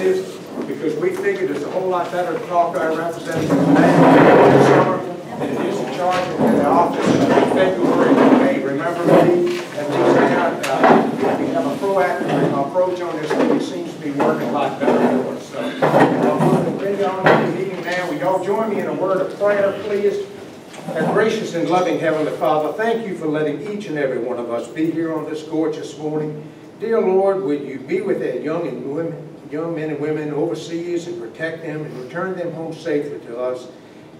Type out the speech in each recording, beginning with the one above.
is, because we figured it's a whole lot better to talk to our representatives now this summer than it is to charge them in the office in February. Hey, remember me? At least now we have a proactive approach on this thing. It seems to be working a lot better for us. So I'm going to bring on the meeting now. Will y'all join me in a word of prayer, please? Our gracious and loving Heavenly Father, thank you for letting each and every one of us be here on this gorgeous morning. Dear Lord, would you be with our young men and women overseas and protect them and return them home safely to us.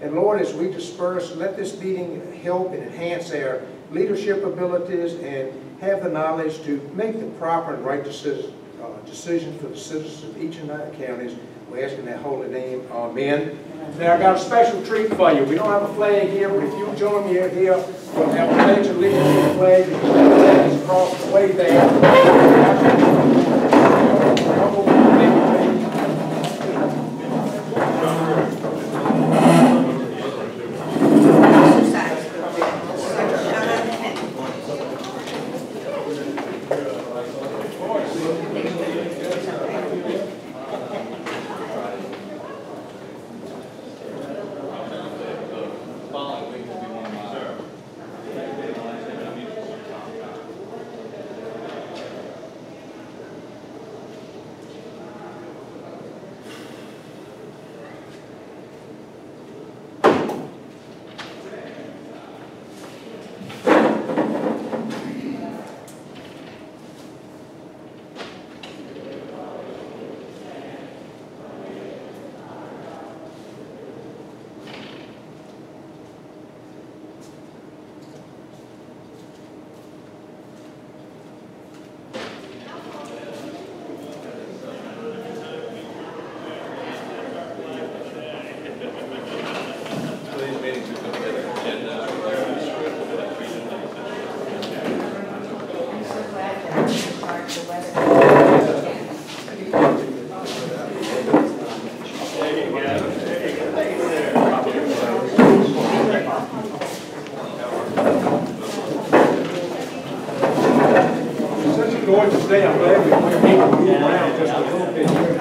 And Lord, as we disperse, let this meeting help and enhance our leadership abilities and have the knowledge to make the proper and right decisions for the citizens of each of our counties. We ask in that holy name, amen. Now, I got a special treat for you. We don't have a flag here, but if you'll join me here, we'll have a pledge of allegiance flag. The flag is across the way there. Today, I'm glad we're moving around just a little bit here.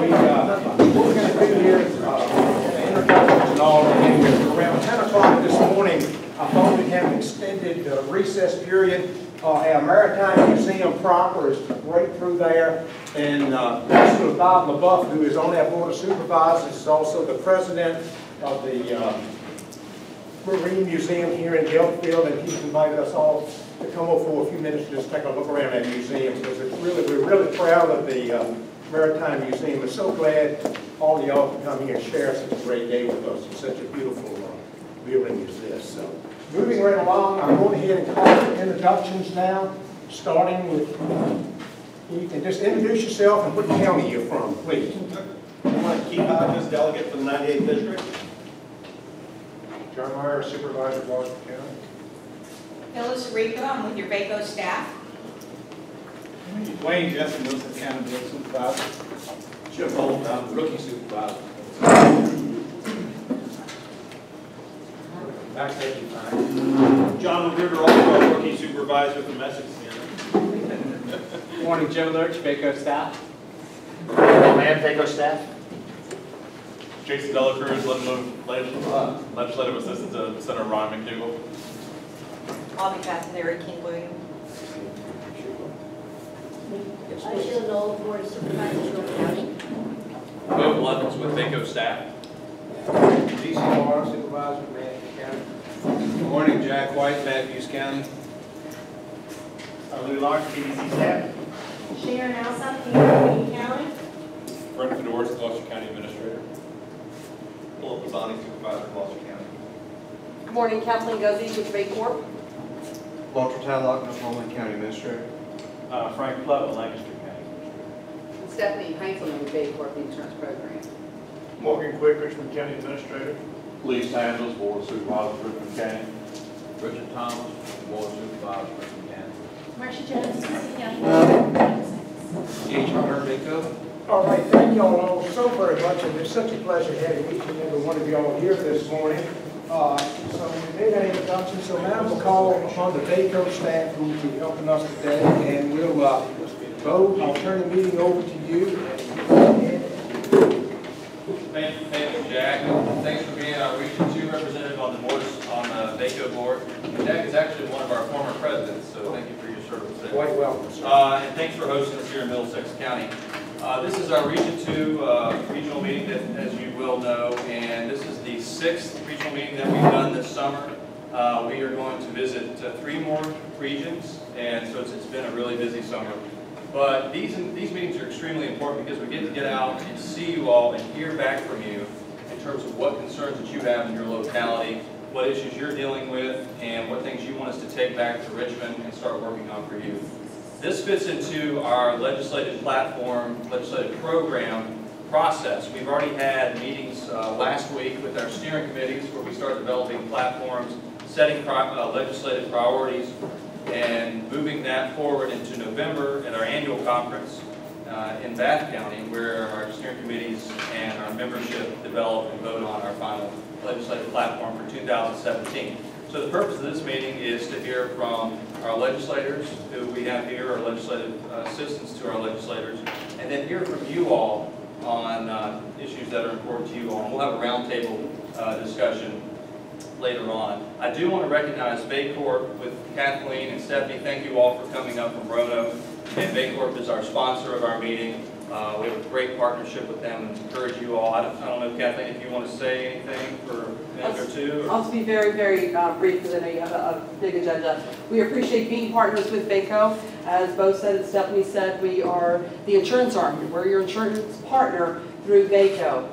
What we're going to do here is introductions and all. Around 10 o'clock this morning, I thought we'd have an extended recess period. Our Maritime Museum proper is right through there. And Mr. Bob LaBeouf, who is on our Board of Supervisors, is also the president of the Marine Museum here in Delfield, and he's invited us all to come over for a few minutes to just take a look around that museum, because we're really proud of the Maritime Museum. I'm so glad all of y'all can come here and share such a great day with us in such a beautiful building as this. So, moving right along, I'm going ahead and call for introductions now, starting with, you can just introduce yourself and what county you're from, please. I'm Keith Hodges, delegate for the 98th District. John Meyer, Supervisor of Washington County. Phyllis Rico, I'm with your VACO staff. Wayne Jessen, Wilson County Board Supervisor. Jim Holt, I'm Rookie Supervisor. Back there, you fine. John McGruder, also Rookie Supervisor from Essex County. Good morning, Joe Lurch, VACO staff. Man, VACO staff. Jason Delacruz, Legislative Assistant to Senator Ron McDougall. I'll be passing there at King William. Sheila Knoll, Board of Supervisors, York County. Bill Blevins with VACO staff. D.C. Moore, Supervisor of Matthews County. Good morning, Jack White, Matthews County. Lou Lark, PDC staff. Sharon Alsop, King County. Brent Fedorus, Gloucester County Administrator. Philip Pisani, Supervisor of Gloucester County. Good morning, Kathleen Guzzi with Bay Corp. Walter Tadlock, Northumberland County Administrator. Frank Plevin, Lancaster County Administrator. Stephanie Heinzelman with Bay Corp Insurance Program. Morgan Quick, Richmond County Administrator. Lee Sanders, Board of Supervisors, Richmond County. Richard Thomas, Board of Supervisors, Richmond County. Marcia Jones, City County. H. Hunter, VACO. All right, thank you all so very much, and it's such a pleasure having each and every one of you all here this morning. So we made an introduction, so now we'll call upon the VACO staff who will be helping us today, and we'll vote. I'll turn the meeting over to you. you, Jack. And thanks for being our Region 2 representative on the board, on the VACO board. And Jack is actually one of our former presidents, so thank you for your service there. Quite welcome, sir. And thanks for hosting us here in Middlesex County. This is our Region 2 regional meeting, that, as you will know, and this is the 6th regional meeting that we've done this summer. We are going to visit 3 more regions, and so it's been a really busy summer. But these meetings are extremely important because we get out and see you all and hear back from you in terms of what concerns that you have in your locality, what issues you're dealing with, and what things you want us to take back to Richmond and start working on for you. This fits into our legislative platform, legislative program process. We've already had meetings last week with our steering committees where we start developing platforms, setting legislative priorities, and moving that forward into November at our annual conference in Bath County, where our steering committees and our membership develop and vote on our final legislative platform for 2017. So the purpose of this meeting is to hear from our legislators who we have here, our legislative assistants to our legislators, and then hear from you all on issues that are important to you all. And we'll have a roundtable discussion later on. I do want to recognize Baycorp with Kathleen and Stephanie. Thank you all for coming up from Roanoke. And Baycorp is our sponsor of our meeting. We have a great partnership with them and encourage you all. I don't know, Kathleen, if you want to say anything for a minute or two? I'll just be very, very brief because I know you have a big agenda. We appreciate being partners with VACO. As Bo said and Stephanie said, we are the insurance arm. We're your insurance partner through VACO.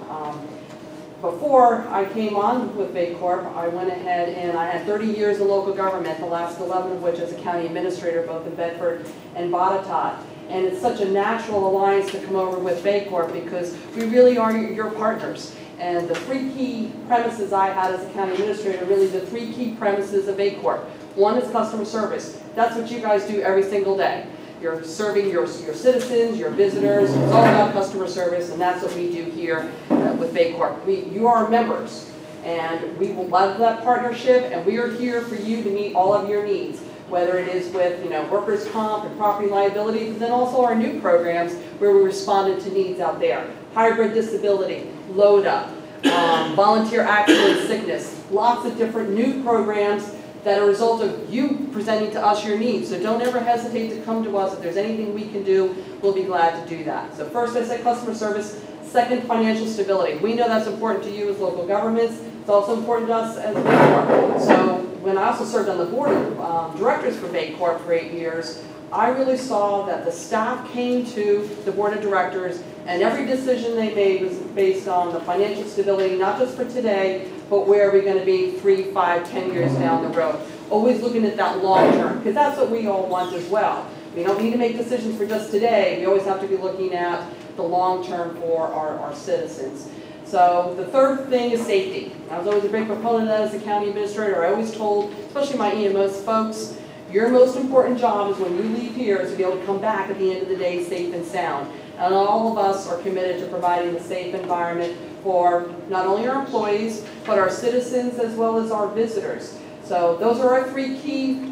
Before I came on with Baycorp, I went ahead and I had 30 years in local government, the last 11 of which as a county administrator, both in Bedford and Botetourt. And it's such a natural alliance to come over with Baycorp because we really are your partners. And the 3 key premises I had as a county administrator, really the 3 key premises of Baycorp. One is customer service. That's what you guys do every single day. You're serving your citizens, your visitors. It's all about customer service, and that's what we do here with Baycorp. You are members, and we will love that partnership, and we are here for you to meet all of your needs, whether it is with workers' comp and property liability, but then also our new programs where we responded to needs out there. Hybrid disability, load up, volunteer accident sickness, lots of different new programs that are a result of you presenting to us your needs. So don't ever hesitate to come to us. If there's anything we can do, we'll be glad to do that. So first, I said customer service. Second, financial stability. We know that's important to you as local governments. It's also important to us as Baycorp. So when I also served on the board of directors for Baycorp for 8 years, I really saw that the staff came to the board of directors and every decision they made was based on the financial stability, not just for today, but where are we going to be 3, 5, 10 years down the road. Always looking at that long term, because that's what we all want as well. We don't need to make decisions for just today. We always have to be looking at the long term for our citizens. So the third thing is safety. I was always a big proponent of that as a county administrator. I always told, especially my EMS folks, your most important job is when you leave here is to be able to come back at the end of the day safe and sound. And all of us are committed to providing a safe environment for not only our employees, but our citizens as well as our visitors. So those are our 3 key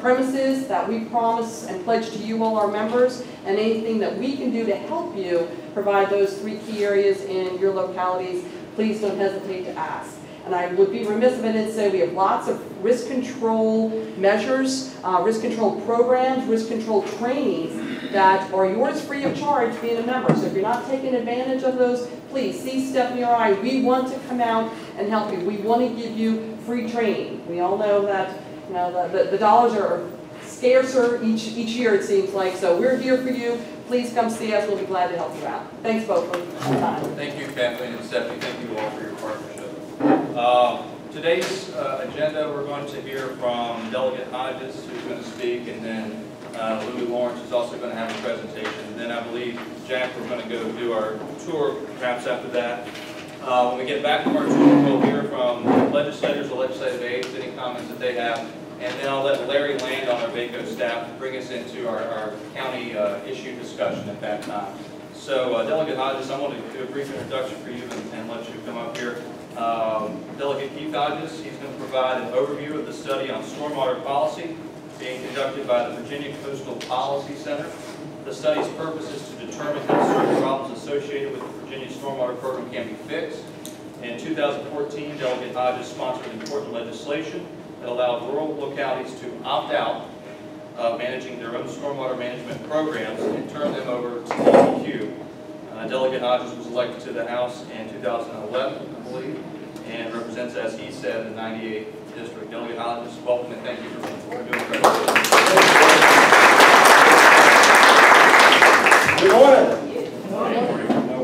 premises that we promise and pledge to you all, our members, and anything that we can do to help you provide those 3 key areas in your localities, please don't hesitate to ask. And I would be remiss if I didn't say we have lots of risk control measures, risk control programs, risk control trainings that are yours free of charge being a member. So if you're not taking advantage of those, please see Stephanie or I. We want to come out and help you. We want to give you free training. We all know that the dollars are scarcer each year, it seems like. So we're here for you. Please come see us. We'll be glad to help you out. Thanks both for your time. Thank you, Kathleen and Stephanie. Thank you all for your partnership. Today's agenda, we're going to hear from Delegate Hodges, who's going to speak, and then Louis Lawrence is also going to have a presentation. And then I believe, Jack, we're going to go do our tour perhaps after that. When we get back from our tour, we'll hear from legislators or legislative aides, any comments that they have. And then I'll let Larry land on our VACO staff to bring us into our county issue discussion at that time. So Delegate Hodges, I want to do a brief introduction for you and let you come up here. Delegate Keith Hodges, he's going to provide an overview of the study on stormwater policy being conducted by the Virginia Coastal Policy Center. The study's purpose is to determine how certain problems associated with the Virginia stormwater stormwater program can be fixed. In 2014, Delegate Hodges sponsored important legislation that allowed rural localities to opt out of managing their own stormwater management programs and turn them over to DEQ. Delegate Hodges was elected to the House in 2011, I believe, and represents, as he said, the 98th District. Delegate Hodges, welcome and thank you for doing great. Good morning.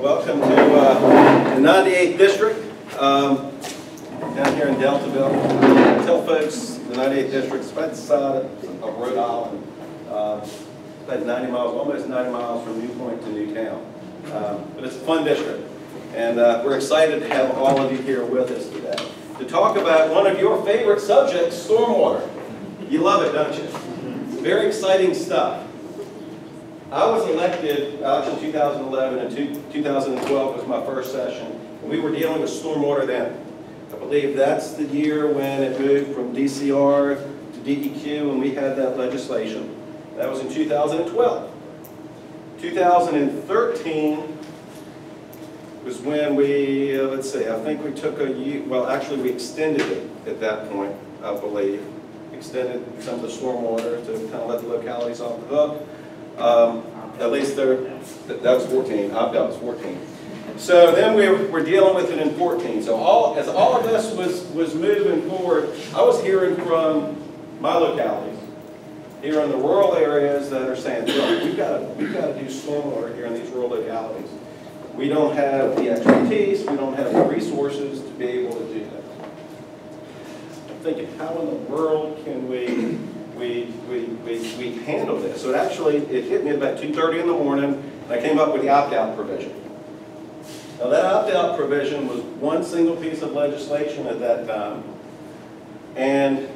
Welcome to the 98th District down here in Deltaville. Tell folks the 98th District is right beside of Rhode Island. About 90 miles, almost 90 miles from New Point to Newtown. But it's a fun district, and we're excited to have all of you here with us today to talk about one of your favorite subjects, stormwater. You love it, don't you? Very exciting stuff. I was elected in 2011, and 2012 was my first session. And we were dealing with stormwater then. I believe that's the year when it moved from DCR to DEQ, and we had that legislation. That was in 2012. 2013 was when we, let's see, I think we took a year, well actually we extended it at that point, I believe. Extended some of the stormwater to kind of let the localities off the hook. At least that was 14, opt-out was 14. So then we're dealing with it in 14. So as all of this was moving forward, I was hearing from my localities, here in the rural areas that are saying, look, we've got to do stormwater here in these rural localities. We don't have the expertise, we don't have the resources to be able to do that. I'm thinking, how in the world can we handle this? So it hit me about 2:30 in the morning, and I came up with the opt-out provision. Now that opt-out provision was one single piece of legislation at that time, and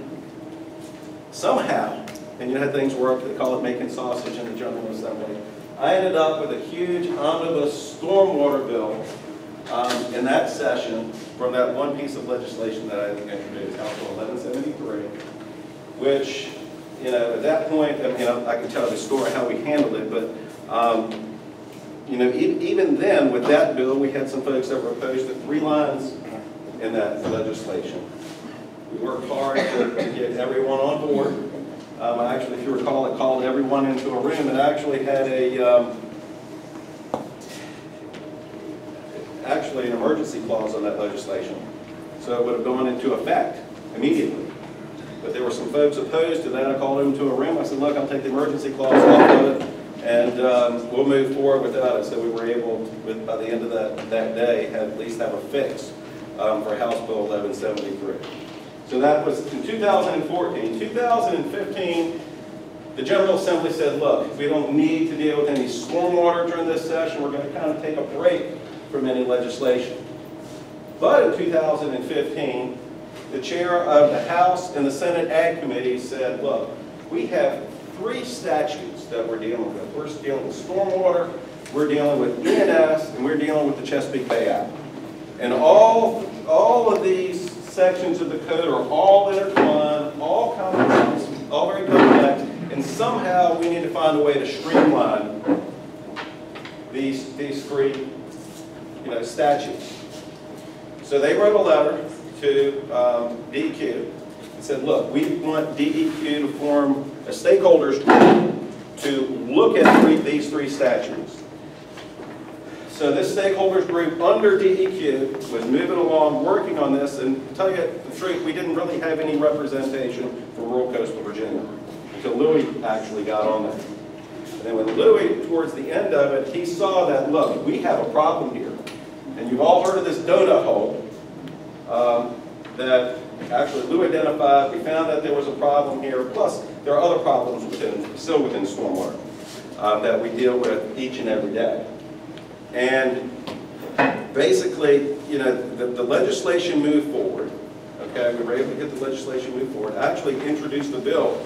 somehow, and you know how things work, they call it making sausage in the General Assembly, I ended up with a huge omnibus stormwater bill in that session from that one piece of legislation that I introduced, House Bill 1173, which, you know, at that point, I can tell the story how we handled it, but you know, even then, with that bill, we had some folks that were opposed to 3 lines in that legislation. We worked hard to get everyone on board. Actually, if you recall, it called everyone into a room and actually had an emergency clause on that legislation. So it would have gone into effect immediately. But there were some folks opposed to that. I called them to a room. I said, look, I'll take the emergency clause off of it, and we'll move forward without it. So we were able to, by the end of that day, at least have a fix for House Bill 1173. So that was in 2014. 2015, the General Assembly said, look, we don't need to deal with any stormwater during this session. We're going to kind of take a break from any legislation. But in 2015, the chair of the House and the Senate Ag Committee said, look, we have 3 statutes that we're dealing with. We're dealing with stormwater, we're dealing with ENS, and we're dealing with the Chesapeake Bay Act. And all of these sections of the code are all intertwined, all complex, all very complex, and somehow we need to find a way to streamline these 3 statutes. So they wrote a letter to DEQ and said, look, we want DEQ to form a stakeholders group to look at these 3 statutes. So this stakeholders group under DEQ was moving along, working on this, and to tell you the truth, we didn't really have any representation for rural coastal Virginia until Louis actually got on that. And then when Louis, towards the end of it, he saw that, look, we have a problem here. And you've all heard of this donut hole that actually Louis identified. We found that there was a problem here. Plus, there are other problems still within stormwater that we deal with each and every day. And basically, you know, the legislation moved forward. Okay, we were able to get the legislation moved forward. Actually introduced the bill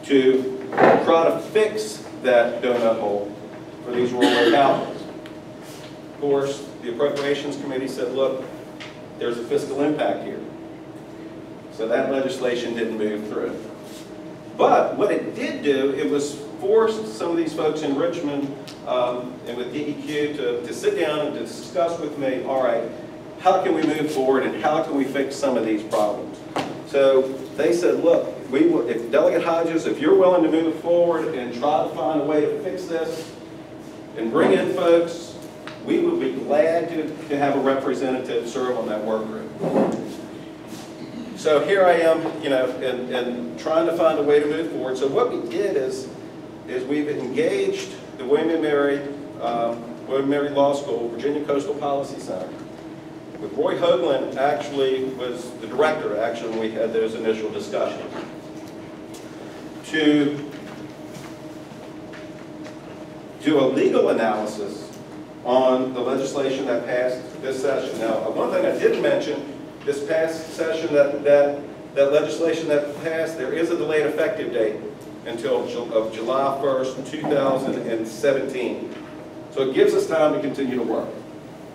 to try to fix that donut hole for these rural localities. Of course, the Appropriations Committee said, look, there's a fiscal impact here. So that legislation didn't move through. But what it did do, it was forced some of these folks in Richmond and with DEQ to sit down and to discuss with me, all right, how can we move forward and how can we fix some of these problems? So they said, look, if Delegate Hodges, if you're willing to move forward and try to find a way to fix this and bring in folks, we would be glad to have a representative serve on that work group. So here I am, and trying to find a way to move forward. So what we did is we've engaged the William & Mary Law School, Virginia Coastal Policy Center. With Roy Hoagland actually was the director, actually, when we had those initial discussions, to do a legal analysis on the legislation that passed this session. Now, one thing I didn't mention, this past session, that legislation that passed, there is a delayed effective date until of July 1st, 2017. So it gives us time to continue to work.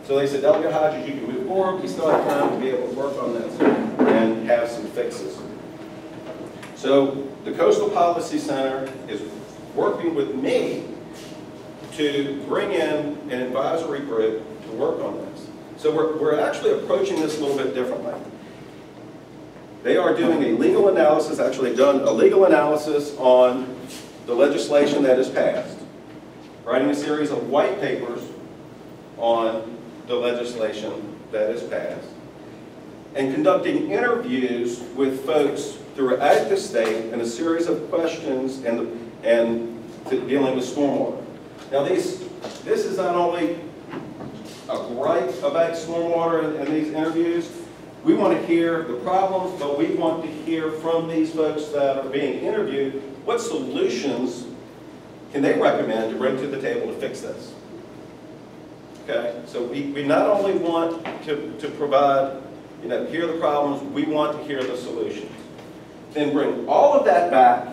So they said, Delegate Hodges, you can move forward. We still have time to be able to work on this and have some fixes. So the Coastal Policy Center is working with me to bring in an advisory group to work on this. So we're actually approaching this a little bit differently. They are doing a legal analysis, actually done a legal analysis on the legislation that is passed, writing a series of white papers on the legislation that is passed, and conducting interviews with folks throughout the state and a series of questions and dealing with stormwater. Now this is not only a gripe about stormwater and these interviews. We want to hear the problems, but we want to hear from these folks that are being interviewed, what solutions can they recommend to bring to the table to fix this? Okay, so we not only want to provide, hear the problems, we want to hear the solutions. Then bring all of that back,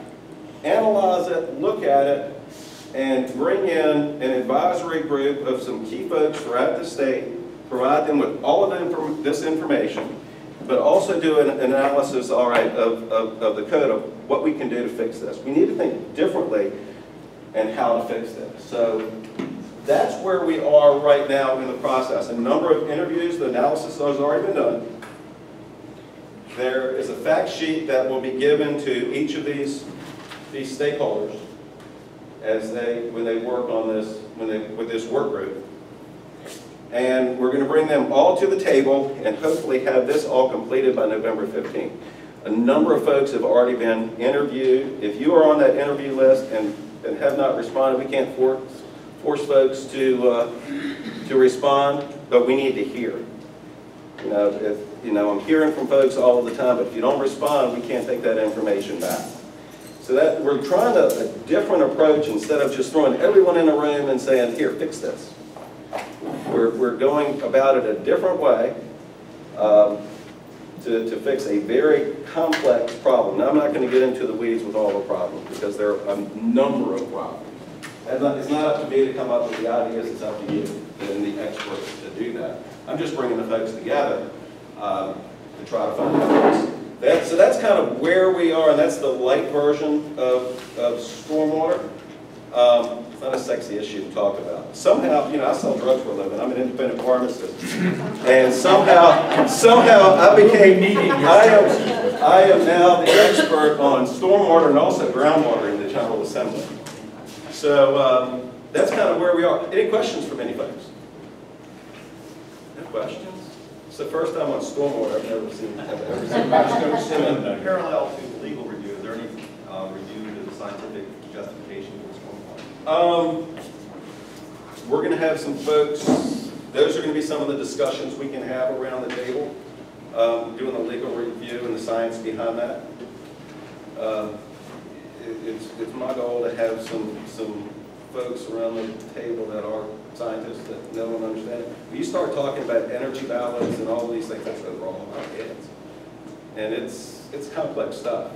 analyze it, look at it, and bring in an advisory group of some key folks throughout the state, provide them with all of this information, but also do an analysis, all right, of the code of what we can do to fix this. We need to think differently and how to fix this. So that's where we are right now in the process. A number of interviews, the analysis has already been done. There is a fact sheet that will be given to each of these stakeholders when they work on this, with this work group. And we're going to bring them all to the table and hopefully have this all completed by November 15th. A number of folks have already been interviewed. If you are on that interview list and have not responded, we can't force folks to respond, but we need to hear. I'm hearing from folks all of the time, but if you don't respond, we can't take that information back. So that we're trying a different approach instead of just throwing everyone in a room and saying, here, fix this. We're going about it a different way to fix a very complex problem. Now, I'm not going to get into the weeds with all the problems because there are a number of problems. It's not up to me to come up with the ideas, it's up to you and the experts to do that. I'm just bringing the folks together to try to find out. So that's kind of where we are, and that's the light version of stormwater. It's not a sexy issue to talk about. Somehow, I sell drugs for a living. I'm an independent pharmacist, and somehow I am now the expert on stormwater and also groundwater in the General Assembly. So that's kind of where we are. Any questions from any folks? No questions? It's the first time on stormwater I've ever seen. Parallel to the legal review, is there any review to the scientific justification for stormwater? We're going to have some folks, those are going to be some of the discussions we can have around the table, doing the legal review and the science behind that. It's my goal to have some folks around the table that are scientists that know and understand it. When you start talking about energy balance and all these things, that's over all of our heads. And it's complex stuff.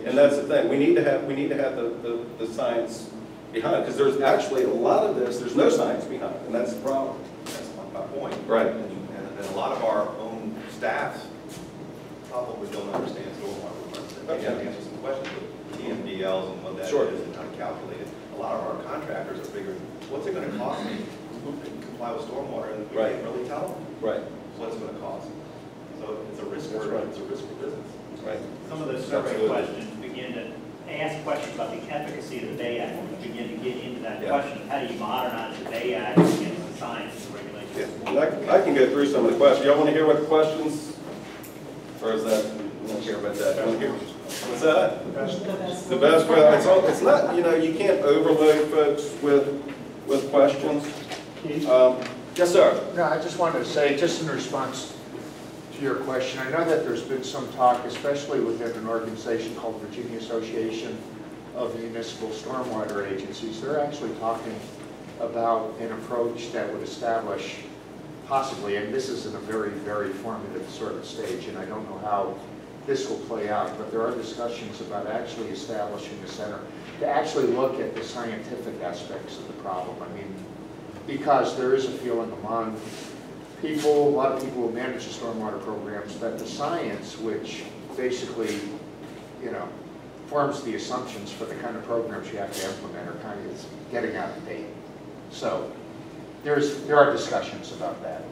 And that's the thing. We need to have the science behind it, because there's actually a lot of this, there's no science behind it, and that's the problem. That's my point. Right. And a lot of our own staff probably don't understand stormwater. They have to answer some questions with TMDLs and what that is and how to calculate it. A lot of our contractors are figuring, what's it gonna cost me to comply with stormwater, and we Right. can't really tell them Right, what's it gonna cost. So it's a risk That's for, right. it's a risk for business. right. Some of those survey Absolutely. questions begin to ask questions about the efficacy of the Bay Act. When you begin to get into that Yeah. question of how do you modernize the Bay Act against the science and regulations. Yeah, and I can go through some of the questions. Y'all want to hear what the questions? Or is that, you don't care about that? You want to hear? What's that? The best, well, it's not, you can't overload folks with questions. Yes, sir. No, I just wanted to say, just in response to your question, I know that there's been some talk, especially within an organization called Virginia Association of Municipal Stormwater Agencies. They're actually talking about an approach that would establish possibly, and this is in a very, very formative sort of stage, and I don't know how this will play out, but there are discussions about actually establishing a center to actually look at the scientific aspects of the problem. I mean, because there is a feeling among people, a lot of people who manage the stormwater programs, that the science, which basically, forms the assumptions for the kind of programs you have to implement, are kind of getting out of date. So there are discussions about that.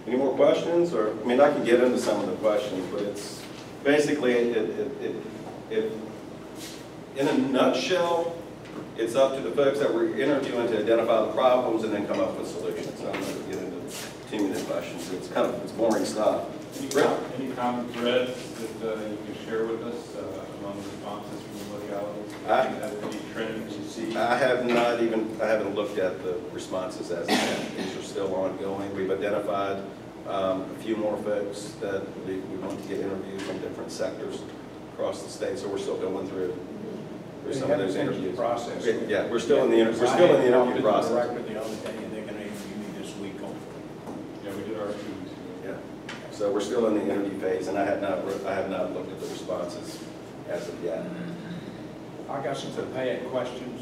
Any more questions? Or, I mean, I can get into some of the questions, but it's basically, in a nutshell, it's up to the folks that we're interviewing to identify the problems and then come up with solutions. So I'm not going to get into too many questions. It's boring stuff. Any common threads that you can share with us among the responses from the localities? Any trends you see? I haven't looked at the responses as of yet. These are still ongoing. We've identified a few more folks that we want to get interviews from different sectors across the state. So we're still going through some of those interviews. Process. Yeah, we're still in the interview process. The other day, and they're going to interview me this week on. Yeah, we did our 2 weeks ago. Yeah. So we're still in the interview phase, and I have not looked at the responses as of yet. I got some prepared questions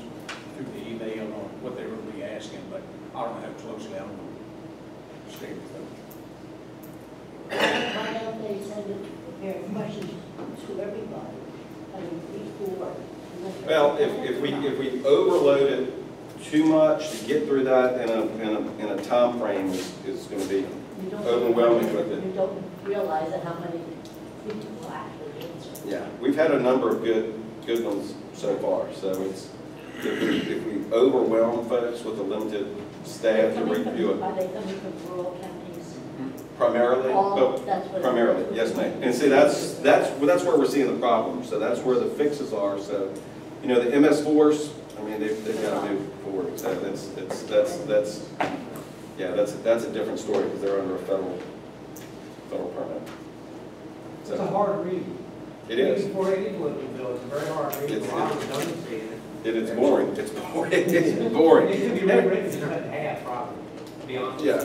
through the email on what they were really asking, but I don't know how closely I'm going to stay with them. Why don't they send it, prepared questions to everybody? I mean, before. Well, if we overload it too much to get through that in a time frame is going to be overwhelming with it. You don't realize that how many people will actually answer. Yeah, we've had a number of good ones so far. So it's if we overwhelm folks with a limited staff to review it. Are they coming from rural counties? Primarily, That's what primarily, yes, ma'am. And see, that's where we're seeing the problem. So that's where the fixes are. So, the MS4s, I mean, they've got to move forward. So that's a different story because they're under a federal permit. So, It's a hard read. it is. For any political bill, it's a very hard read. It's- A lot of redundancy in it. It is boring. It's boring. It's boring. It could be rewritten cut in half, probably, to be honest. Yeah,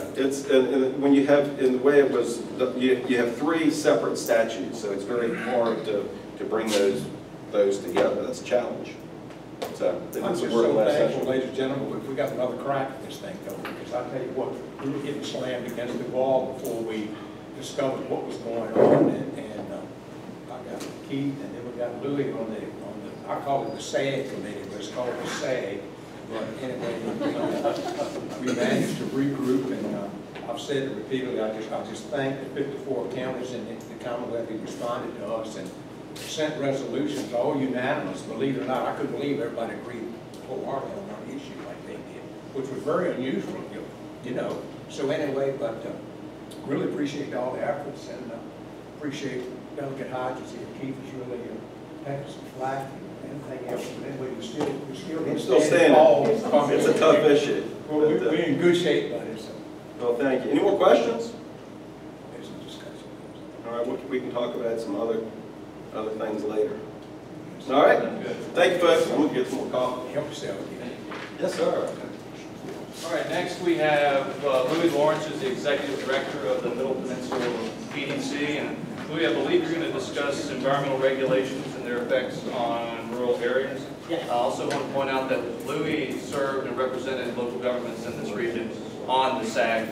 and when you have, in the way it was, you have 3 separate statutes, so it's very hard to bring those together. That's a challenge. So, they I'm did just some work so last thankful, session. ladies and gentlemen, we got another crack at this thing, though, because I tell you what, we were getting slammed against the wall before we discovered what was going on, and I got Keith, and then we got Louis on the, I call it the SAG committee, but it's called the SAG. But anyway, we managed to regroup, and I've said it repeatedly, I just thank the 54 counties in the Commonwealth who responded to us and sent resolutions, all unanimous, believe it or not. I couldn't believe everybody agreed wholeheartedly on our issue like they did, which was very unusual, So anyway, but really appreciate all the efforts, and appreciate Delegate Hodges and Keith is really taking some flack and anything else. But anyway, we're still standing. It's a tough issue. Well, we're in good shape, buddy. So Well, thank you. Any more questions? there's some discussion. All right, we can talk about some other things later. All right. Thank you, folks. I'm going to get some more coffee. Help yourself. Yes, sir. All right, next we have Louis Lawrence, who's the Executive Director of the Middle Peninsula PDC. And Louis, I believe you're going to discuss environmental regulations and their effects on rural areas. Yes. I also want to point out that Louis served and represented local governments in this region on the SAG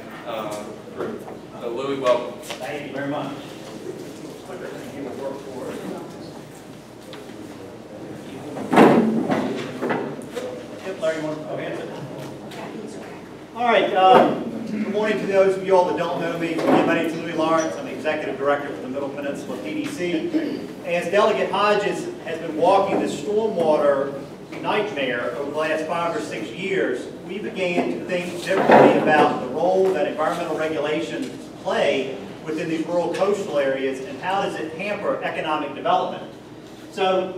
group. So Louis, welcome. Thank you very much. All right, good morning to those of you all that don't know me. My name is Louis Lawrence. I'm the Executive Director for the Middle Peninsula PDC. As Delegate Hodges has been walking this stormwater nightmare over the last 5 or 6 years, we began to think differently about the role that environmental regulations play within these rural coastal areas and how does it hamper economic development. So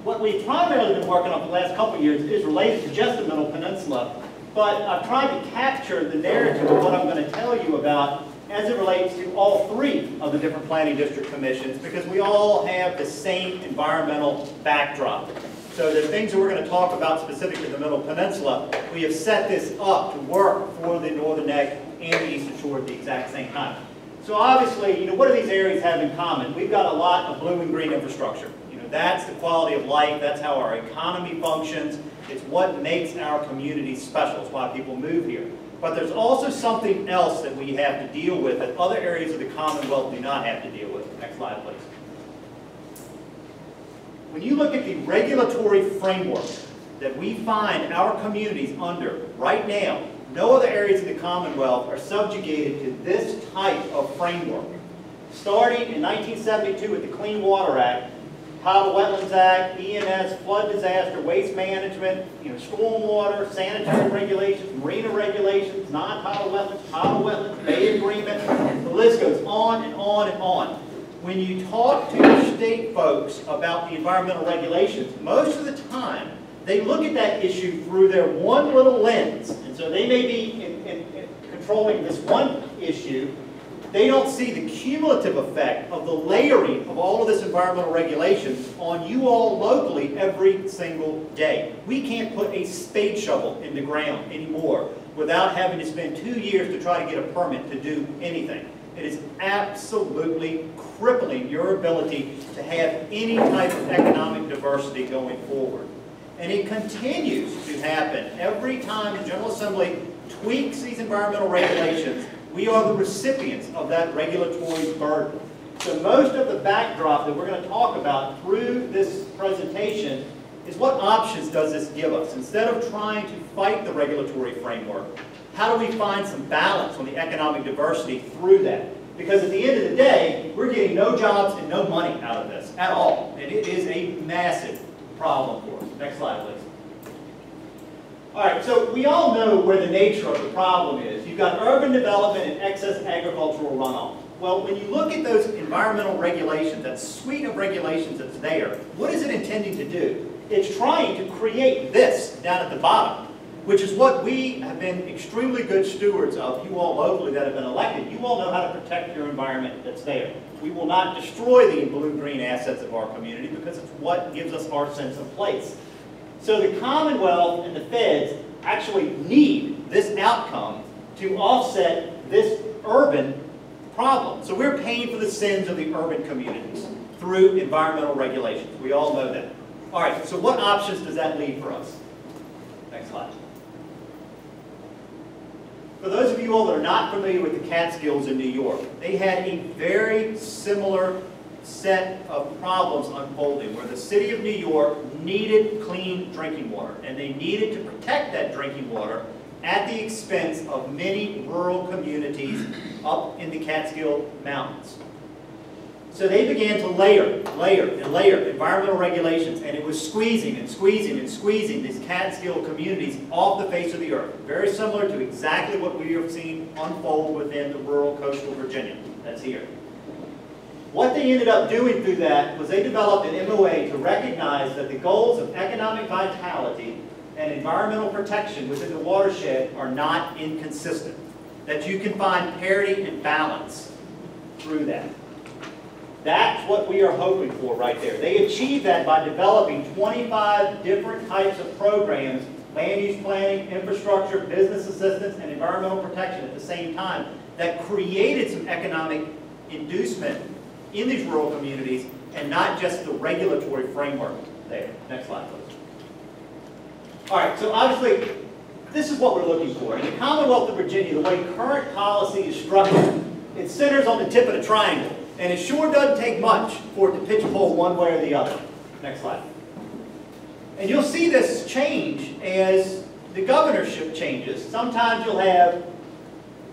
what we've primarily been working on for the last couple of years is related to just the Middle Peninsula, but I've tried to capture the narrative of what I'm going to tell you about as it relates to all 3 of the different planning district commissions, because we all have the same environmental backdrop. So the things that we're going to talk about specific to the Middle Peninsula, we have set this up to work for the Northern Neck and the Eastern Shore at the exact same time. So obviously, what do these areas have in common? We've got a lot of blue and green infrastructure. That's the quality of life. That's how our economy functions. It's what makes our community special. It's why people move here. But there's also something else that we have to deal with that other areas of the Commonwealth do not have to deal with. Next slide, please. When you look at the regulatory framework that we find our communities under right now, no other areas of the Commonwealth are subjugated to this type of framework. Starting in 1972 with the Clean Water Act, Tidal Wetlands Act, E&S, flood disaster, waste management, stormwater, sanitary regulations, marina regulations, non-tidal wetlands, Bay Agreement, the list goes on and on and on. When you talk to state folks about the environmental regulations, most of the time they look at that issue through their one little lens. And so they may be controlling this one issue. They don't see the cumulative effect of the layering of all of this environmental regulations on you all locally every single day. We can't put a spade shovel in the ground anymore without having to spend 2 years to try to get a permit to do anything. It is absolutely crippling your ability to have any type of economic diversity going forward. And it continues to happen every time the General Assembly tweaks these environmental regulations. We are the recipients of that regulatory burden. So most of the backdrop that we're going to talk about through this presentation is what options does this give us? Instead of trying to fight the regulatory framework, how do we find some balance on the economic diversity through that? Because at the end of the day, we're getting no jobs and no money out of this at all. And it is a massive problem for us. Next slide, please. All right, so we all know where the nature of the problem is. You've got urban development and excess agricultural runoff. Well, when you look at those environmental regulations, that suite of regulations that's there, what is it intending to do? It's trying to create this down at the bottom, which is what we have been extremely good stewards of, you all locally that have been elected. You all know how to protect your environment that's there. We will not destroy the blue-green assets of our community because it's what gives us our sense of place. So the Commonwealth and the feds actually need this outcome to offset this urban problem. So we're paying for the sins of the urban communities through environmental regulations. We all know that. All right, so what options does that leave for us? Next slide. For those of you all that are not familiar with the Catskills in New York, they had a very similar set of problems unfolding where the city of New York needed clean drinking water, and they needed to protect that drinking water at the expense of many rural communities up in the Catskill Mountains. So they began to layer environmental regulations, and it was squeezing and squeezing and squeezing these Catskill communities off the face of the earth. Very similar to exactly what we have seen unfold within the rural coastal Virginia. That's here. What they ended up doing through that was they developed an MOA to recognize that the goals of economic vitality and environmental protection within the watershed are not inconsistent. That you can find parity and balance through that. That's what we are hoping for right there. They achieved that by developing 25 different types of programs, land use planning, infrastructure, business assistance, and environmental protection at the same time, that created some economic inducement in these rural communities, and not just the regulatory framework there. Next slide, please. All right, so obviously, this is what we're looking for. In the Commonwealth of Virginia, the way current policy is structured, it centers on the tip of the triangle, and it sure doesn't take much for it to pitch pole one way or the other. Next slide. And you'll see this change as the governorship changes, sometimes you'll have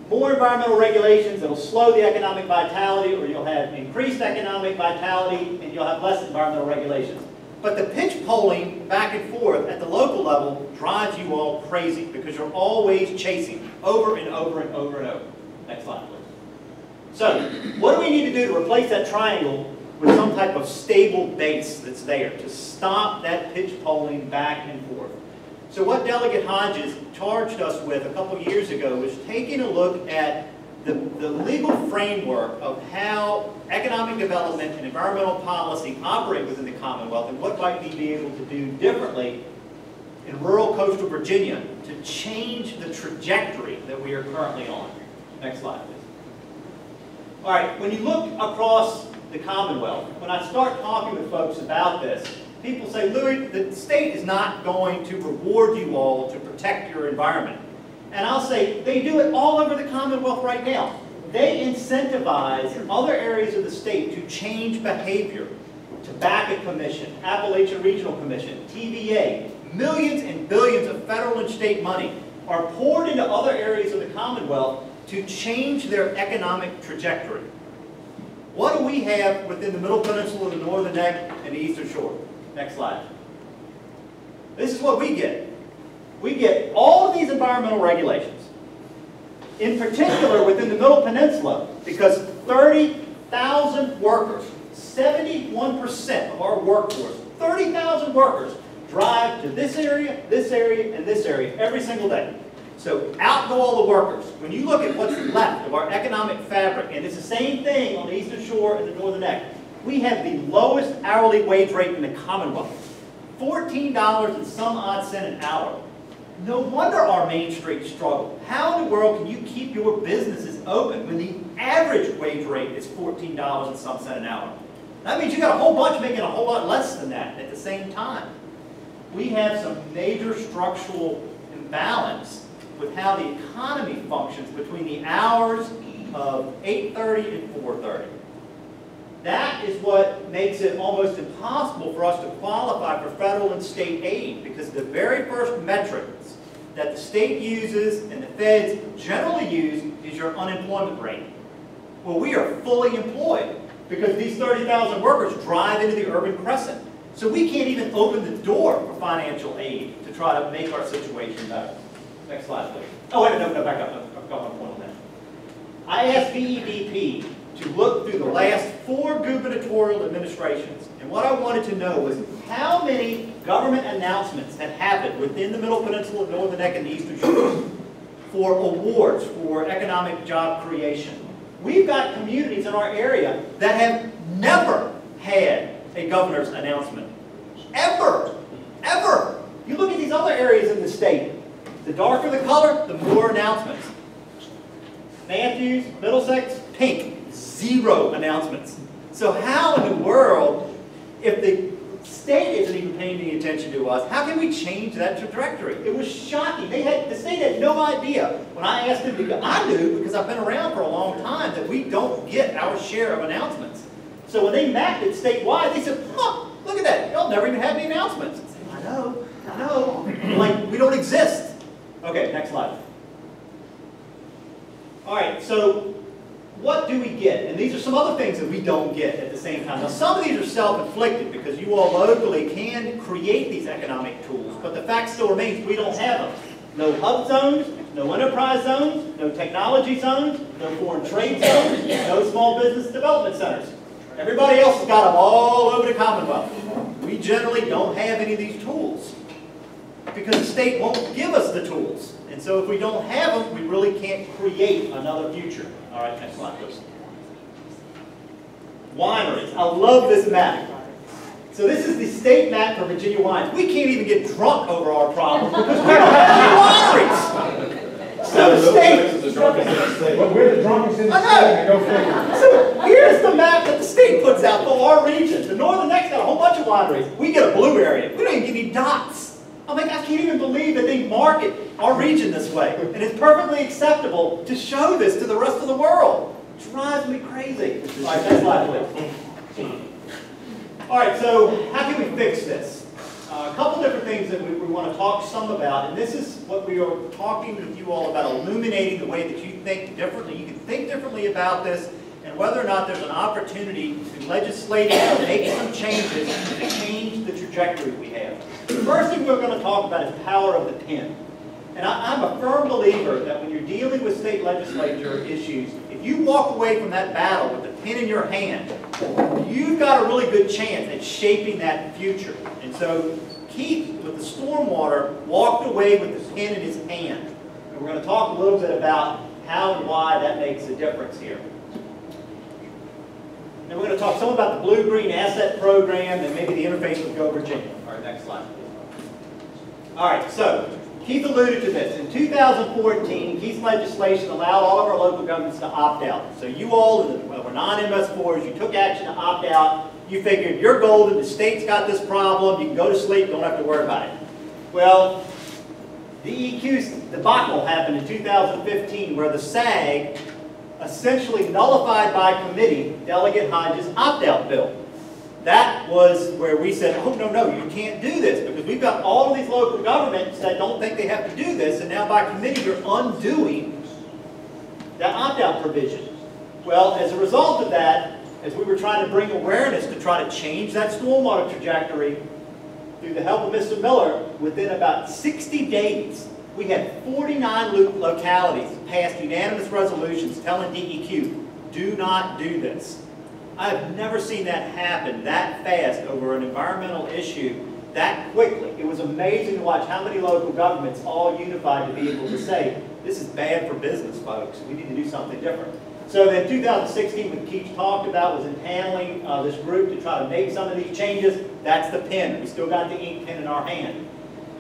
more environmental regulations that'll slow the economic vitality, or you'll have increased economic vitality and you'll have less environmental regulations. But the pitch polling back and forth at the local level drives you all crazy because you're always chasing over and over and over and over. Next slide, please. So, what do we need to do to replace that triangle with some type of stable base that's there to stop that pitch polling back and forth? So what Delegate Hodges charged us with a couple years ago was taking a look at the legal framework of how economic development and environmental policy operate within the Commonwealth and what might we be able to do differently in rural coastal Virginia to change the trajectory that we are currently on. Next slide, please. All right, when you look across the Commonwealth, when I start talking with folks about this, people say, Louis, the state is not going to reward you all to protect your environment. And I'll say, they do it all over the Commonwealth right now. They incentivize other areas of the state to change behavior. Tobacco Commission, Appalachian Regional Commission, TVA, millions and billions of federal and state money are poured into other areas of the Commonwealth to change their economic trajectory. What do we have within the Middle Peninsula, the Northern Neck, and the Eastern Shore? Next slide. This is what we get. We get all of these environmental regulations. In particular, within the Middle Peninsula, because 30,000 workers, 71% of our workforce, 30,000 workers drive to this area, and this area every single day. So out go all the workers. When you look at what's left of our economic fabric, and it's the same thing on the Eastern Shore and the Northern Neck, we have the lowest hourly wage rate in the Commonwealth. $14 and some odd cent an hour. No wonder our Main Street struggle. How in the world can you keep your businesses open when the average wage rate is $14 and some cent an hour? That means you got a whole bunch making a whole lot less than that at the same time. We have some major structural imbalance with how the economy functions between the hours of 8:30 and 4:30. That is what makes it almost impossible for us to qualify for federal and state aid, because the very first metrics that the state uses and the feds generally use is your unemployment rate. Well, we are fully employed because these 30,000 workers drive into the urban crescent. So we can't even open the door for financial aid to try to make our situation better. Next slide, please. Oh, wait, no, back up. I've got one point on that. I asked VEDP to look through the last 4 gubernatorial administrations, and what I wanted to know was how many government announcements had happened within the Middle Peninsula, Northern Neck, and the Eastern Shore for awards for economic job creation. We've got communities in our area that have never had a governor's announcement. Ever. Ever. You look at these other areas in the state, the darker the color, the more announcements. Matthews, Middlesex, pink. 0 announcements. So how in the world, if the state isn't even paying any attention to us, how can we change that trajectory? It was shocking. The state had no idea. When I asked them to go, I knew, because I've been around for a long time, that we don't get our share of announcements. So when they mapped it statewide, they said, huh, look at that. Y'all never even have any announcements. I know. Like, we don't exist. Okay, next slide. All right, so what do we get? And these are some other things that we don't get at the same time. Now, some of these are self-inflicted because you all locally can create these economic tools, but the fact still remains we don't have them. No hub zones, no enterprise zones, no technology zones, no foreign trade zones, no small business development centers. Everybody else has got them all over the Commonwealth. We generally don't have any of these tools because the state won't give us the tools. And so if we don't have them, we really can't create another future. All right, next slide, please. Wineries. I love this map. So this is the state map for Virginia wines. We can't even get drunk over our problem because we don't have any wineries. So the state... Well, we're the drunkest in the state. Go figure. So here's the map that the state puts out for our region. The Northern Neck's got a whole bunch of wineries. We get a blue area. We don't even get any dots. I'm like, I can't even believe that they market our region this way. And it's perfectly acceptable to show this to the rest of the world. It drives me crazy. All right, next slide, please. All right, so how can we fix this? A couple different things that we want to talk some about, and this is what we are talking with you all about, illuminating the way that you think differently. You can think differently about this, and whether or not there's an opportunity to legislate and make some changes to change the trajectory we have. The first thing we're going to talk about is power of the pen. And I'm a firm believer that when you're dealing with state legislature issues, if you walk away from that battle with the pen in your hand, you've got a really good chance at shaping that future. And so Keith, with the stormwater, walked away with the pen in his hand. And we're going to talk a little bit about how and why that makes a difference here. Then we're going to talk some about the Blue-Green Asset Program and maybe the interface with Go Virginia. All right, next slide, please. All right, so Keith alluded to this. In 2014, Keith's legislation allowed all of our local governments to opt out. So you all that were non-MS4s, you took action to opt out. You figured you're golden, the state's got this problem, you can go to sleep, don't have to worry about it. Well, DEQ's debacle happened in 2015 where the SAG essentially nullified by committee Delegate Hodges' opt-out bill. That was where we said, oh, no, you can't do this because we've got all of these local governments that don't think they have to do this, and now by committee you're undoing that opt-out provision. Well, as a result of that, as we were trying to bring awareness to try to change that stormwater trajectory, through the help of Mr. Miller, within about 60 days, we had 49 localities pass unanimous resolutions telling DEQ, do not do this. I've never seen that happen that fast over an environmental issue that quickly. It was amazing to watch how many local governments all unified to be able to say, this is bad for business, folks. We need to do something different. So then 2016, what Keith talked about was impaneling this group to try to make some of these changes. That's the pen. We still got the ink pen in our hand.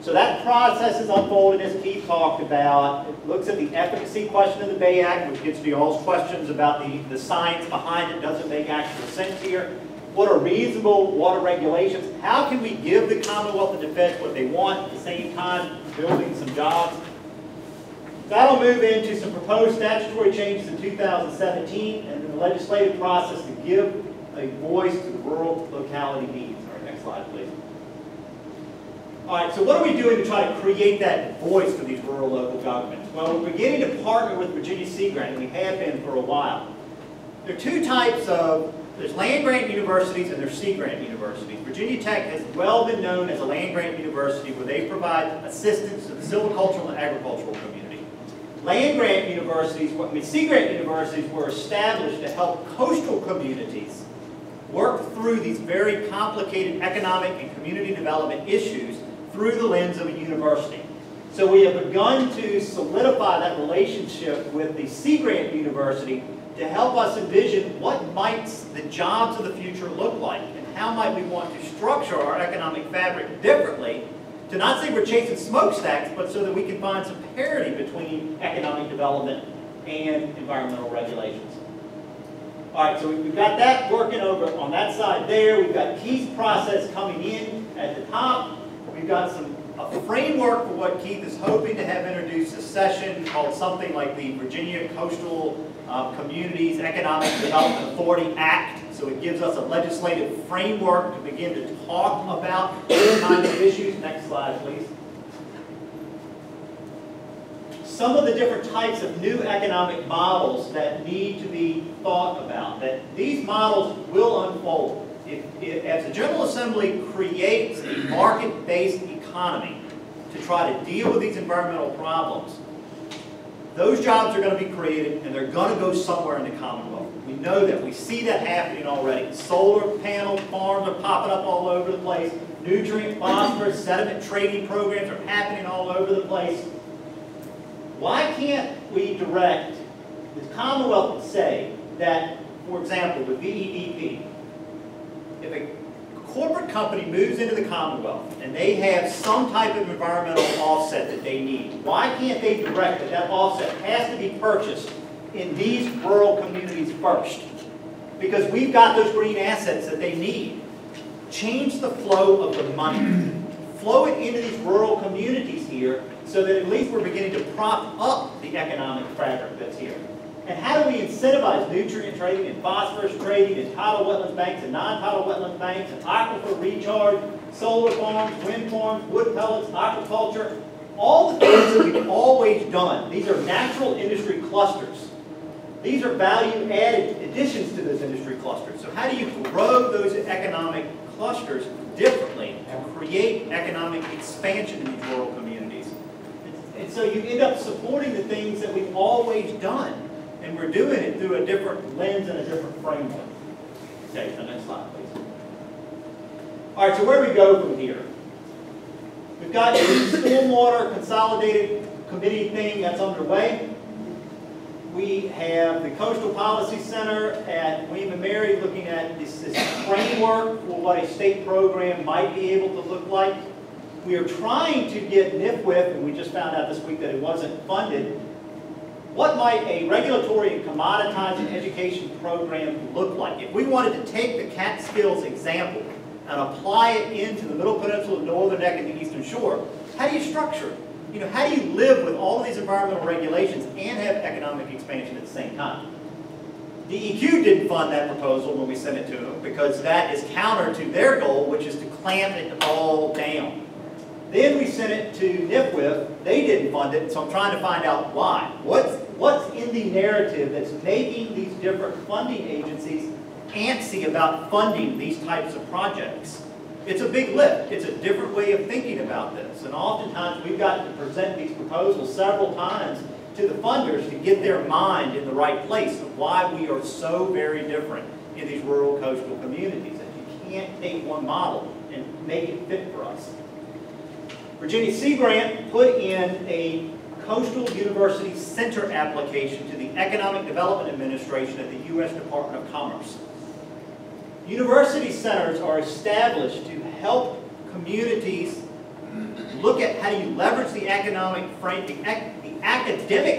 So that process is unfolding as Keith talked about. It looks at the efficacy question of the Bay Act, which gets to y'all's questions about the science behind it. Doesn't make actual sense here. What are reasonable water regulations? How can we give the Commonwealth and Defense what they want at the same time building some jobs? That'll move into some proposed statutory changes in 2017 and then the legislative process to give a voice to the rural locality needs. All right, next slide, please. All right, so what are we doing to try to create that voice for these rural local governments? Well, we're beginning to partner with Virginia Sea Grant, and we have been for a while. There are two types of, there's land-grant universities and there's sea-grant universities. Virginia Tech has well been known as a land-grant university where they provide assistance to the silvicultural and agricultural community. Land-grant universities, sea-grant universities were established to help coastal communities work through these very complicated economic and community development issues through the lens of a university. So we have begun to solidify that relationship with the Sea Grant University to help us envision what might the jobs of the future look like and how might we want to structure our economic fabric differently to not say we're chasing smokestacks, but so that we can find some parity between economic development and environmental regulations. All right, so we've got that working over on that side there. We've got Keith's process coming in at the top. We've got a framework for what Keith is hoping to have introduced a session called something like the Virginia Coastal Communities Economic Development Authority Act. So it gives us a legislative framework to begin to talk about these kinds of issues. Next slide, please. Some of the different types of new economic models that need to be thought about, that these models will unfold. As the General Assembly creates a market-based economy to try to deal with these environmental problems, those jobs are going to be created and they're going to go somewhere in the Commonwealth. We know that. We see that happening already. Solar panel farms are popping up all over the place. Nutrient, phosphorus, sediment trading programs are happening all over the place. Why can't we direct the Commonwealth to say that, for example, with VEDP, if a corporate company moves into the Commonwealth and they have some type of environmental offset that they need, why can't they direct that that offset has to be purchased in these rural communities first? Because we've got those green assets that they need. Change the flow of the money. Flow it into these rural communities here so that at least we're beginning to prop up the economic fabric that's here. And how do we incentivize nutrient trading and phosphorus trading and tidal wetlands banks and non-tidal wetlands banks and aquifer recharge? solar farms, wind farms, wood pellets, aquaculture, all the things that we've always done. These are natural industry clusters. These are value-added additions to those industry clusters. So how do you grow those economic clusters differently and create economic expansion in these rural communities? And so you end up supporting the things that we've always done, and we're doing it through a different lens and a different framework. Okay, the next slide, please. All right, so where do we go from here? We've got the stormwater consolidated committee thing that's underway. We have the Coastal Policy Center at William and Mary looking at this framework for what a state program might be able to look like. We are trying to get NIFWIF, and we just found out this week that it wasn't funded. What might a regulatory and commoditizing education program look like? If we wanted to take the Catskills example and apply it into the Middle Peninsula, the Northern Neck, and the Eastern Shore, how do you structure it? You know, how do you live with all of these environmental regulations and have economic expansion at the same time? DEQ didn't fund that proposal when we sent it to them because that is counter to their goal, which is to clamp it all down. Then we sent it to NIFWIF. They didn't fund it, so I'm trying to find out why. What's in the narrative that's making these different funding agencies antsy about funding these types of projects? It's a big lift. It's a different way of thinking about this. And oftentimes we've got to present these proposals several times to the funders to get their mind in the right place of why we are so very different in these rural coastal communities. That you can't take one model and make it fit for us. Virginia Sea Grant put in a Coastal University Center application to the Economic Development Administration at the U.S. Department of Commerce. University centers are established to help communities look at how do you leverage the academic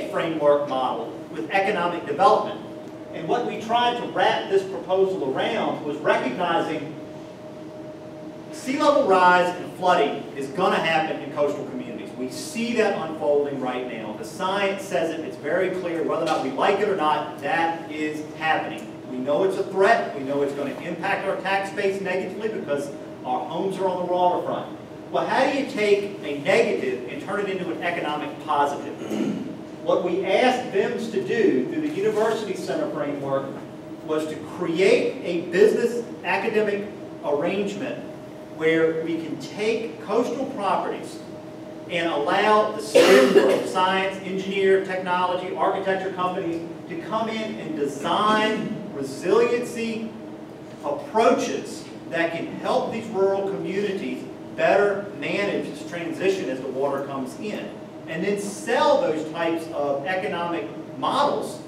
framework model with economic development. And what we tried to wrap this proposal around was recognizing sea level rise and flooding is going to happen in coastal communities. We see that unfolding right now. The science says it. It's very clear. Whether or not we like it or not, that is happening. We know it's a threat. We know it's going to impact our tax base negatively because our homes are on the waterfront. Well, how do you take a negative and turn it into an economic positive? What we asked VIMS to do through the University Center framework was to create a business academic arrangement where we can take coastal properties and allow the STEM world, science, engineer, technology, architecture companies to come in and design resiliency approaches that can help these rural communities better manage this transition as the water comes in, and then sell those types of economic models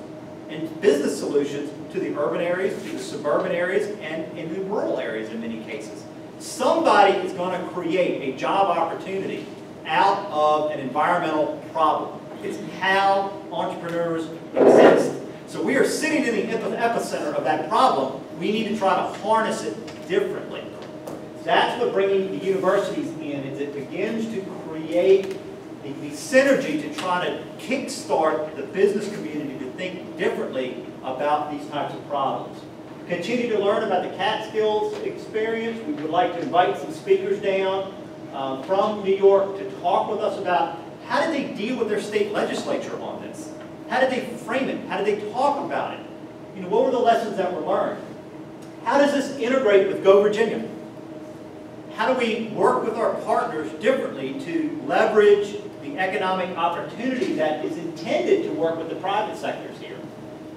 and business solutions to the urban areas, to the suburban areas, and in the rural areas in many cases. Somebody is going to create a job opportunity out of an environmental problem. It's how entrepreneurs exist. So we are sitting in the epicenter of that problem. We need to try to harness it differently. That's what bringing the universities in is. It begins to create the synergy to try to kickstart the business community to think differently about these types of problems. Continue to learn about the Catskills experience. We would like to invite some speakers down from New York to talk with us about how did they deal with their state legislature on this? How did they frame it? How did they talk about it? You know, what were the lessons that were learned? How does this integrate with Go Virginia? How do we work with our partners differently to leverage the economic opportunity that is intended to work with the private sectors here?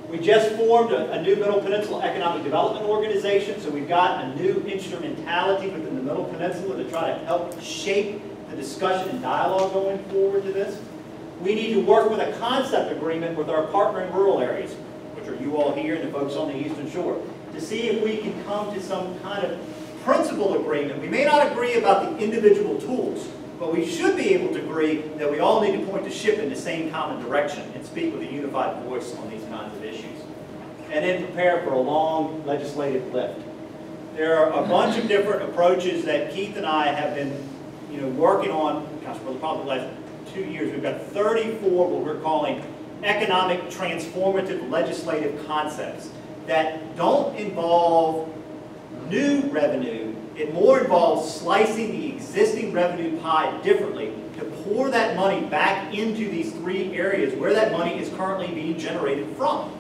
We just formed a new Middle Peninsula Economic Development Organization, so we've got a new instrumentality within the Middle Peninsula to try to help shape the discussion and dialogue going forward to this. We need to work with a concept agreement with our partner in rural areas, which are you all here and the folks on the Eastern Shore, to see if we can come to some kind of principle agreement. We may not agree about the individual tools, but we should be able to agree that we all need to point the ship in the same common direction and speak with a unified voice on these kinds of issues. And then prepare for a long legislative lift. There are a bunch of different approaches that Keith and I have been working on, gosh, for probably the last 2 years. We've got 34 what we're calling economic transformative legislative concepts that don't involve new revenue, It more involves slicing the existing revenue pie differently to pour that money back into these three areas where that money is currently being generated from.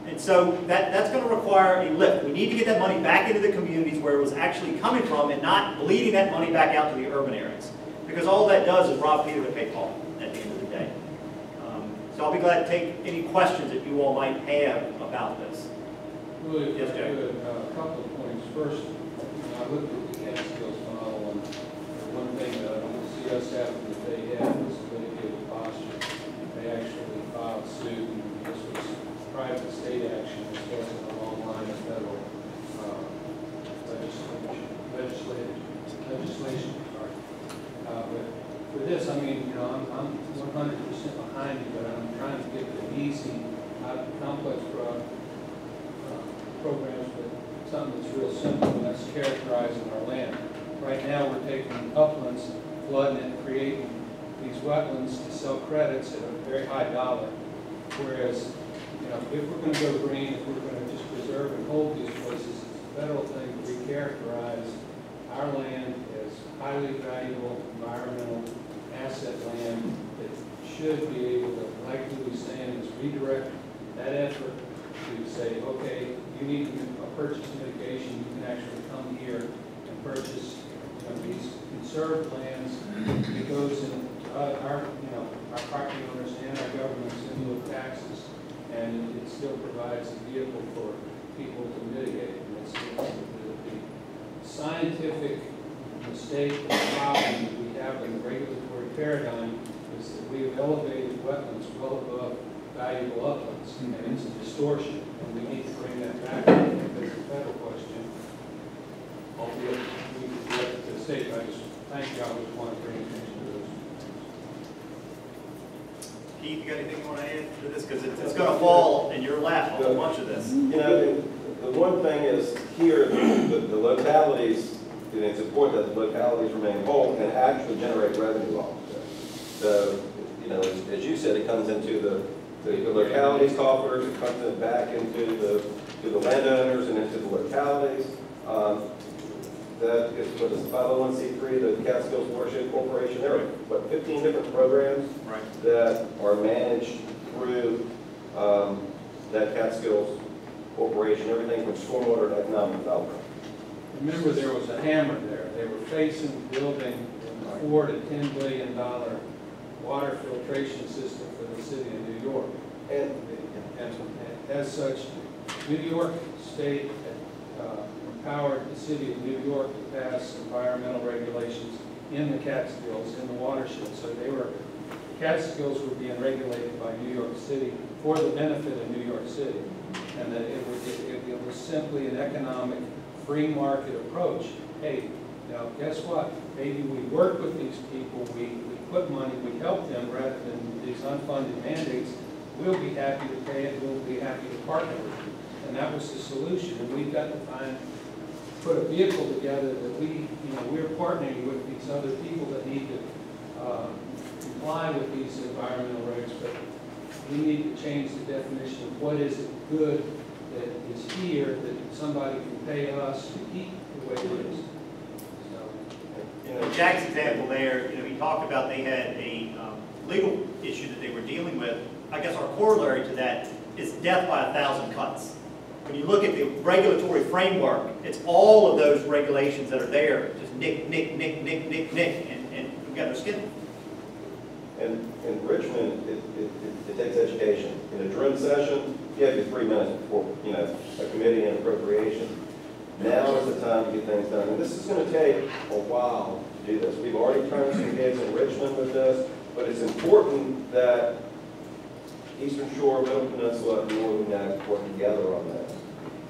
And so that's going to require a lift. We need to get that money back into the communities where it was actually coming from and not bleeding that money back out to the urban areas. Because all that does is rob Peter to pay Paul at the end of the day. So I'll be glad to take any questions that you all might have about this. Really, Yes, Jay. a couple of points. First, I looked at the Catskills model, and one thing that I don't see us having that they had was a litigated posture. They actually filed suit, and this was private state action. This wasn't a long line of federal legislation. Sorry. But for this, I mean, you know, I'm 100% behind you, but I'm trying to get the easy, not complex programs, but something that's real simple, and that's characterizing our land. Right now, we're taking uplands, flooding it, creating these wetlands to sell credits at a very high dollar. Whereas, you know, if we're going to go green, if we're going to just preserve and hold these places, it's a federal thing to recharacterize our land as highly valuable environmental asset land that should be able to, like we were saying, is redirect that effort to say, okay, you need a purchase mitigation, you can actually come here and purchase, you know, these conserved lands. It goes in our property owners and our governments in lieu of taxes, and it still provides a vehicle for people to mitigate. And it's the scientific mistake or problem that we have in the regulatory paradigm is that we have elevated wetlands well above valuable uplands, and it's a distortion, and we need to bring that back. I think that's a federal question. Albeit we could direct it to the state. I just thank you. I just want to bring attention to those. Keith, you got anything you want to add to this? Because it's going to fall in your lap, a whole bunch of this. You know, the one thing is here, the localities, and it's important that the localities remain whole and actually generate revenue off of it. So, you know, as you said, it comes into the localities coffers, it comes back into the landowners and into the localities. That is what is 501c3, the Catskills Watershed Corporation. There are, what, 15 different programs that are managed through that Catskills Corporation, everything from stormwater to economic development. Remember, there was a hammer there. They were facing building a $4 to $10 billion water filtration system for the city of New York. And as such, New York State empowered the city of New York to pass environmental regulations in the Catskills, in the watershed. So the Catskills were being regulated by New York City for the benefit of New York City. And that it was simply an economic free market approach. Hey, now guess what? Maybe we work with these people, we put money, we help them rather than these unfunded mandates. We'll be happy to pay it, we'll be happy to partner with you. And that was the solution. And we've got to put a vehicle together that we're partnering with these other people that need to comply with these environmental regs, but we need to change the definition of what is it good that is here that somebody can pay us to keep the way it is. You know, Jack's example there, you know, he talked about they had a legal issue that they were dealing with. I guess our corollary to that is death by 1,000 cuts. When you look at the regulatory framework, it's all of those regulations that are there, just nick, and we've got no skin. And in Richmond, it takes education. In a drum session, you have your 3 minutes before, you know, a committee and appropriation. Now is the time to get things done. And this is going to take a while to do this. We've already turned some heads in Richmond with this, but it's important that Eastern Shore, Middle Peninsula, and Northern Neck work together on this.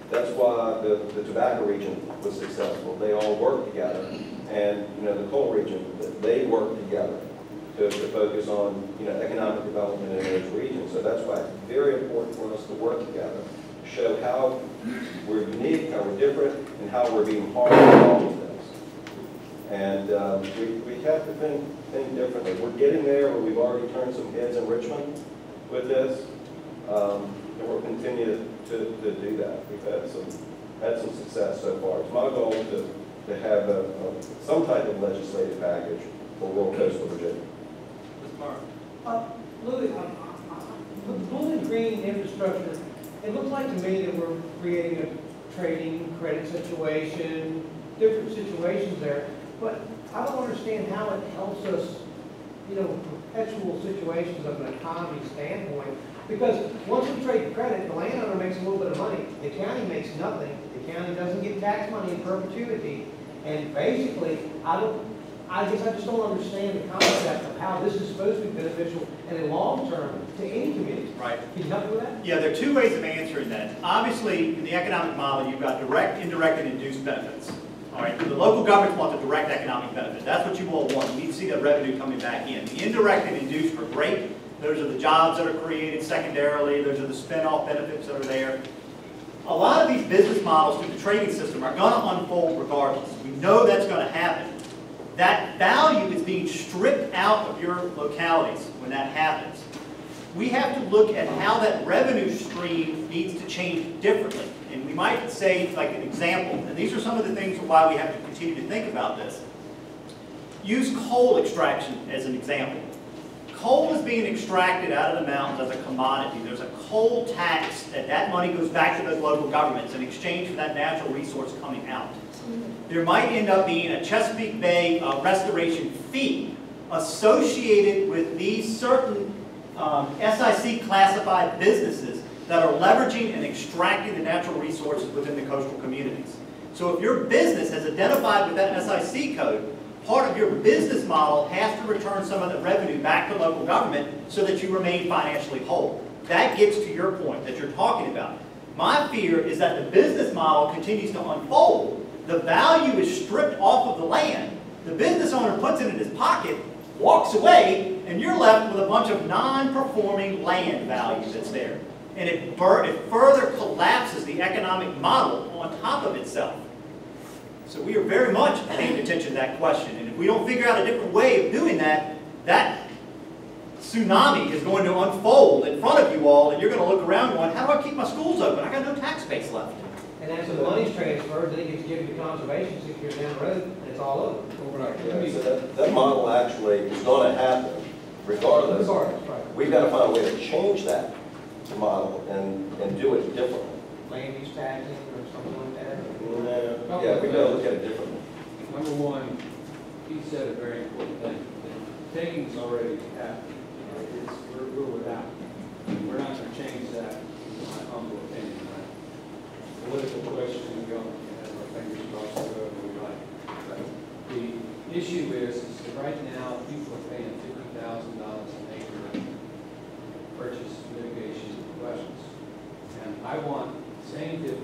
That's why the tobacco region was successful. They all work together. And, you know, the coal region, they work together to focus on, you know, economic development in those regions. So that's why it's very important for us to work together, show how we're unique, how we're different, and how we're being part of all of this. And we have to think differently. We're getting there where we've already turned some heads in Richmond with this, and we'll continue to do that. We've had some success so far. It's my goal to to have some type of legislative package for rural coastal Virginia. Ms. Martin? Louis, with Bowling Green infrastructure, it looks like to me that we're creating a trading credit situation, different situations there, but I don't understand how it helps us, perpetual situations of an economy standpoint, because once we trade credit, the landowner makes a little bit of money, the county makes nothing, the county doesn't get tax money in perpetuity, and basically, I guess I just don't understand the concept of how this is supposed to be beneficial in the long term to any community. Right. Can you help me with that? Yeah, there are two ways of answering that. Obviously, in the economic model, you've got direct, indirect, and induced benefits. All right, the local governments want the direct economic benefit. That's what you all want. You need to see that revenue coming back in. The indirect and induced are great. Those are the jobs that are created secondarily. Those are the spin-off benefits that are there. A lot of these business models through the trading system are going to unfold regardless. We know that's going to happen. That value is being stripped out of your localities when that happens. We have to look at how that revenue stream needs to change differently. And we might say, like an example, and these are some of the things why we have to continue to think about this. Use coal extraction as an example. Coal is being extracted out of the mountains as a commodity. There's a coal tax that money goes back to those local governments in exchange for that natural resource coming out. There might end up being a Chesapeake Bay restoration fee associated with these certain SIC classified businesses that are leveraging and extracting the natural resources within the coastal communities. So if your business has identified with that SIC code, part of your business model has to return some of the revenue back to local government so that you remain financially whole. That gets to your point that you're talking about. My fear is that the business model continues to unfold. The value is stripped off of the land. The business owner puts it in his pocket, walks away, and you're left with a bunch of non-performing land value that's there. And it further collapses the economic model on top of itself. So we are very much paying attention to that question. And if we don't figure out a different way of doing that, that tsunami is going to unfold in front of you all, and you're going to look around going, how do I keep my schools open? I got no tax base left. And as the money's transferred, then it gets given to conservation 6 years down the road, and it's all over. Yeah, so that model actually is going to happen regardless. Right. We've got to find a way to change that model and do it differently. Land use taxing or something like that? Yeah, we've got to look at it differently. Number one, he said a very important thing. Taking's already happening. We're without. We're not going to change that, in my humble opinion. Political question, we don't have our fingers crossed wherever we like. The issue is that right now people are paying $50,000 an acre to purchase mitigation weapons. And I want the same $50,000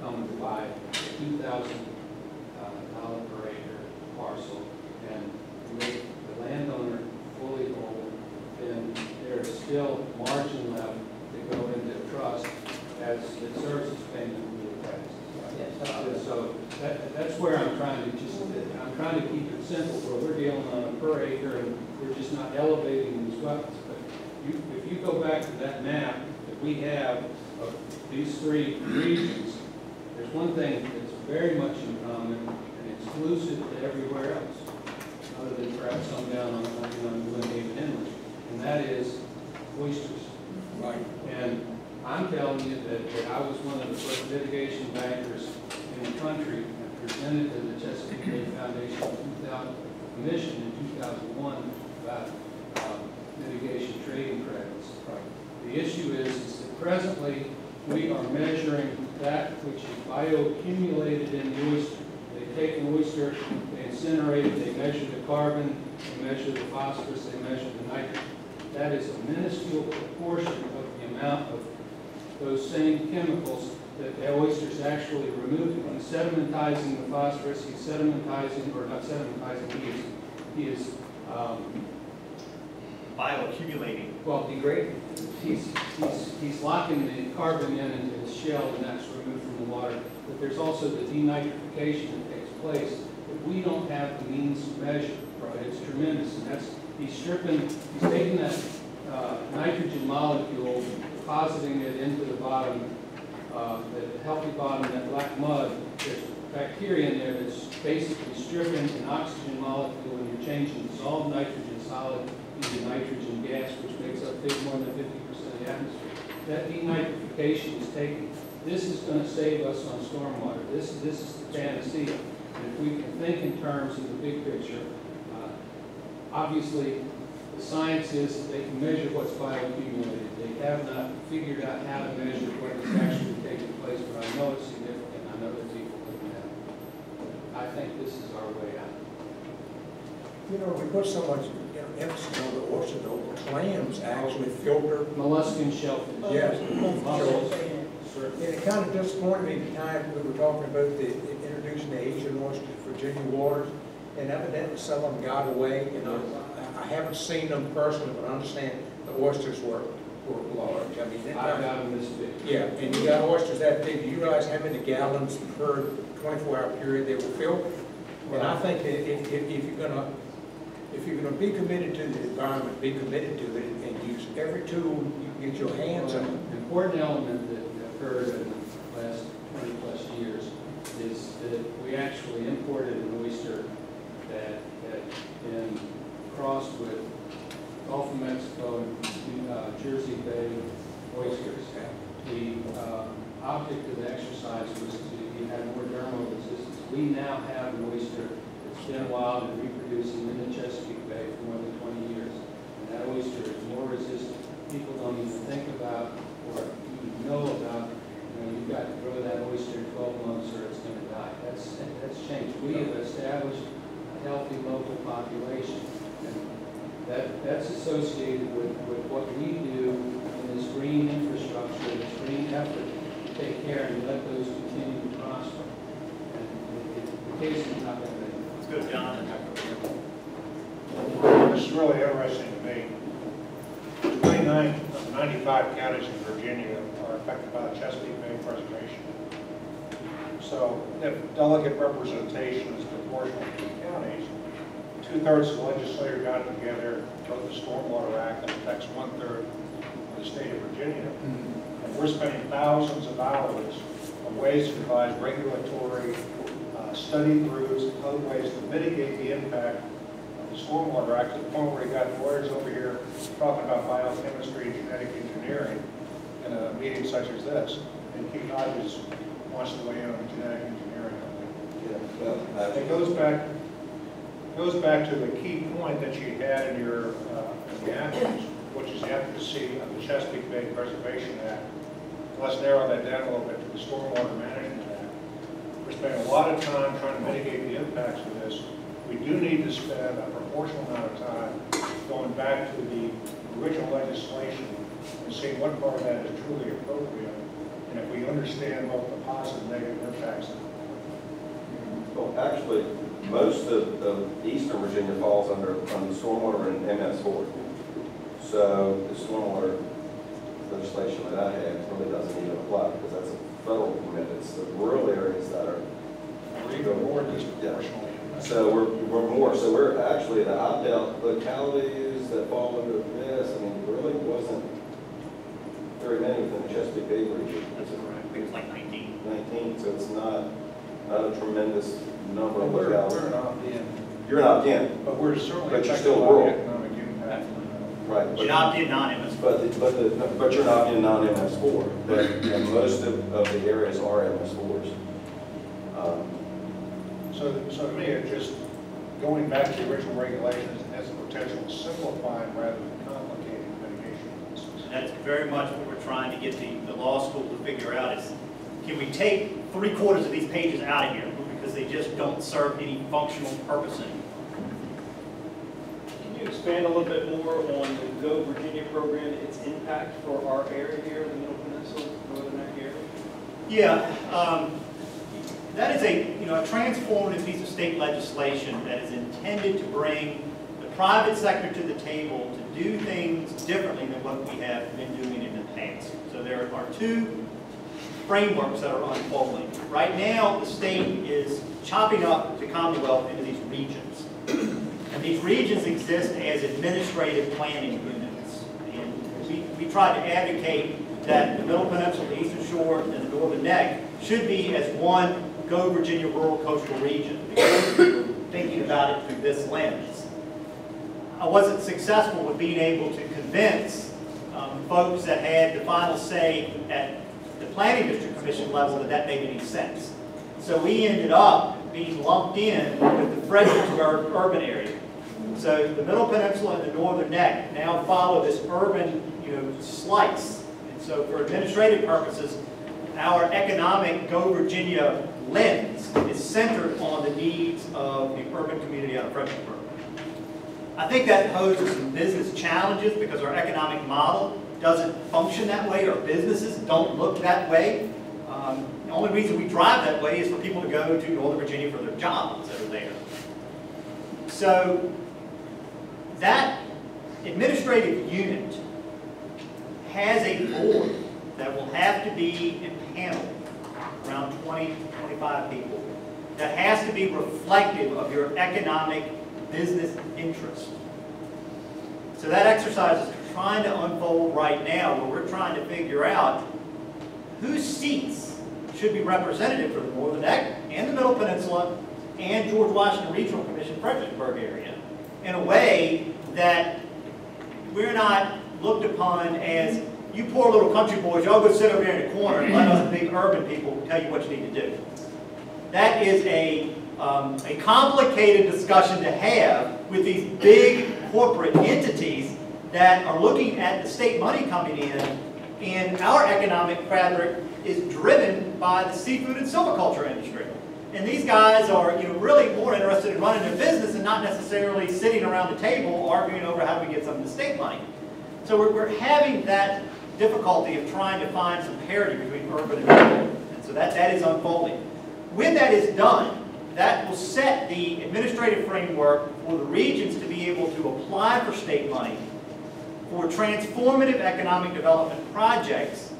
come to buy a $2,000 per acre parcel and make the landowner fully whole, then there is still margin left to go into trust as it serves its payment for the taxes. So that's where I'm trying to I'm trying to keep it simple where we're dealing on a per acre and we're just not elevating these wetlands. But if you go back to that map that we have of these three regions, there's one thing that's very much in common and exclusive to everywhere else, other than perhaps some down on Glen Haven Inlet, and that is oysters. Right. And I'm telling you that I was one of the first mitigation bankers in the country and presented to the Chesapeake Bay Foundation Commission in 2001 about mitigation trading credits. The issue is that presently we are measuring that which is bioaccumulated in the oyster. They take an oyster, they incinerate it, they measure the carbon, they measure the phosphorus, they measure the nitrogen. That is a minuscule proportion of the amount of those same chemicals that the oyster's actually removing. He's sedimentizing the phosphorus, he's sedimentizing, or not sedimentizing, he is bioaccumulating. Well, degrading. He's locking the carbon in into his shell, and that's removed from the water. But there's also the denitrification that takes place that we don't have the means to measure. Right? It's tremendous, and he's taking that nitrogen molecule, depositing it into the bottom, the healthy bottom, that black mud. There's bacteria in there that's basically stripping an oxygen molecule and you're changing dissolved nitrogen solid into nitrogen gas, which makes up more than 50% of the atmosphere. That denitrification is taking. This is going to save us on stormwater. This is the panacea. And if we can think in terms of the big picture, obviously the science is that they can measure what's bioaccumulated. They have not figured out how to measure what is actually taking place, but I know it's significant. I know that people looking at it. I think this is our way out. You know, we put so much emphasis on the ocean, though, clams actually filter. Molluscan shellfish. Yes. Mussels. And it kind of disappointed me the time we were talking about introducing the Asian oysters to Virginia waters, and evidently some of them got away. You know, I haven't seen them personally, but I understand the oysters were large. I mean, I got them this big. Yeah, and you got oysters that big. Do you realize how many gallons per 24-hour period they will fill? And I think that if you're gonna be committed to the environment, be committed to it, and use every tool you get your hands on. An important element that occurred in the last 20-plus years is that we actually imported an oyster that had been crossed with Gulf of Mexico and Jersey Bay oysters. The object of the exercise was to have more dermal resistance. We now have an oyster that's been wild and reproducing in the Chesapeake Bay for more than 20 years. And that oyster is more resistant. People don't even think about or even know about, you've got to grow that oyster in 12 months or it's going to die. That's changed. We have established a healthy local population. And that's associated with what we do in this green infrastructure, this green effort to take care and let those continue to prosper. And the case is not that big. Let's go, John. This is really interesting to me. 29 of the 95 counties in Virginia are affected by the Chesapeake Bay Preservation. So if delegate representation is proportional to the counties, 2/3 of the legislature got together, wrote the Stormwater Act that affects 1/3 of the state of Virginia. And we're spending thousands of dollars on ways to devise regulatory study groups, and other ways to mitigate the impact of the Stormwater Act, to the point where you got lawyers over here talking about biochemistry and genetic engineering in a meeting such as this. And Keith Hodges wants to weigh in on genetic engineering. It goes back to the key point that you had in your in the actions, which is the efficacy of the Chesapeake Bay Preservation Act. Let's narrow that down a little bit to the Stormwater Management Act. We're spending a lot of time trying to mitigate the impacts of this. We do need to spend a proportional amount of time going back to the original legislation and seeing what part of that is truly appropriate, and if we understand both the positive and negative impacts. Well, actually, most of Eastern Virginia falls under stormwater and MS4. So the stormwater legislation that I have really doesn't even apply because that's a federal permit. It's the rural areas that are even more disproportionately. So we're more. So we're actually the opt-out localities that fall under this. I mean, there really wasn't very many within the Chesapeake Bay region. That's correct. I think it's like 19. 19. So it's not a tremendous number of We're localities. an opt-in. You're an opt-in. But we're certainly But you're affected still by rural. the economic impact. Right. You're not in non-MS. But you're not in non-MS4. But most of the areas are MS4s. So to me, it just, going back to the original regulations has the potential of simplifying rather than complicating mitigation process. That's very much what we're trying to get the law school to figure out is, can we take 3/4 of these pages out of here because they just don't serve any functional purpose anymore. Can you expand a little bit more on the Go Virginia program, its impact for our area here, the Middle Peninsula, Northern Neck area? Yeah, that is a transformative piece of state legislation that is intended to bring the private sector to the table to do things differently than what we have been doing in the past. So there are two frameworks that are unfolding. Right now, the state is chopping up the Commonwealth into these regions. And these regions exist as administrative planning units. And we try to advocate that the Middle Peninsula, the Eastern Shore, and the Northern Neck should be as one Go Virginia Rural Coastal Region, because we were thinking about it through this lens. I wasn't successful with being able to convince folks that had the final say at the Planning District Commission level that that made any sense. So we ended up being lumped in with the Fredericksburg urban area. So the Middle Peninsula and the Northern Neck now follow this urban, slice. And so for administrative purposes, our economic Go Virginia lens is centered on the needs of the urban community out of Fredericksburg. I think that poses some business challenges because our economic model doesn't function that way. Our businesses don't look that way. The only reason we drive that way is for people to go to Northern Virginia for their jobs that are there. So that administrative unit has a board that will have to be impaneled, around 20, 25 people, that has to be reflective of your economic business interest. So that exercise is trying to unfold right now, where we're trying to figure out whose seats should be representative for the Northern Neck and the Middle Peninsula and George Washington Regional Commission Fredericksburg area in a way that we're not looked upon as, you poor little country boys, y'all go sit over there in the corner and let us big urban people tell you what you need to do. That is a complicated discussion to have with these big corporate entities that are looking at the state money coming in, and our economic fabric is driven by the seafood and silviculture industry. And these guys are really more interested in running their business and not necessarily sitting around the table arguing over how do we get some of the state money. So we're having that difficulty of trying to find some parity between urban and rural. And so that is unfolding. When that is done, that will set the administrative framework for the regions to be able to apply for state money for transformative economic development projects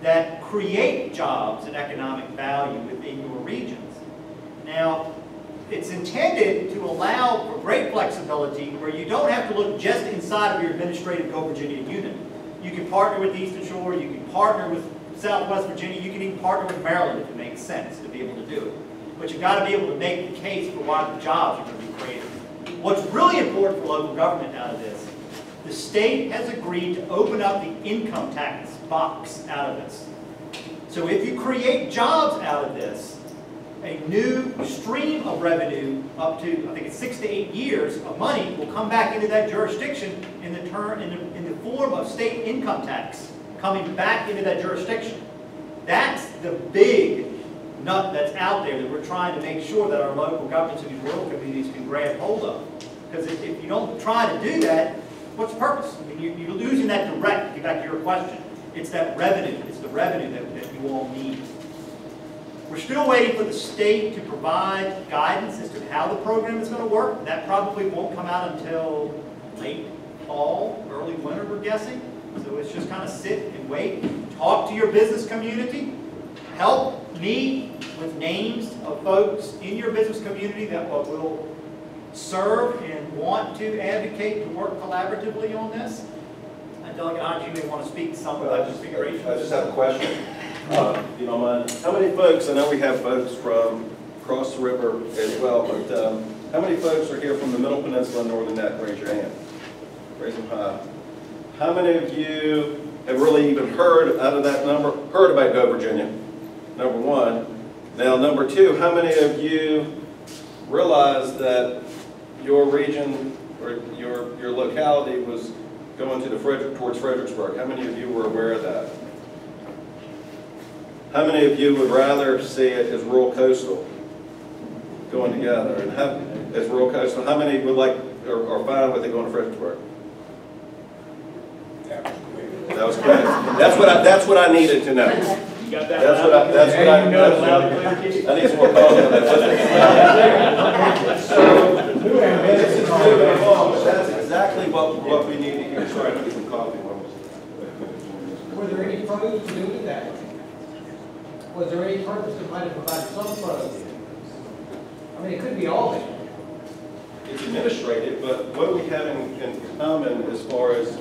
that create jobs and economic value within your regions. Now, it's intended to allow for great flexibility where you don't have to look just inside of your administrative Go Virginia unit. You can partner with Eastern Shore, you can partner with Southwest Virginia, you can even partner with Maryland if it makes sense to be able to do it. But you've got to be able to make the case for why the jobs are going to be created. What's really important for local government out of this, the state has agreed to open up the income tax box out of this. So if you create jobs out of this, a new stream of revenue up to, I think it's 6 to 8 years of money will come back into that jurisdiction in the form of state income tax coming back into that jurisdiction. That's the big nut that's out there that we're trying to make sure that our local governments and these rural communities can grab hold of. Because if you don't try to do that, what's the purpose? I mean, you're losing that direct, to get back to your question. It's that revenue. It's the revenue that you all need. We're still waiting for the state to provide guidance as to how the program is going to work. That probably won't come out until late fall, early winter, we're guessing. So it's just kind of sit and wait. Talk to your business community. Help me with names of folks in your business community that will serve and want to advocate to work collaboratively on this. Delegate Hodge, you may want to speak to some of that configuration. I just have a question, if you don't mind. How many folks, I know we have folks from across the river as well, but how many folks are here from the Middle Peninsula and Northern Neck? Raise your hand. Raise them high. How many of you have really even heard out of that number, heard about Go Virginia? Number one. Now, number two, how many of you realize that your region or your locality was going to towards Fredericksburg? How many of you were aware of that? How many of you would rather see it as rural coastal going together? And as rural coastal, how many would like or are fine with it going to Fredericksburg? That was great. That's what I needed to know. You got that? I need some more coffee on that. So this is moving along, but that's exactly what we need to hear. Sorry, I need some coffee. Were there any pros to doing that? Was there any purpose that might have provided some pros? I mean, it could be all of it. It's administrative, but what do we have in common as far as,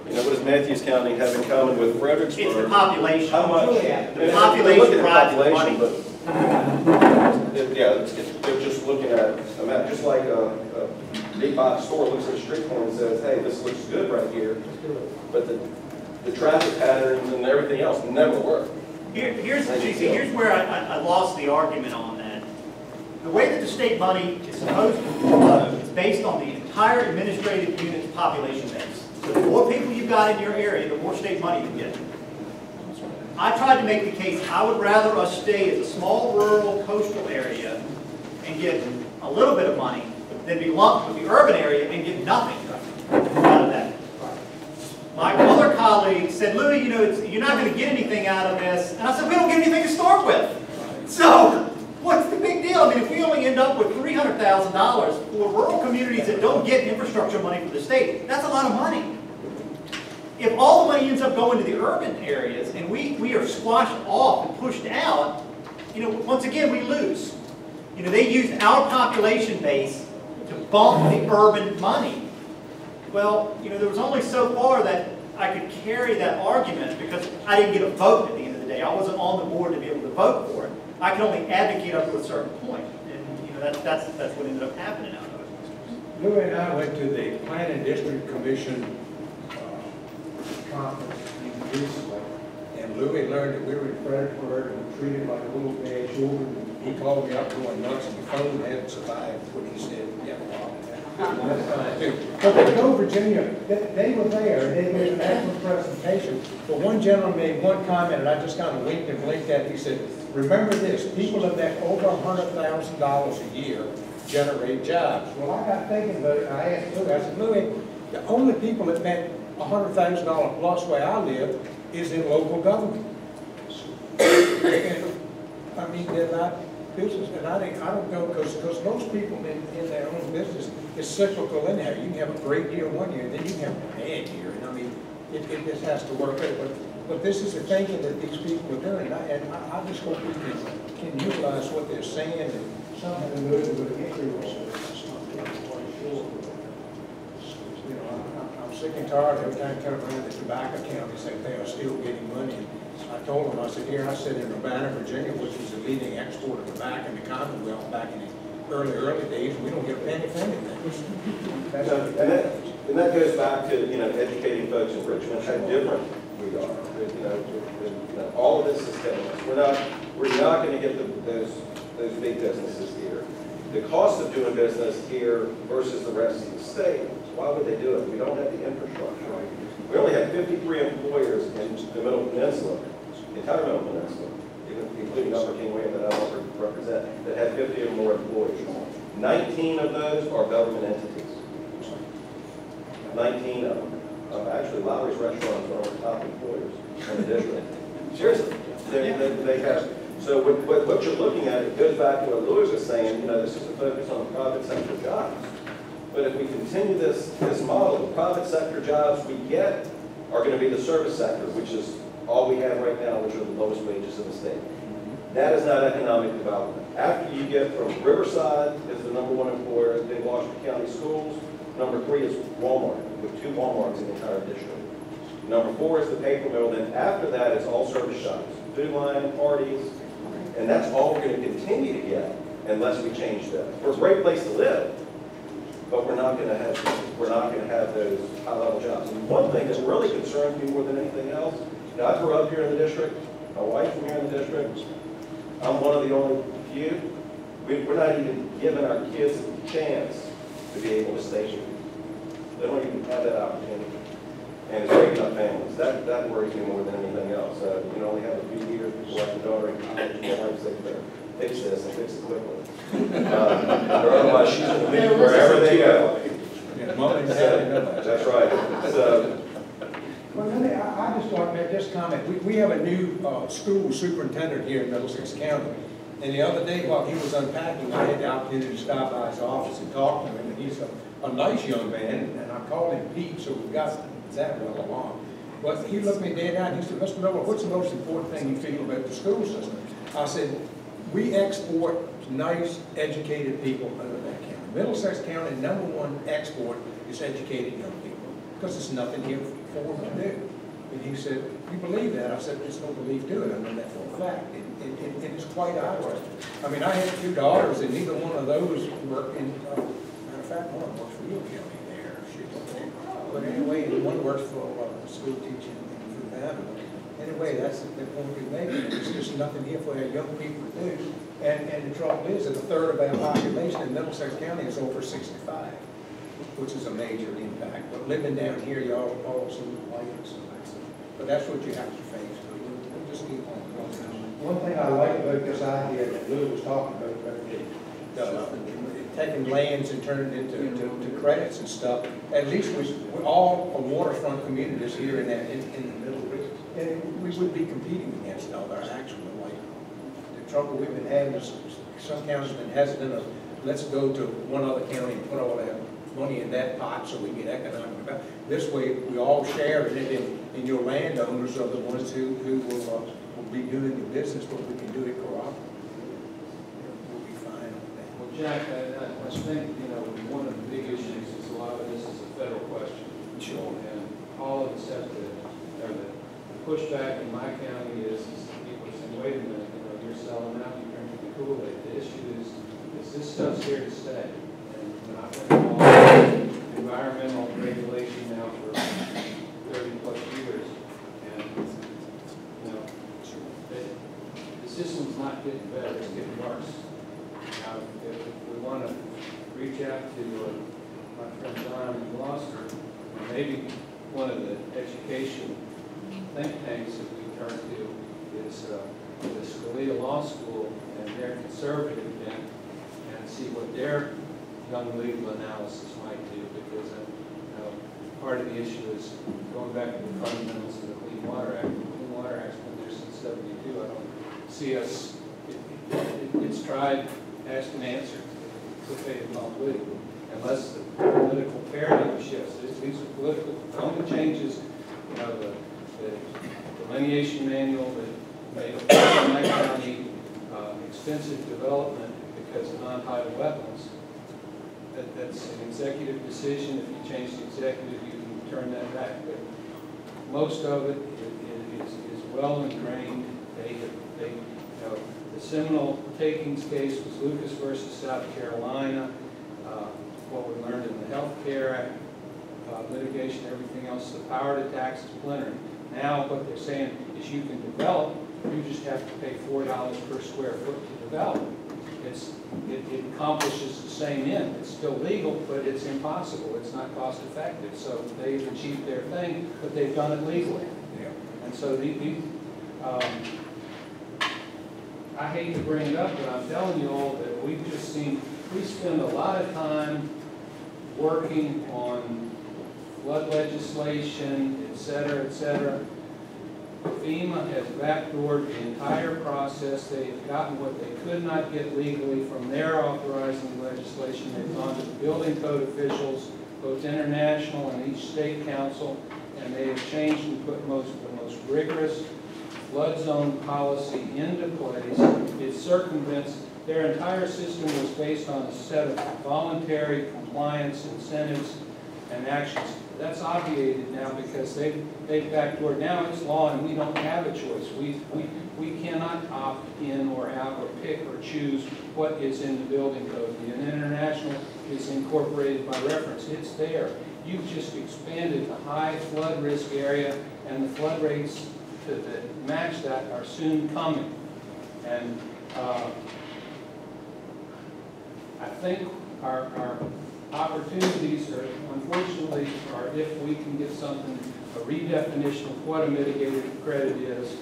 what does Matthews County have in common with Fredericksburg? It's the population. How much? The population drives the money. They're just looking at a map, just like a big box store looks at a street corner and says, hey, this looks good right here, but the traffic patterns and everything else never work. Here's where I lost the argument on that. The way that the state money is supposed to flow is based on the entire administrative unit's population base. So the more people you've got in your area, the more state money you get. I tried to make the case, I would rather us stay as a small rural coastal area and get a little bit of money than be lumped with the urban area and get nothing out of that. My other colleague said, Louis, you're not going to get anything out of this. And I said, we don't get anything to start with. So what's the big deal? I mean, if we only end up with $300,000 for rural communities that don't get infrastructure money from the state, that's a lot of money. If all the money ends up going to the urban areas and we are squashed off and pushed out, once again, we lose. They use our population base to bump the urban money. Well, there was only so far that I could carry that argument because I didn't get a vote at the end of the day. I wasn't on the board to be able to vote for it. I could only advocate up to a certain point. And that's what ended up happening out of it. Louis and I went to the Planning District Commission conference recently, and Louis learned that we were in Fredericksburg and treated like a little bad children. He called me up going nuts, and the phone hadn't survived what he said. Yeah, that's fine too. But the Go Virginia, they were there, and they made an excellent presentation. But one gentleman made one comment, and I just kind of winked and blinked at it. He said, remember this, people that make over $100,000 a year generate jobs. Well, I got thinking about it, and I asked Louis, I said, Louis, the only people that make $100,000 plus where I live is in local government. I mean, they're not business, and I don't know, because most people in their own business is cyclical in there. You can have a great year one year, and then you can have a bad year, and I mean, it just has to work out. But this is the thinking that these people are doing, and I just hope we can utilize what they're saying and somehow move it with I'm sick and tired every time I come around the tobacco county, say they are still getting money. I told them, I said, here I sit in Urbana, Virginia, which was the leading exporter of tobacco in the Commonwealth back in the early days, and we don't get a penny from anything. And that goes back to, educating folks in Richmond, how different we are. All of this is telling us. We're not going to get those big businesses here. The cost of doing business here versus the rest of the state, why would they do it? We don't have the infrastructure. We only have 53 employers in the Middle Peninsula, the entire Middle Peninsula, including Upper King William that I don't represent, that have 50 or more employees. 19 of those are government entities. 19 of them. Actually, Lowry's Restaurant is one of our top employers in the district. Seriously, they have. So what you're looking at, it goes back to what Louis was saying, this is a focus on private sector jobs. But if we continue this model, the private sector jobs we get are going to be the service sector, which is all we have right now, which are the lowest wages in the state. That is not economic development. After you get from Riverside is the #1 employer in Washington County Schools. #3 is Walmart, with 2 Walmarts in the entire district. #4 is the paper mill. Then after that, it's all service shops, food line, parties, and that's all we're going to continue to get unless we change that. We're a great place to live, but we're not going to have those high-level jobs. And one thing that really concerns me more than anything else, I grew up here in the district. My wife's from here in the district. I'm one of the only few. We're not even giving our kids a chance to be able to stay here. They don't even have that opportunity. And it's breaking up families. That worries me more than anything else. Only have a few years before I have a daughter in college, and my wife said, fix this and fix it quickly. Or otherwise she's going to leave wherever they go. That's right. So, well, I just want to make this comment. We have a new school superintendent here in Middlesex County. And the other day while he was unpacking, I had the opportunity to stop by his office and talk to him. And he's a nice young man, and I called him Pete, so we got that well along. But he looked me dead out and he said, Mr. Miller, what's the most important thing you feel about the school system? I said, we export nice, educated people out of that county. Middlesex County, #1 export is educated young people, because there's nothing here for them to do. And he said, you believe that? I said, there's no belief to it. I know that for a fact. And it's quite obvious. I mean, I had 2 daughters, and neither one of those work in, matter of fact, one works for you county there. But anyway, one works for school teaching and food handling. Anyway, that's the point we're making. There's just nothing here for our young people to do. And the trouble is that a third of our population in Middlesex County is over 65, which is a major impact. But living down here, y'all also like it. But that's what you have to face. We'll just keep on going. One thing I like about this idea that Lou was talking about taking lands and turning it into credits and stuff. At least we're all a waterfront communities here in the middle. And we would be competing against other actually. Like the trouble we've been having is some counties have been hesitant of let's go to one other county and put all that money in that pot so we get economic development. This way we all share in it, and your landowners are the ones who will be doing the business, but we can do it cooperatively. We'll be fine on that. Well, Jack, I think, one of the big issues is a lot of this is a federal question. Sure. And all of us have to, the pushback in my county is people are saying, wait a minute, you're selling out, you're drinking the Kool-Aid. The issue is this stuff's here to stay. And I've been involved in environmental regulation now for 30 plus years. And, the system's not getting better, it's getting worse. Now, if we want to reach out to my friend John in Gloucester, maybe one of the education think tanks that we turn to is the Scalia Law School and their conservative bent, and see what their young legal analysis might do, because part of the issue is going back to the fundamentals of the Clean Water Act. The Clean Water Act's been there since '72. I don't see us, it's tried, asked and answered. It's okay to call it, unless the political paradigm shifts. These are political, the only changes, the delineation manual that made my county extensive development because of non-tidal wetlands. That's an executive decision. If you change the executive, you can turn that back. But most of it is well ingrained. The seminal takings case was Lucas versus South Carolina. What we learned in the Health Care Act, litigation, everything else, the power to tax is plenary. Now what they're saying is you can develop, you just have to pay $4 per square foot to develop. It accomplishes the same end. It's still legal, but it's impossible. It's not cost effective. So they've achieved their thing, but they've done it legally. Yeah. And so I hate to bring it up, but I'm telling you all that we spend a lot of time working on flood legislation, et cetera, et cetera. FEMA has backdoored the entire process. They've gotten what they could not get legally from their authorizing legislation. They've gone to the building code officials, both international and each state council, and they have changed and put the most rigorous flood zone policy into place. It circumvents, their entire system was based on a set of voluntary compliance incentives and actions. That's obviated now because they've backdoored. Now it's law and we don't have a choice. We cannot opt in or out or pick or choose what is in the building code. The international is incorporated by reference. It's there. You've just expanded the high flood risk area, and the flood rates that match that are soon coming. And I think our opportunities are, unfortunately, if we can get something, a redefinition of what a mitigated credit is,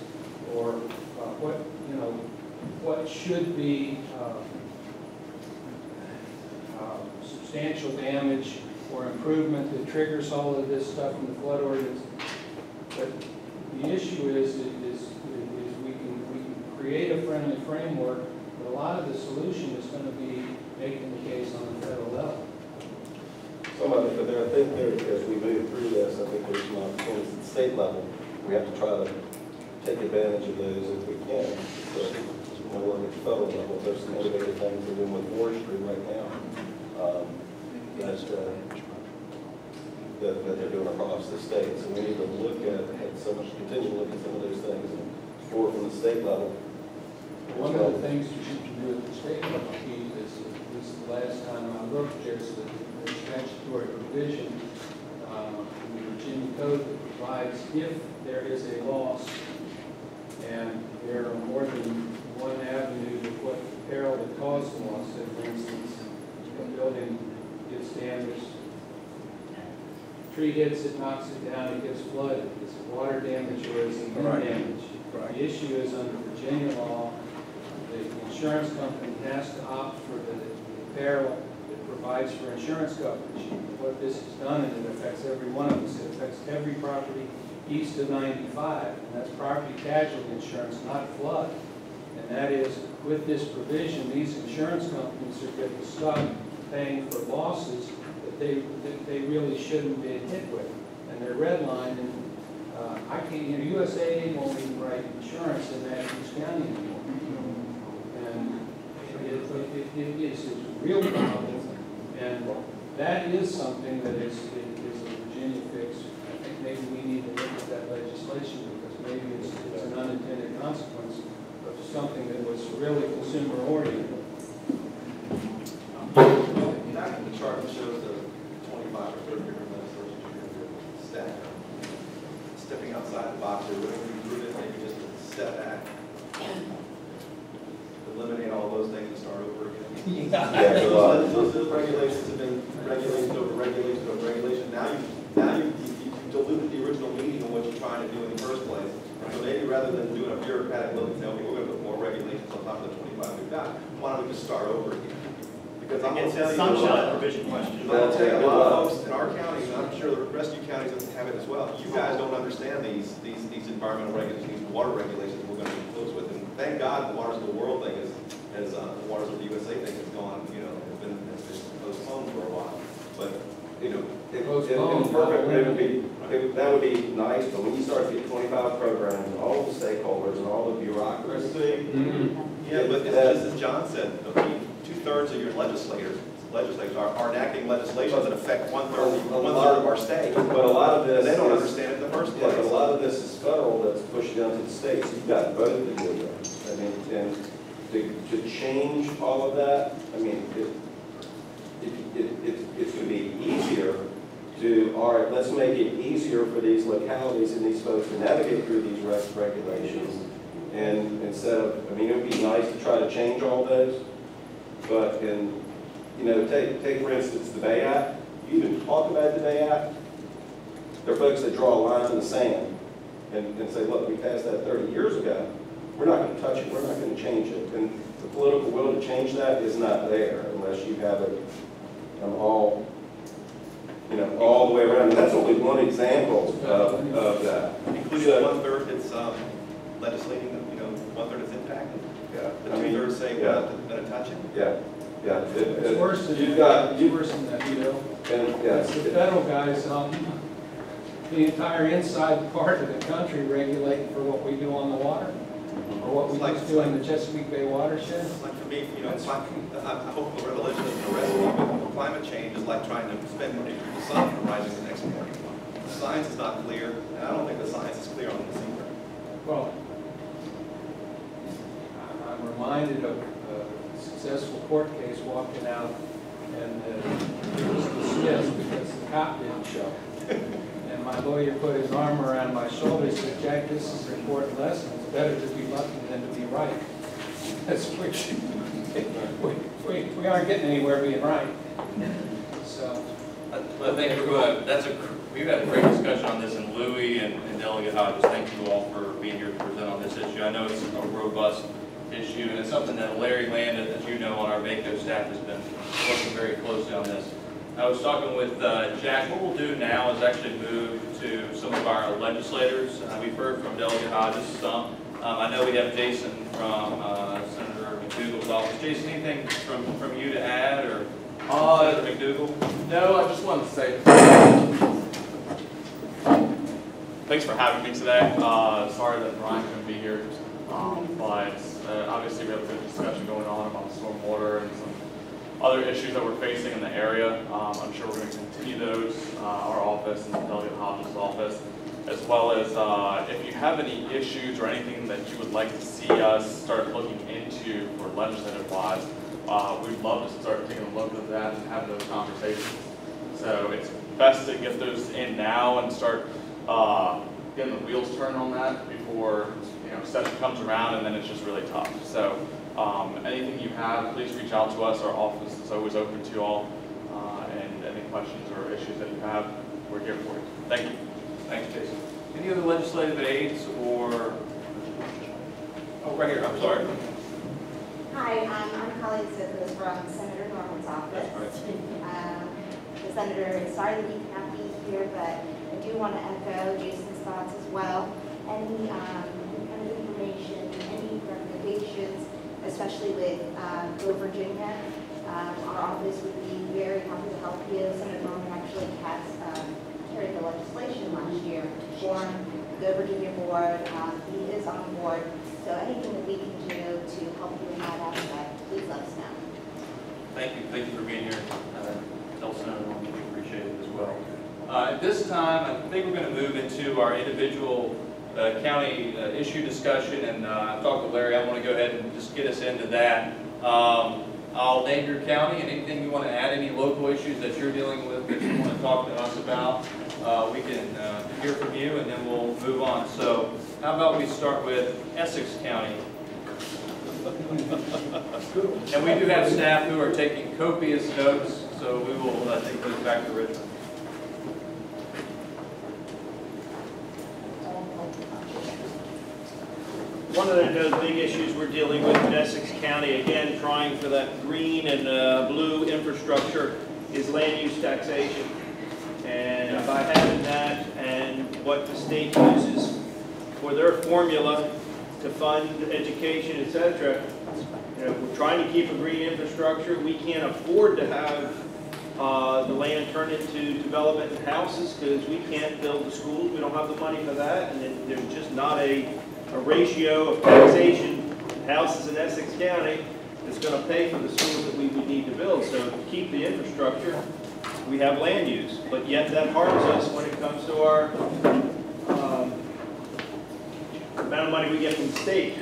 or what should be substantial damage or improvement that triggers all of this stuff in the flood ordinance. But the issue is we can create a friendly framework, but a lot of the solution is going to be making the case on the federal level. Some of it, but I think as we move through this, I think there's some opportunities at the state level. We have to try to take advantage of those if we can. So when we work at the federal level, there's some innovative things we're doing with forestry right now. that they're doing across the state. So we need to look at continue to look at some of those things and explore from the state level. One of the things you should do at the state level, Keith, is the last time I looked, there's a statutory provision in the Virginia Code that provides if there is a loss and there are more than one avenue of what peril that caused the loss. So for instance, a building gets damaged, tree hits it, knocks it down, it gets flooded. Is it water damage or is it wind damage? The issue is under Virginia law, the insurance company has to opt for the peril that provides for insurance coverage. What this has done, and it affects every one of us, it affects every property east of 95, and that's property casualty insurance, not flood. And that is, with this provision, these insurance companies are going to stop paying for losses that they really shouldn't be hit with. And they're redlined, and I can't, USAA won't even write insurance in Matthews County anymore. And it is a real problem, and that is something that is a Virginia fix. I think maybe we need to look at that legislation, because maybe it's an unintended consequence of something that was really consumer oriented. Back in the chart that shows the 25 or 30 different legislations you're going to stack up. Stepping outside the box, or wouldn't we prove it, maybe just a step back? Eliminate all those things and start over again. Those regulations have been regulations over regulations over regulation. Now you diluted the original meaning of what you're trying to do in the first place. So maybe rather than doing a bureaucratic look and say, okay, we're going to put more regulations on top of the 25 we've got, why don't we just start over again? Because I'm going to tell you, sunshine provision question. I'm going to tell you, a lot of folks in our county, and I'm sure the rest of you counties have it as well. You guys don't understand these environmental regulations, these water regulations we're going to be close with. And thank God the Waters of the World thing the Waters of the USA thing has gone, has been postponed for a while. But that would be nice, but when you start to get 25 programs and all the stakeholders and all the bureaucracy. Yeah, but it's just as John said, I mean, 2/3 of your legislators are enacting legislation that affect one-third of our state. But a lot of this, they don't understand it in the first place. But a lot of this is federal that's pushed down to the states. You've got both to deal with. I mean, and to change all of that, I mean, it's going to be easier to, all right, let's make it easier for these localities and these folks to navigate through these regulations. And instead of, I mean, it would be nice to try to change all those, but take for instance the Bay Act. You even talk about the Bay Act. There are folks that draw a line in the sand and say, look, we passed that 30 years ago. We're not going to touch it. We're not going to change it. And the political will to change that is not there unless you have it all the way around. And that's only one example of that. Including the 1/3 that's legislating, 1/3 that's impacted. Yeah. The 2/3 say we're not going to touch it. Yeah. Yeah. It's worse than that, It's the federal guys on the entire inside part of the country regulating for what we do on the water, or what we just do in the Chesapeake Bay watershed. Like for me, I hope the revelation doesn't arrest me, but climate change is like trying to spend money through the sun from rising the next morning. The science is not clear, and I don't think the science is clear on this either. Well, I'm reminded of a successful court case walking out, and it was dismissed because the cop didn't show. And my lawyer put his arm around my shoulder and said, Jack, this is an important lesson. It's better to be lucky than to be right. That's we aren't getting anywhere being right. So, I think we've had a great discussion on this, and Louis and Delegate Hodges, thank you all for being here to present on this issue. I know it's a robust issue, and it's something that Larry Land, as you know, on our VACO staff has been working very closely on this. I was talking with Jack. What we'll do now is actually move to some of our legislators. We've heard from Delegate Hodges some. I know we have Jason from Senator McDougal's office. Jason, anything from you to add, or Senator McDougal? No, I just wanted to say thanks for having me today. Sorry that Brian couldn't be here, but obviously we have a good discussion going on about stormwater and some other issues that we're facing in the area. I'm sure we're going to continue those, our office and Delegate Hodges' office, as well as if you have any issues or anything that you would like to see us start looking into for legislative-wise, we'd love to start taking a look at that and have those conversations. So it's best to get those in now and start getting the wheels turning on that before session comes around and then it's just really tough. So anything you have, please reach out to us. Our office is always open to you all. And any questions or issues that you have, we're here for you. Thank you. Thanks, Jason. Any other legislative aides or, oh, right here, I'm sorry. Hi, I'm Colleen Sickles from Senator Norman's office. The senator is sorry that he cannot be here, but I do want to echo Jason's thoughts as well. Any kind of information, any recommendations, especially with Go Virginia, our office would be very happy to help you. Senator Norman actually has carried the legislation last year to form the Go Virginia board. He is on board. So anything that we can do to help you in that aspect, please let us know. Thank you for being here. Tell Senator Norman we appreciate it as well. At this time, I think we're going to move into our individual county issue discussion, and I've talked to Larry. I want to go ahead and just get us into that. I'll name your county, and anything you want to add, any local issues that you're dealing with that you want to talk to us about, we can hear from you, and then we'll move on. So how about we start with Essex County? And we do have staff who are taking copious notes, so we will take those back to Richmond. One of those big issues we're dealing with in Essex County, again, trying for that green and blue infrastructure, is land use taxation. And by having that and what the state uses for their formula to fund education, etc., we're trying to keep a green infrastructure. We can't afford to have the land turned into development and houses because we can't build the schools. We don't have the money for that, and there's just not a ratio of taxation houses in Essex County that's going to pay for the schools that we would need to build. So to keep the infrastructure, we have land use, but yet that harms us when it comes to our amount of money we get from the state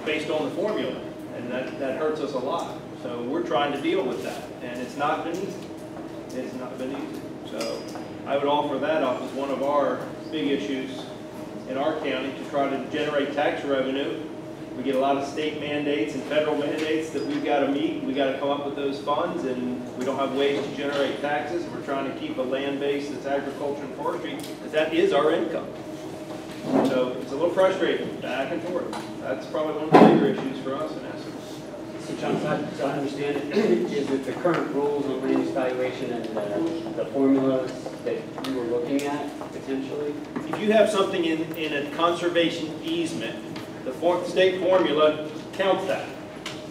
based on the formula, and that hurts us a lot. So we're trying to deal with that, and it's not been easy. It's not been easy. So I would offer that up as one of our big issues in our county to try to generate tax revenue. We get a lot of state mandates and federal mandates that we've got to meet. We've got to come up with those funds, and we don't have ways to generate taxes. We're trying to keep a land base that's agriculture and forestry, because that is our income. So it's a little frustrating, back and forth. That's probably one of the bigger issues for us in Essex. So John, so I understand it, is it the current rules of land use valuation and the formulas that you were looking at potentially? If you have something in a conservation easement, the state formula counts that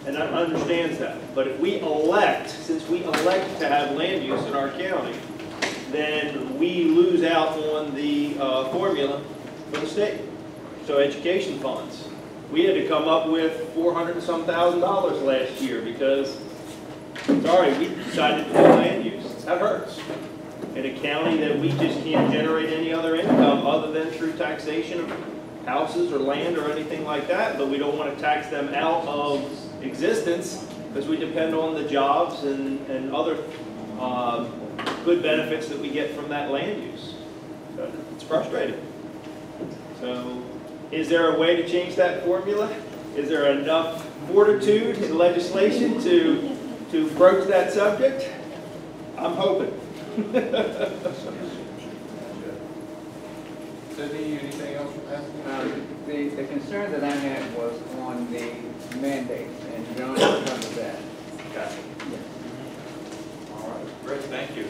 and understands that. But if we elect, since we elect to have land use in our county, then we lose out on the formula for the state. So education funds. We had to come up with $400 and some thousand last year because, sorry, we decided to do land use. That hurts. In a county that we just can't generate any other income other than through taxation of houses or land or anything like that, but we don't want to tax them out of existence because we depend on the jobs and other good benefits that we get from that land use. So it's frustrating. So is there a way to change that formula? Is there enough fortitude in legislation to broach that subject? I'm hoping. Sydney, anything else from that? The concern that I had was on the mandates, and John covered that. Gotcha. All right, great, thank you.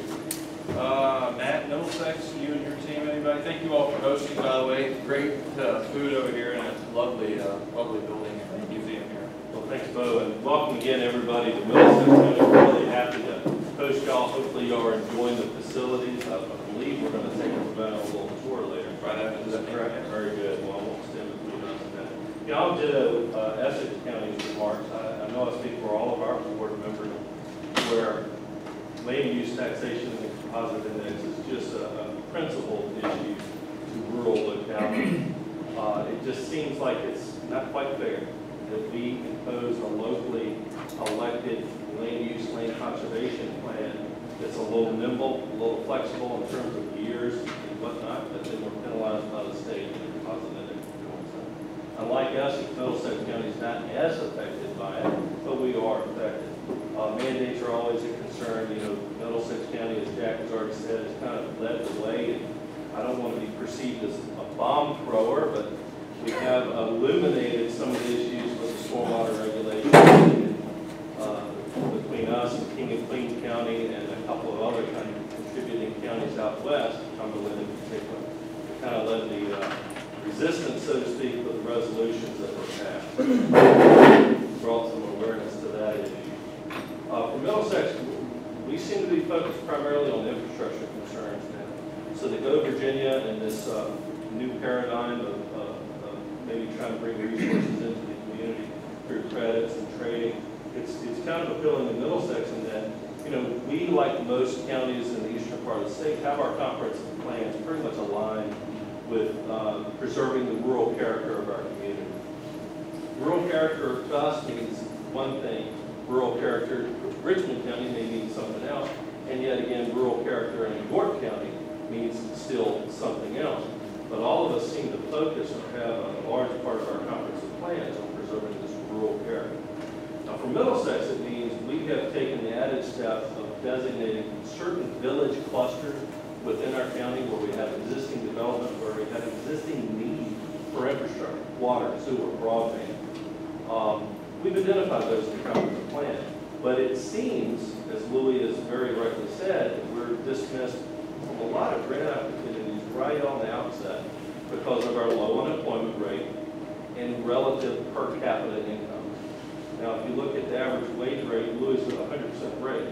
Matt, Middlesex, you and your team, anybody? Thank you all for hosting, by the way. Great food over here, and it's a lovely, lovely building and museum here. Well, thanks, Bo, and welcome again, everybody, to Middlesex. I'm really happy to host y'all. Hopefully, y'all are enjoying the facilities. I believe we're going to take a little tour later. Right after this, correct? Very good. Well, I won't stand between us and that. Yeah, I'll do Essex County's remarks. I know I speak for all of our board members. where land use taxation and the composite index is just a principal issue to rural localities. It just seems like it's not quite fair that we impose a locally elected land use, land conservation plan that's a little nimble, a little flexible in terms of years and whatnot, but then we're penalized by the state and the composite index for doing so. Unlike us, Middlesex County is not as affected by it, but we are affected. Mandates are always a concern. You know, Middlesex County, as Jack has already said, has kind of led the way. And I don't want to be perceived as a bomb thrower, but we have illuminated some of the issues with the stormwater regulation between us and King and Queen County and a couple of other kind of contributing counties out west, Cumberland in particular. It kind of led the resistance, so to speak, with the resolutions that were passed. Brought some awareness to that issue. For Middlesex, we seem to be focused primarily on infrastructure concerns now. So the Go Virginia and this new paradigm of maybe trying to bring resources into the community through credits and trading, it's kind of appealing to Middlesex in that, you know, we, like most counties in the eastern part of the state, have our comprehensive plans pretty much aligned with preserving the rural character of our community. Rural character to us means one thing. Rural character, Richmond County may mean something else, and yet again, rural character in York County means still something else. But all of us seem to focus or have a large part of our comprehensive plans on preserving this rural character. Now, for Middlesex, it means we have taken the added step of designating certain village clusters within our county where we have existing development, where we have existing need for infrastructure, water, sewer, broadband. We've identified those in the comprehensive plan, but it seems, as Louis has very rightly said, that we're dismissed from a lot of grant opportunities right on the outset because of our low unemployment rate and relative per capita income. Now, if you look at the average wage rate, Louis is at 100% rate.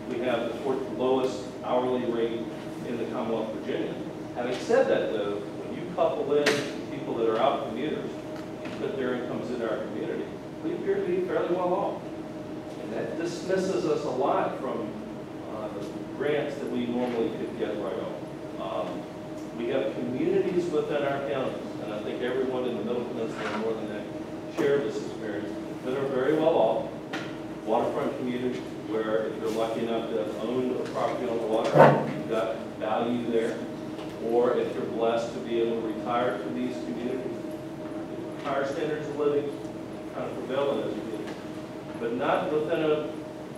We have the fourth lowest hourly rate in the Commonwealth of Virginia. Having said that, though, when you couple in people that are out commuters and put their incomes into our community, we appear to be fairly well off. And that dismisses us a lot from grants that we normally could get right on. We have communities within our counties, and I think everyone in the Middle Peninsula and Northern Neck share this experience, that are very well off. Waterfront communities where if you're lucky enough to own a property on the water, you've got value there. Or if you're blessed to be able to retire to these communities, higher standards of living kind of prevail in those communities. But not within a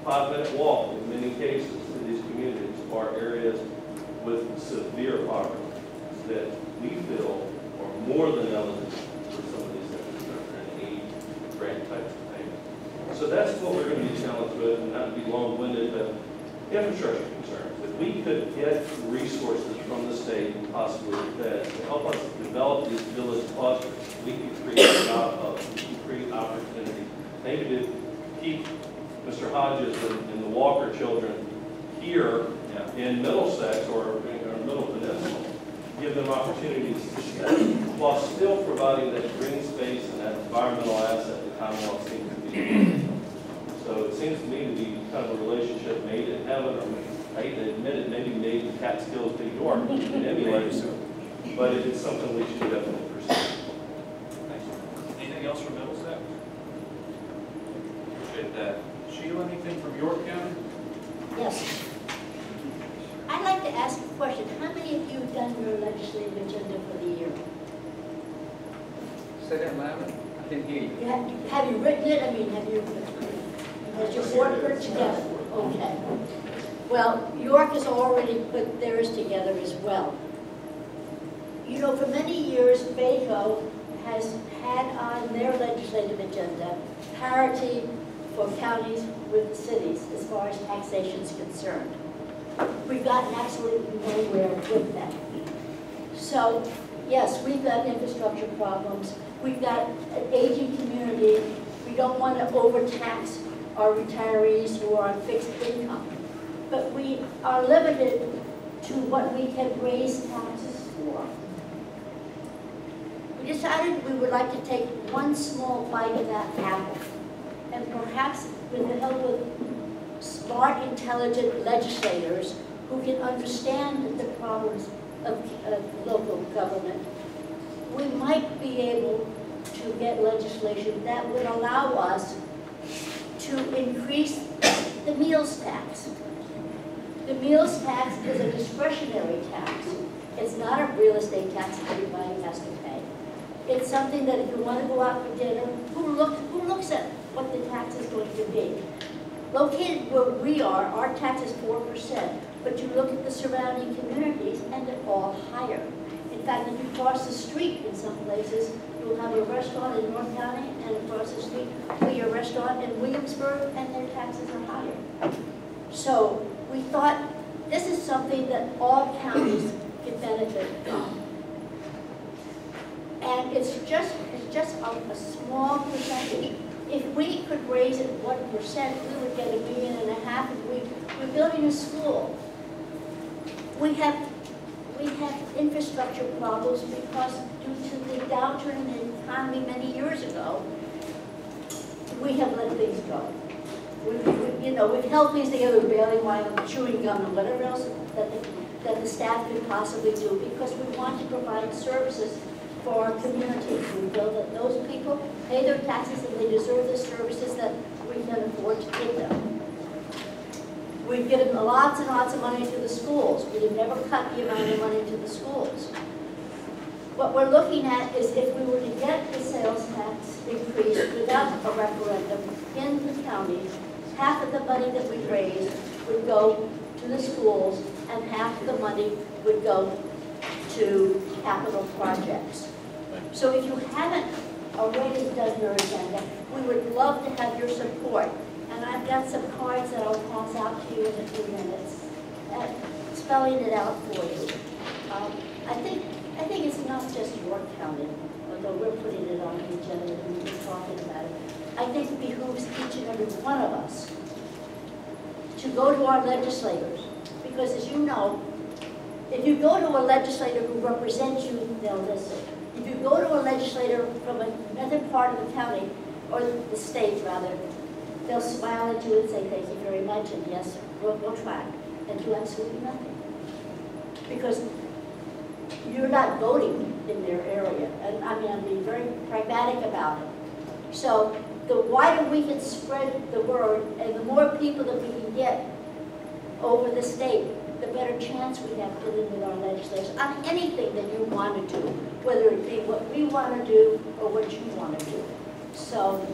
5-minute walk in many cases to these communities are areas with severe poverty that we feel are more than eligible for some of these infrastructure and aid grant types of things. So that's what we're going to be challenged with, and not to be long-winded, but infrastructure concerns. If we could get resources from the state, possibly the feds, to help us develop these village clusters, we could create job hubs, we could create opportunity, maybe to keep Mr. Hodges and the Walker children here in Middlesex or in our Middle Peninsula, give them opportunities to stay while still providing that green space and that environmental asset the Commonwealth seems to be. So it seems to me to be kind of a relationship made in heaven, or I hate to admit it, maybe made in Catskills, New York, and emulate it. But it's something we should definitely pursue. Thanks. Anything else from Middlesex? Appreciate that. Sheila, anything from York County? Yes. I'd like to ask a question. How many of you have done your legislative agenda for the year? Say that louder. I can hear you. Have you written it? I mean, has your board put it together? Okay. Well, York has already put theirs together as well. You know, for many years, BACO has had on their legislative agenda parity for counties with cities as far as taxation is concerned. We've gotten absolutely nowhere with that. So, yes, we've got infrastructure problems. We've got an aging community. We don't want to overtax our retirees who are on fixed income. But we are limited to what we can raise taxes for. We decided we would like to take one small bite of that apple. And perhaps with the help of smart, intelligent legislators who can understand the problems of local government, we might be able to get legislation that would allow us to increase the meals tax. The meals tax is a discretionary tax. It's not a real estate tax that everybody has to pay. It's something that if you want to go out for dinner, who looks at what the tax is going to be? Located where we are, our tax is 4%, but you look at the surrounding communities and they're all higher. In fact, if you cross the street in some places, you'll have a restaurant in North County and across the street will be a restaurant in Williamsburg and their taxes are higher. So we thought this is something that all counties can benefit from. And it's just a small percentage. If we could raise it 1%, we would get $1.5 million. We're building a school. We have infrastructure problems because due to the downturn in the economy many years ago, we have let things go. We've held things together, barely while chewing gum and whatever else that the staff could possibly do because we want to provide services for our community. We feel that those people pay their taxes and they deserve the services that we can afford to give them. We've given lots and lots of money to the schools. We have never cut the amount of money to the schools. What we're looking at is if we were to get the sales tax increase without a referendum in the county, half of the money that we raised would go to the schools and half of the money would go to capital projects. So if you haven't already done your agenda, we would love to have your support. And I've got some cards that I'll pass out to you in a few minutes, spelling it out for you. I think it's not just York County, although we're putting it on the agenda and we're talking about it. I think it behooves each and every one of us to go to our legislators. Because as you know, if you go to a legislator who represents you, they'll listen. If you go to a legislator from another part of the county, or the state rather, they'll smile at you and say, thank you very much, and yes, we'll try, and do absolutely nothing. Because you're not voting in their area. And I mean, I'm being very pragmatic about it. So the wider we can spread the word, and the more people that we can get over the state, the better chance we have to live with our legislation on anything that you want to do, whether it be what we want to do or what you want to do. So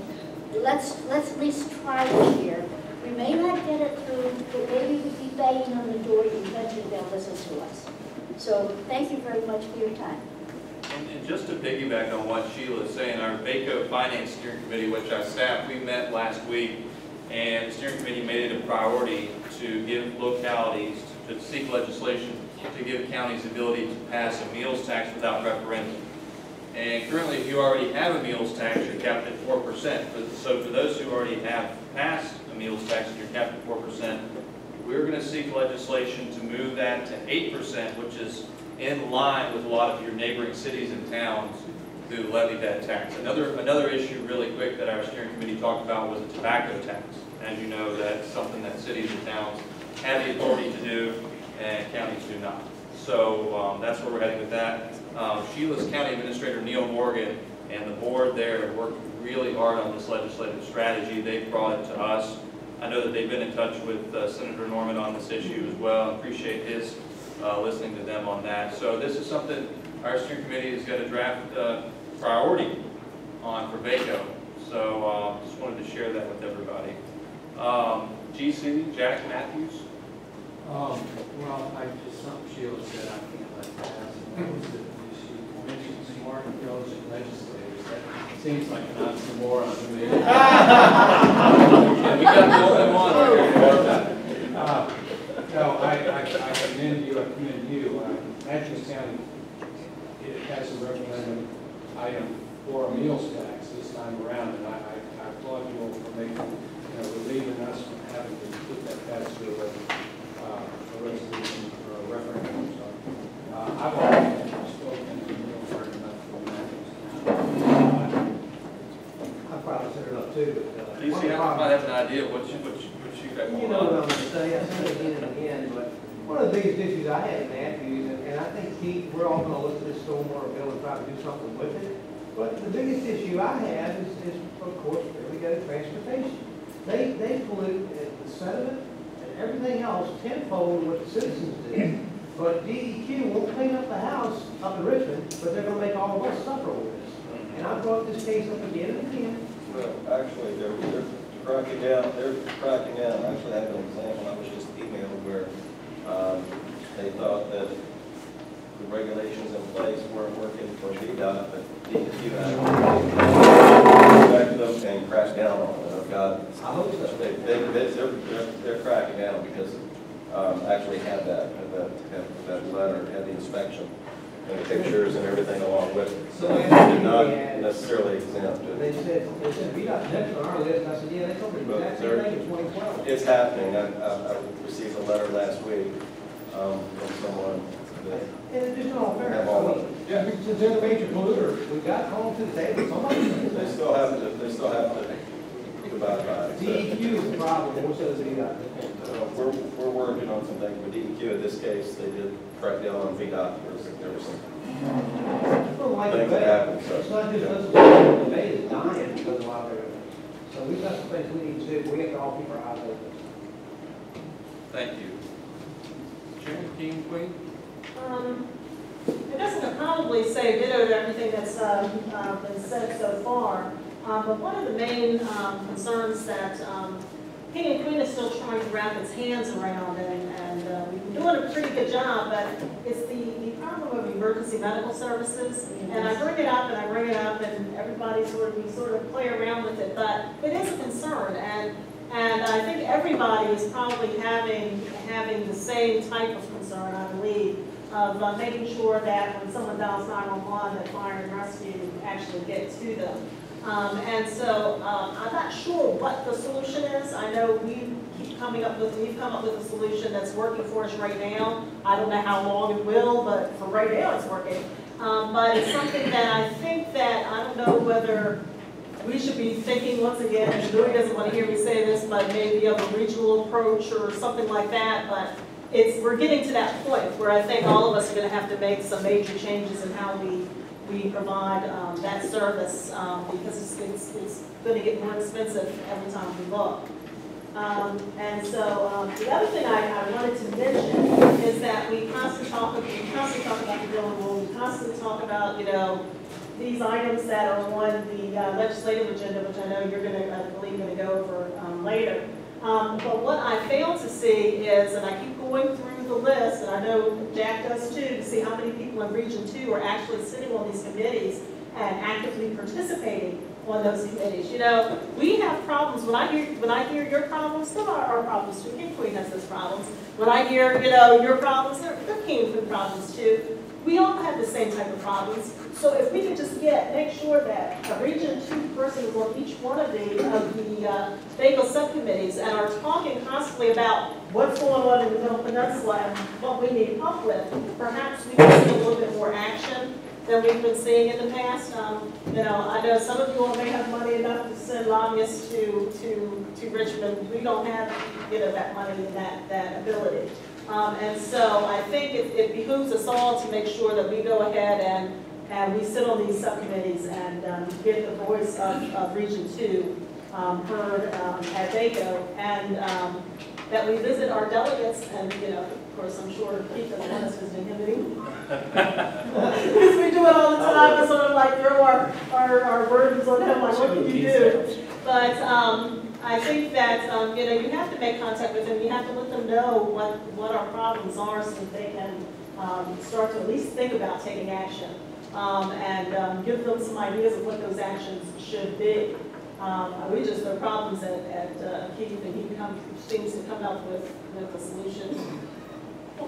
let's at least try this year. We may not get it through, but maybe we keep banging on the door and eventually they'll listen to us. So thank you very much for your time. And just to piggyback on what Sheila is saying, our VACO Finance Steering Committee, which I staffed, we met last week, and the steering committee made it a priority to give localities, to seek legislation to give counties the ability to pass a meals tax without referendum. And currently, if you already have a meals tax, you're capped at 4%. So for those who already have passed a meals tax and you're capped at 4%, we're going to seek legislation to move that to 8%, which is in line with a lot of your neighboring cities and towns who levy that tax. Another issue really quick that our steering committee talked about was a tobacco tax. As you know, that's something that cities and towns have the authority to do and counties do not. So that's where we're heading with that. Sheila's County Administrator Neil Morgan and the board there have worked really hard on this legislative strategy. They've brought it to us. I know that they've been in touch with Senator Norman on this issue as well. I appreciate his listening to them on that. So this is something our steering committee has got a draft priority on for VACO. So just wanted to share that with everybody. GC, Jack Matthews. Well, something Sheila said I can't let pass, and that was that she mentioned smart, intelligent legislators. That seems like an oxymoron to me. We got more than one. No, I commend you. Natchez County, it has a referendum item for a meals tax this time around, and I applaud you all for making, relieving us from having to put that past through a resolution or a referendum. So, I've already spoken to Neil very much from Natchez County. I probably set it up too, but. DC, I might have an idea of what you Chief Eck. You know what I'm gonna say, I said it again and again, but one of the biggest issues I have in Matthews, and I think Keith, we're all gonna look at this stormwater bill and try to do something with it. But the biggest issue I have is of course, here we go, transportation. They pollute the sediment and everything else tenfold what the citizens do. But DEQ won't clean up the house up in Richmond, but they're gonna make all of us suffer with this. And I brought this case up again and again. Well, actually, they're cracking down, Actually, I have an example, I was just emailed where they thought that the regulations in place weren't working for VDOT, but DEQ actually them and crashed down on it. Oh, God. I hope so. They're cracking down because actually had that letter, had the inspection, and the pictures and everything along with it. So not necessarily exempt. They said VDOT next on our list, I said, yeah, they told me the exact same thing in 2012. It's happening. I received a letter last week from someone that And just in all fairness, have all of it. yeah, since they're the major polluter, we got home to the table, somebody. They still have to abide by it. DEQ is the problem, more so than VDOT. We're working on some things with DEQ. In this case, they did crack down on VDOT. There was some things that happened. So, it's not just us, the bay is dying because of a lot of everything. So we've got some things we need to do, we have to all keep our eyes open. Thank you. Chairman King, Queen? It doesn't probably say ditto to everything that's been said so far, but one of the main concerns that King and Queen is still trying to wrap its hands around, and we've been doing a pretty good job, but it's the problem of emergency medical services. And I bring it up and I bring it up, and everybody we sort of play around with it, but it is a concern, and I think everybody is probably having the same type of concern, I believe, of making sure that when someone dials 911, that fire and rescue actually get to them. And so I'm not sure what the solution is. I know we've come up with a solution that's working for us right now. I don't know how long it will, but for right now it's working. But it's something that I think that, I don't know whether we should be thinking once again, and Louis doesn't want to hear me say this, but maybe of a regional approach or something like that. But we're getting to that point where I think all of us are going to have to make some major changes in how we provide that service because it's going to get more expensive every time we look. And so the other thing I wanted to mention is that we constantly talk about the bill and rule. We constantly talk about, these items that are on the legislative agenda, which I know you're going to, I believe, going to go over later. But what I fail to see is, and I keep going through the list, and I know Jack does too, to see how many people in Region 2 are actually sitting on these committees and actively participating on those committees. We have problems. When I hear your problems, some are our problems too. King Queen has those problems. When I hear, your problems, they're King Queen problems too. We all have the same type of problems. So if we can just make sure that a Region 2 person is on each one of the bagel subcommittees and are talking constantly about what's going on in the Middle Peninsula and what we need help with, perhaps we can see a little bit more action than we've been seeing in the past. I know some of you all may have money enough to send lobbyists to Richmond. We don't have that money and that ability. And so I think it behooves us all to make sure that we go ahead and we sit on these subcommittees and get the voice of Region 2 heard at VACO, and that we visit our delegates, and of course I'm sure Keith doesn't want us visiting him because we do it all the time. We sort of like throw our burdens on him, like what can you do? But I think that you have to make contact with them. You have to let them know what our problems are so that they can start to at least think about taking action and give them some ideas of what those actions should be. We just throw problems at Keith, and he seems to come up with a solution.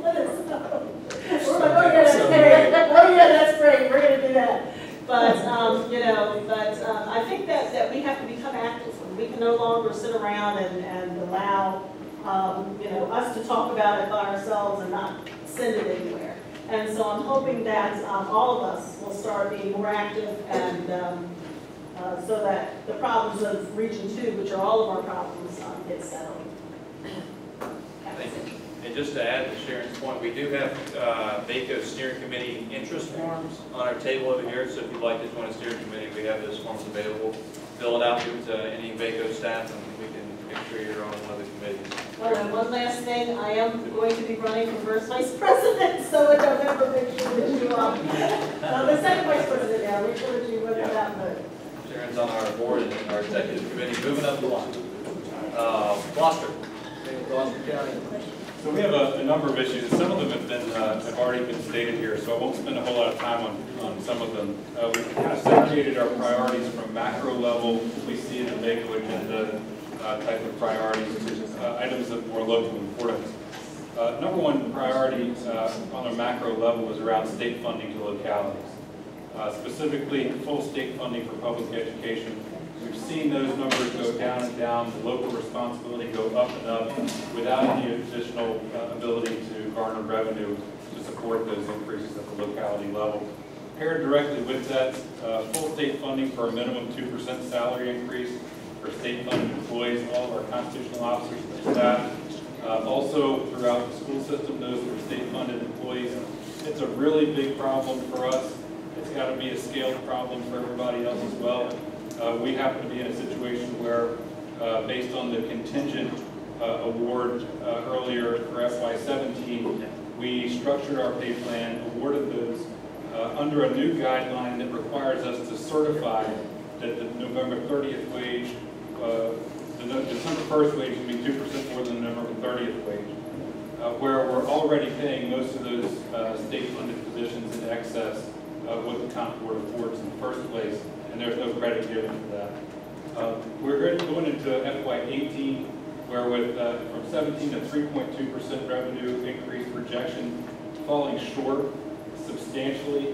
Let us know. We're like, oh yeah, that's great. We're going to do that. But I think that we have to become active. We can no longer sit around and allow us to talk about it by ourselves and not send it anywhere. And so I'm hoping that all of us will start being more active, and so that the problems of Region 2, which are all of our problems, get settled. Thank you. And just to add to Sharon's point, we do have VACO steering committee interest forms on our table over here, so if you'd like to join a steering committee, we have those forms available. Fill it out, give it to any VACO staff, and we can make sure you're on one of the committees. Well, and one last thing, I am going to be running for first vice president, so in November, make sure that you, the second vice president now, make sure that you vote for that vote. Sharon's on our board and our executive committee, moving up the line. Gloucester. Gloucester County. So we have a number of issues. Some of them have already been stated here, so I won't spend a whole lot of time on some of them. We've kind of segregated our priorities from macro level, we see in the VACO agenda type of priorities, to items of more local importance. Number one priority on a macro level is around state funding to localities. Specifically, full state funding for public education. We've seen those numbers go down and down, the local responsibility go up and up without any additional ability to garner revenue to support those increases at the locality level. Paired directly with that, full state funding for a minimum 2% salary increase for state-funded employees, all of our constitutional officers and staff. Also throughout the school system, those that are state-funded employees. It's a really big problem for us. It's got to be a scaled problem for everybody else as well. We happen to be in a situation where, based on the contingent award earlier for FY17, we structured our pay plan, awarded those under a new guideline that requires us to certify that the November 30th wage, the December 1st wage will be 2% more than the November 30th wage, where we're already paying most of those state-funded positions in excess of what the comp board affords in the first place, and there's no credit given for that. We're going into FY18, where with from 17 to 3.2% revenue increase projection, falling short substantially,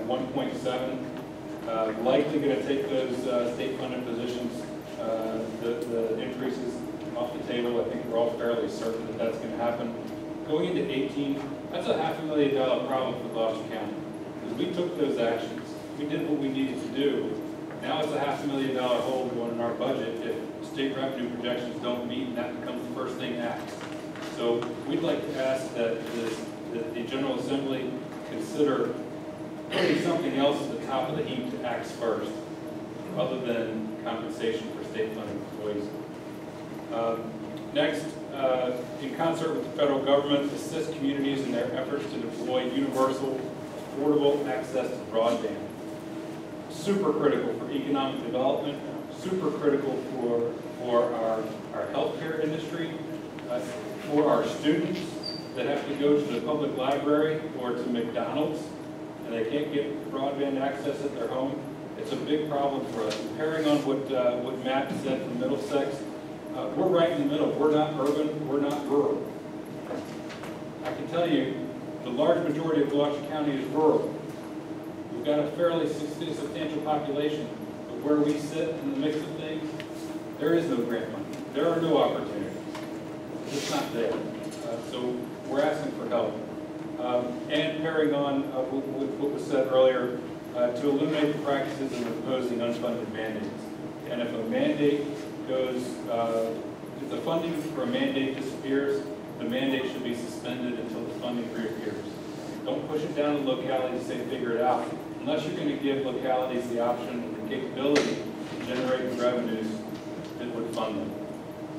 1.7. Likely going to take those state-funded positions, the increases off the table. I think we're all fairly certain that that's going to happen. Going into 18, that's a $500,000 problem for Gloucester County. Because we took those actions. We did what we needed to do. Now it's a $500,000 hole going in our budget if state revenue projections don't meet, and that becomes the first thing asked. So we'd like to ask that the General Assembly consider putting something else at the top of the heap to act first, other than compensation for state-funded employees. Next, in concert with the federal government, assist communities in their efforts to deploy universal, affordable access to broadband. Super critical for economic development, super critical for our healthcare industry, for our students that have to go to the public library or to McDonald's and they can't get broadband access at their home. It's a big problem for us. And pairing on what Matt said from Middlesex, we're right in the middle. We're not urban, we're not rural. I can tell you, the large majority of Gloucester County is rural. We've got a fairly substantial population, but where we sit in the mix of things, there is no grant money. There are no opportunities. It's not there. So we're asking for help. And pairing on with what was said earlier, to eliminate the practices of imposing unfunded mandates. And if a mandate goes, if the funding for a mandate disappears, the mandate should be suspended until the funding reappears. Don't push it down to localities and say figure it out, unless you're going to give localities the option and the capability to generate the revenues that would fund them.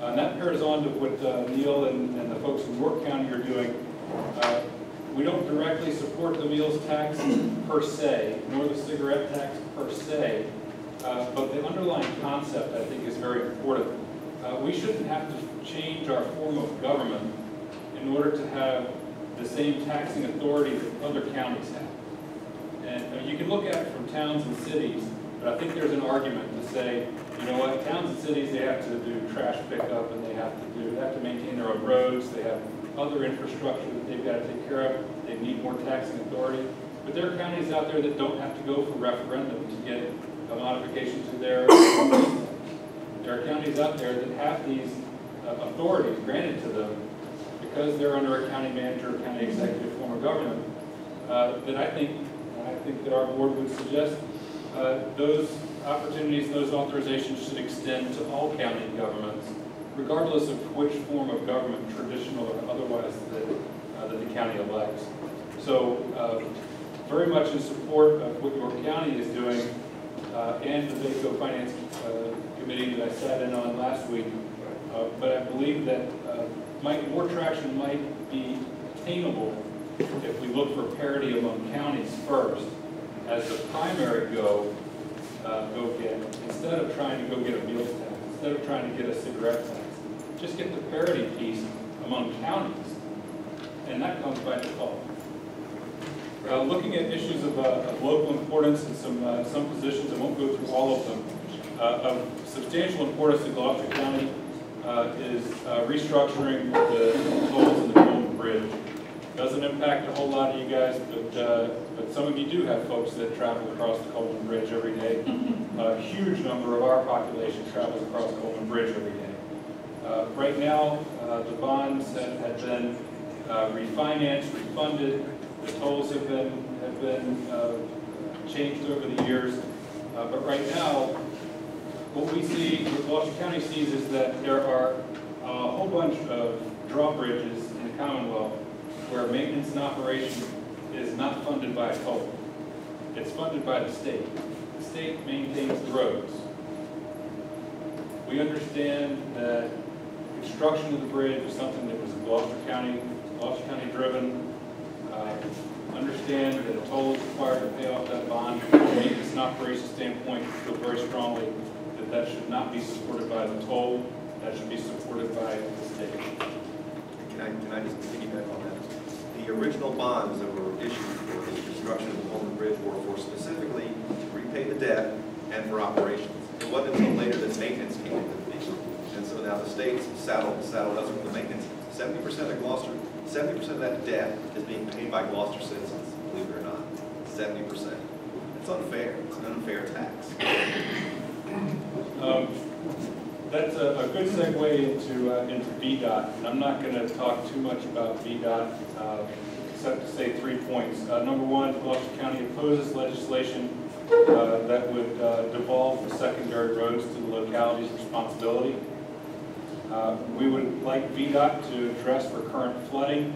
And that pairs on to what Neil and the folks in York County are doing. We don't directly support the meals tax per se, nor the cigarette tax per se, but the underlying concept, I think, is very important. We shouldn't have to change our form of government in order to have the same taxing authority that other counties have. And you can look at it from towns and cities, but I think there's an argument to say, you know what, towns and cities, they have to do trash pickup, and they have to maintain their own roads, they have other infrastructure that they've got to take care of, they need more taxing authority. But there are counties out there that don't have to go for referendum to get a modification to their there are counties out there that have these authorities granted to them because they're under a county manager or county executive form of government. That I think that our board would suggest those opportunities, those authorizations should extend to all county governments regardless of which form of government, traditional or otherwise, that the county elects. So very much in support of what York County is doing and the VACO Finance Committee that I sat in on last week. But I believe that more traction might be attainable if we look for parity among counties first as the primary go get, instead of trying to go get a meals tax, instead of trying to get a cigarette tax. Just get the parity piece among counties, and that comes by default. Looking at issues of local importance and some positions, I won't go through all of them. Of substantial importance to Gloucester County is restructuring the tolls in the Coleman Bridge. Doesn't impact a whole lot of you guys, but some of you do have folks that travel across the Coleman Bridge every day. A huge number of our population travels across Coleman Bridge every day. Right now, the bonds have been refinanced, refunded. The tolls have been changed over the years. But right now, what we see, what Gloucester County sees, is that there are a whole bunch of drawbridges in the Commonwealth where maintenance and operation is not funded by a toll. It's funded by the state. The state maintains the roads. We understand that construction of the bridge is something that was Gloucester County driven. Understand that a toll is required to pay off that bond. From a maintenance and operation standpoint, we feel very strongly that that should not be supported by the toll. That should be supported by the state. Can I just piggyback on that? The original bonds that were issued for the construction of the Coleman Bridge were for specifically to repay the debt and for operations. It wasn't until later that maintenance came into the picture. And so now the state's saddled us with the maintenance. 70% of Gloucester, 70% of that debt is being paid by Gloucester citizens, believe it or not. 70%. It's unfair. It's an unfair tax. That's a good segue into VDOT. And I'm not going to talk too much about VDOT, except to say 3 points. Number one, Gloucester County opposes legislation that would devolve the secondary roads to the locality's responsibility. We would like VDOT to address recurrent flooding,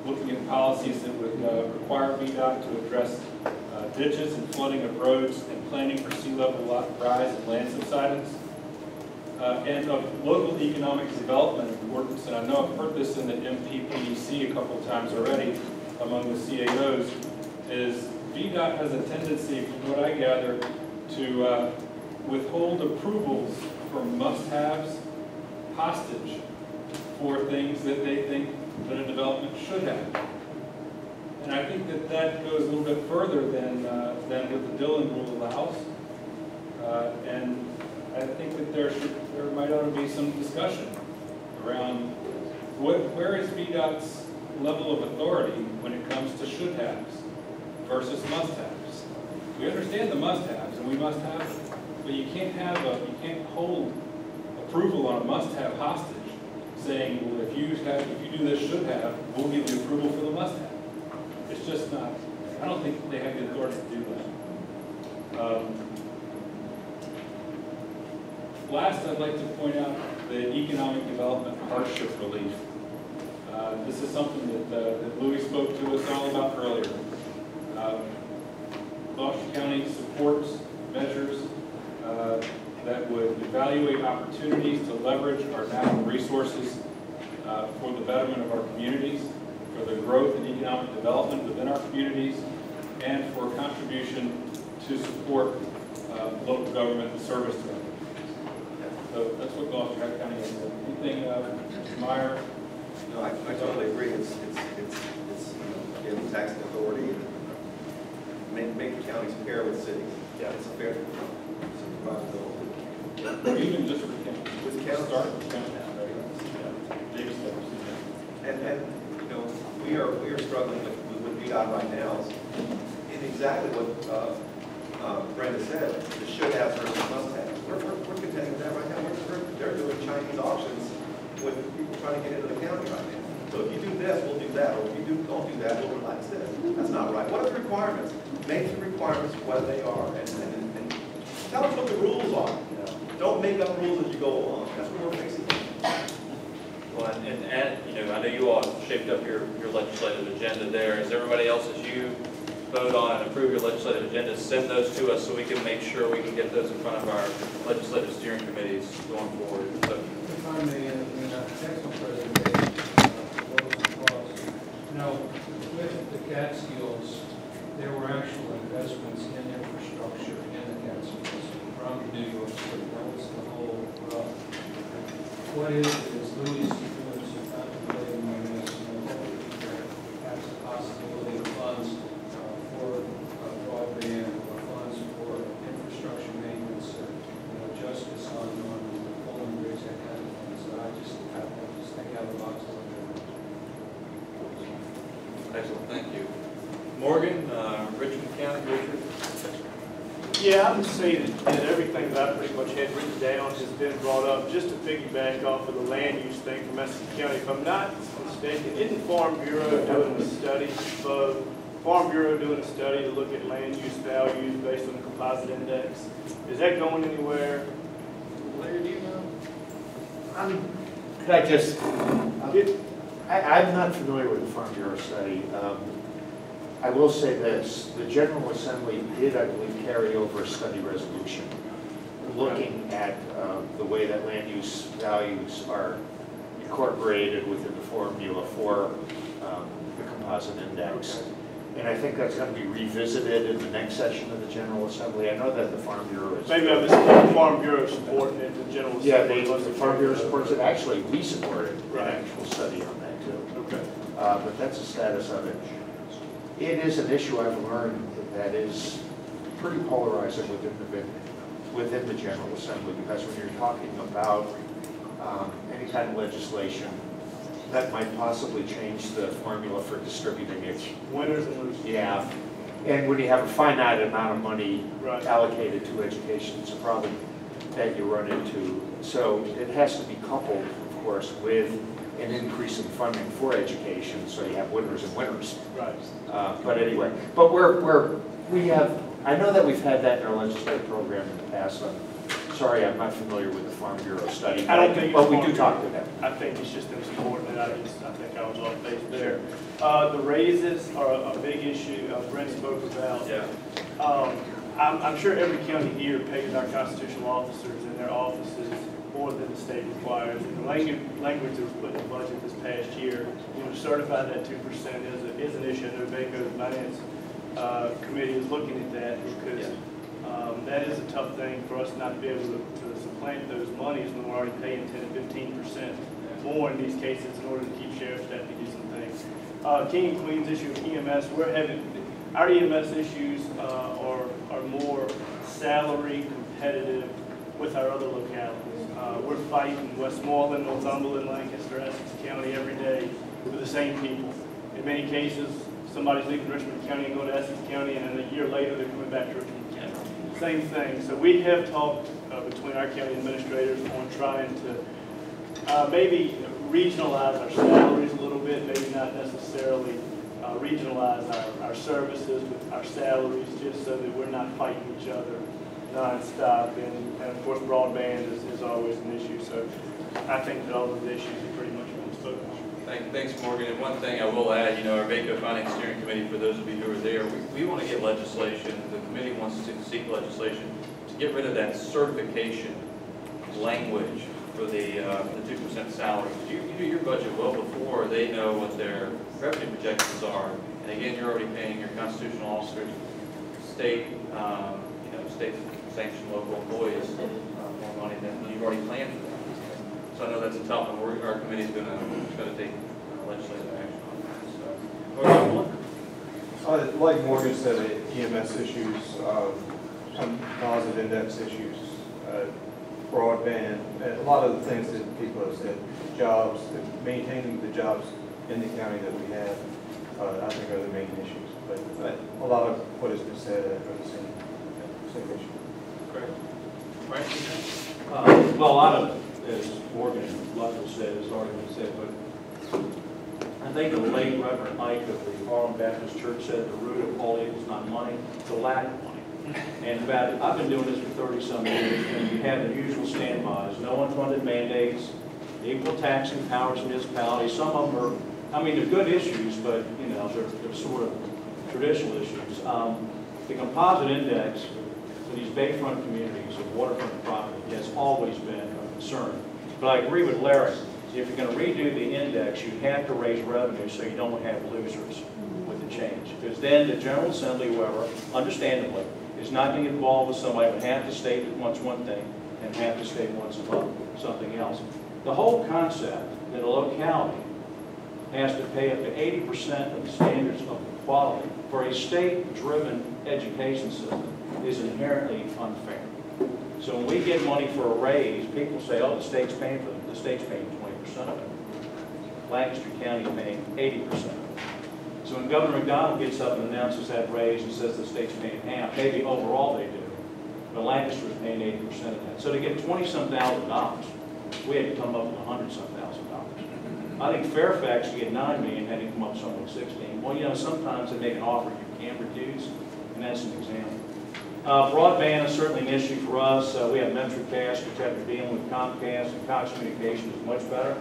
looking at policies that would require VDOT to address ditches and flooding of roads and planning for sea level rise and land subsidence. And of local economic development importance, and I know I've heard this in the MPPEC a couple of times already among the CAOs, is VDOT has a tendency, from what I gather, to withhold approvals for must-haves hostage for things that they think that a development should have. And I think that that goes a little bit further than what the Dillon rule allows. And I think that there might ought to be some discussion around where is VDOT's level of authority when it comes to should-haves versus must-haves. We understand the must-haves, and we must have them, but you can't hold approval on a must-have hostage, saying, well, if you do this should-have, we'll give you approval for the must-have. It's just not. I don't think they have the authority to do that. Last, I'd like to point out the economic development hardship relief. This is something that Louis spoke to us all about earlier. Gloucester County supports measures that would evaluate opportunities to leverage our natural resources for the betterment of our communities, for the growth and economic development within our communities, and for contribution to support local government and service to them. So that's what Gloucester County is. Anything, Mr. Meyer? No, I totally agree. It's giving taxing authority and make the counties pair with cities. Yeah, it's a fair Even just with counties. With counties. Start with counties, right? Baby steps. And you know, we are struggling with VDOT right now in exactly what Brenda said, the should-haves versus must-haves. We're contending with that right now. They're doing Chinese auctions with people trying to get into the county right now. So if you do this, we'll do that, or if you don't do that, we'll relax this. That's not right. What are the requirements? Make the requirements what they are, and tell us what the rules are. Don't make up rules as you go along. That's what we're fixing. Well, and, you know, I know you all shaped up your legislative agenda there. Is everybody else, as you vote on and approve your legislative agenda, send those to us so we can make sure we can get those in front of our legislative steering committees going forward. So, If I may, in a excellent presentation, those clauses. Now, with the Catskills, there were actual investments in infrastructure in the Catskills from New York City. That was the whole rub. What is Louis doing some contemplating on this, perhaps the possibility of funds for broadband or funds for infrastructure maintenance, justice on Poland Bridge, that kind of thing. So I just think out of the box a little bit. excellent, thank you. Morgan, Richmond County, Richard? Yeah, I would say that everything that I pretty much had written down has been brought up. Just to piggyback off of the land use thing from Essex County, if I'm not mistaken, isn't Farm Bureau doing a study? Farm Bureau doing a study to look at land use values based on the composite index. Is that going anywhere? Larry, do you know? Could I just, I'm not familiar with the Farm Bureau study. I will say this, the General Assembly did, I believe, carry over a study resolution looking at the way that land use values are incorporated within the formula for the composite index. And I think that's going to be revisited in the next session of the General Assembly. I know that the Farm Bureau is... Maybe I missed the Farm Bureau supporting it, the General Assembly. Yeah, the Farm Bureau supports it. Actually, we supported an actual study on that too. Okay. But that's the status of it. It is an issue I've learned that is pretty polarizing within the General Assembly, because when you're talking about any kind of legislation that might possibly change the formula for distributing it. Winners and losers. Yeah. And when you have a finite amount of money allocated to education, it's a problem that you run into. So it has to be coupled, of course, with an increase in funding for education, so you have winners and winners. Right. But anyway, but we have, I know that we've had that in our legislative program in the past. I'm sorry, I'm not familiar with the Farm Bureau study, but we do talk to them. I think it's just them supporting it. I think I was off base there. The raises are a big issue. Brent spoke about. Yeah. I'm sure every county here pays our constitutional officers in their offices more than the state requires. And the language that was put in the budget this past year, to certify that 2% is an issue. I know Baco's Finance Committee is looking at that, because that is a tough thing for us not to be able to supplant those monies when we're already paying 10 to 15% more in these cases in order to keep sheriff's deputies and things. King and Queen's issue of EMS, we're having, our EMS issues are more salary competitive with our other localities. We're fighting Westmoreland, Northumberland, Lancaster, Essex County every day with the same people. In many cases, somebody's leaving Richmond County and going to Essex County, and then a year later they're coming back to Richmond County. Same thing. So we have talked between our county administrators on trying to maybe regionalize our salaries a little bit, maybe not necessarily regionalize our services with our salaries, just so that we're not fighting each other nonstop. And of course, broadband is always an issue. So I think that all of the issues are pretty much been spoken. Thanks, Morgan. And one thing I will add, our Baco Finance Steering Committee, for those of you who are there, we want to get legislation, the committee wants to seek legislation to get rid of that certification language for the 2% salary. You do your budget well before they know what their revenue projections are. And again, you're already paying your constitutional officers, state, state-sanctioned local employees more money than you've already planned for them. So I know that's a tough one. Our committee's going to take legislative action on that. So, like Morgan said, EMS issues, composite index issues, broadband, a lot of the things that people have said, jobs, maintaining the jobs in the county that we have, I think are the main issues. But a lot of what has been said are the same issue. Great. Well, a lot of, as Morgan and Luttrell said, has already been said, but I think the late Reverend Mike of the Harlem Baptist Church said the root of all evil is not money, it's the lack of money. And I've been doing this for 30-some years, and you have the usual standbys, no unfunded mandates, equal taxing powers in municipalities. Some of them are, I mean, they're good issues, but, you know, they're sort of traditional issues. The composite index for these bayfront communities of waterfront property has always been a concern. But I agree with Larry. If you're going to redo the index, you have to raise revenue so you don't have losers with the change. Because then the General Assembly, whoever, understandably, is not going to get involved with somebody who half the state that wants one thing and half the state wants something else. The whole concept that a locality has to pay up to 80% of the standards of quality for a state-driven education system is inherently unfair. So when we get money for a raise, people say, oh, the state's paying for them. The state's paying 20% of it. Lancaster County is paying 80% of it. So when Governor McDonald gets up and announces that raise and says the state's paying half, maybe overall they do, but Lancaster is paying 80% of that. So to get $20-some thousand, we had to come up with $100-some thousand. I think Fairfax, to get $9 million, had to come up somewhere with 16. Well, you know, sometimes they make an offer you can't refuse, and that's an example. Broadband is certainly an issue for us. We have MetroCast, which have to deal with Comcast, and Cox Communications is much better.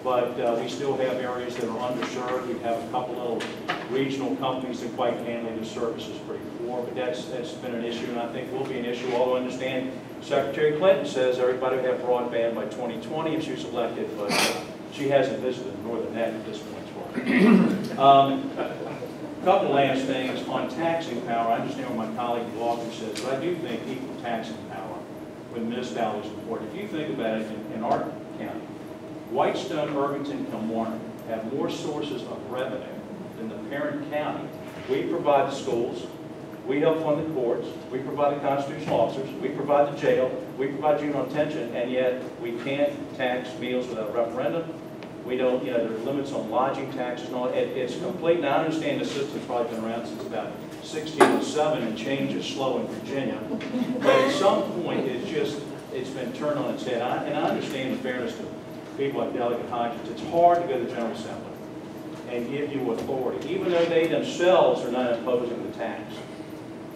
But we still have areas that are underserved. We have a couple little regional companies that quite candidly the service is pretty poor, but that's been an issue, and I think will be an issue. Although I understand Secretary Clinton says everybody will have broadband by 2020 if she's elected, but she hasn't visited the northern net at this point. A couple of last things on taxing power. I understand what my colleague Walker says, but I do think equal taxing power with municipalities is important. If you think about it, in our county, Whitestone, Irvington, Kilmarnock have more sources of revenue than the parent county. We provide the schools, we help fund the courts, we provide the constitutional officers, we provide the jail, we provide juvenile detention, and yet we can't tax meals without a referendum. We don't, you know, there are limits on lodging taxes and all. It's complete. Now, I understand the system's probably been around since about 1607 and change is slow in Virginia. But at some point, it's been turned on its head. And I understand the fairness to people like Delegate Hodges. It's hard to go to the General Assembly and give you authority, even though they themselves are not imposing the tax.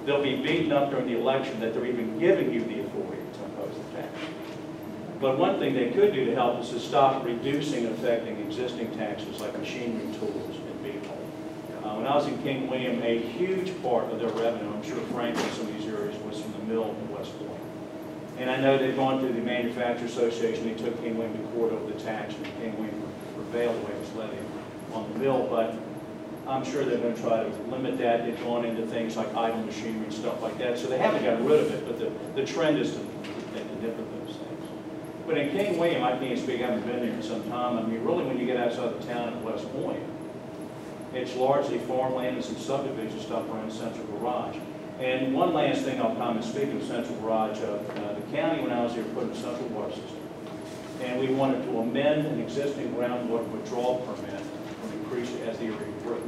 They'll be beaten up during the election that they're even giving you the authority to impose the tax. But one thing they could do to help us is stop reducing and affecting existing taxes like machinery, tools, and vehicle. When I was in King William, a huge part of their revenue, I'm sure Frank in some of these areas, was from the mill in West Point. And I know they've gone through the Manufacturers Association. They took King William to court over the tax, and King William prevailed the way it was levied on the mill. But I'm sure they're going to try to limit that. They've gone into things like idle machinery and stuff like that. So they haven't gotten rid of it, but the trend is to nip those things. But in King William, I can't speak, I haven't been there in some time. I mean, really, when you get outside the town of West Point, it's largely farmland and some subdivision stuff around Central Garage. And one last thing I'll comment, speaking of Central Garage, the county, when I was here, put in a central water system. And we wanted to amend an existing groundwater withdrawal permit and increase it as the area grew.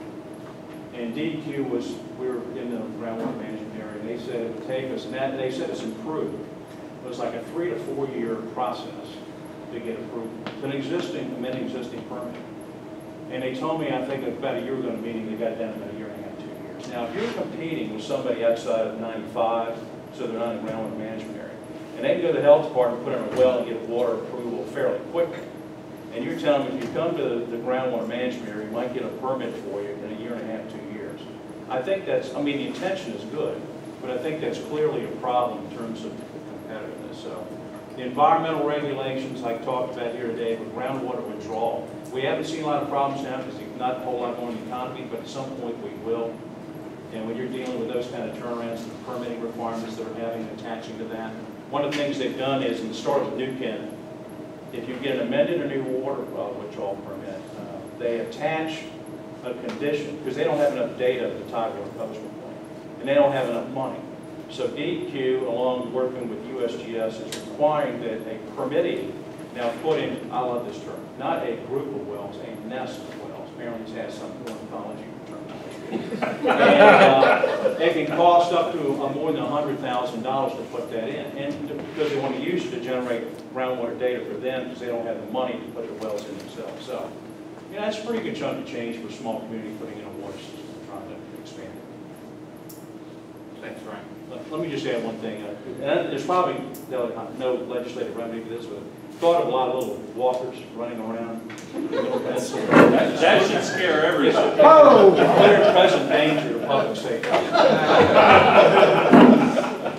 And DEQ was, we were in the groundwater management area, and they said it would take us, and they said it's improved. It was like a 3 to 4 year process to get approval. It's an existing permit. And they told me, I think about a year ago in a meeting, they got down to about a year and a half, 2 years. Now, if you're competing with somebody outside of 95, so they're not in the groundwater management area, and they can go to the health department, put in a well, and get water approval fairly quickly. And you're telling me if you come to the groundwater management area, you might get a permit for you in a year and a half, 2 years. I think that's, I mean, the intention is good, but I think that's clearly a problem in terms of competitiveness. So the environmental regulations I talked about here today with groundwater withdrawal, we haven't seen a lot of problems now because there's not a whole lot going on in the economy, but at some point we will. And when you're dealing with those kind of turnarounds and the permitting requirements that are having and attaching to that, one of the things they've done is, and it started with New Kent, if you get an amended or new water withdrawal permit, they attach a condition, because they don't have enough data to tie to a postal point, and they don't have enough money. So DEQ, along working with USGS, is requiring that a permittee now put in, I love this term, not a group of wells, a nest of wells. Apparently it has some ornithology terminology. And it can cost up to more than $100,000 to put that in, and because they want to use it to generate groundwater data for them, because they don't have the money to put the wells in themselves. So, you know, that's a pretty good chunk of change for a small community putting in a water system and trying to expand it. Thanks, Frank. let me just add one thing. And there's probably no legislative remedy for this, but thought of a lot of little walkers running around. That should scare everybody. Oh! They're present danger to public safety.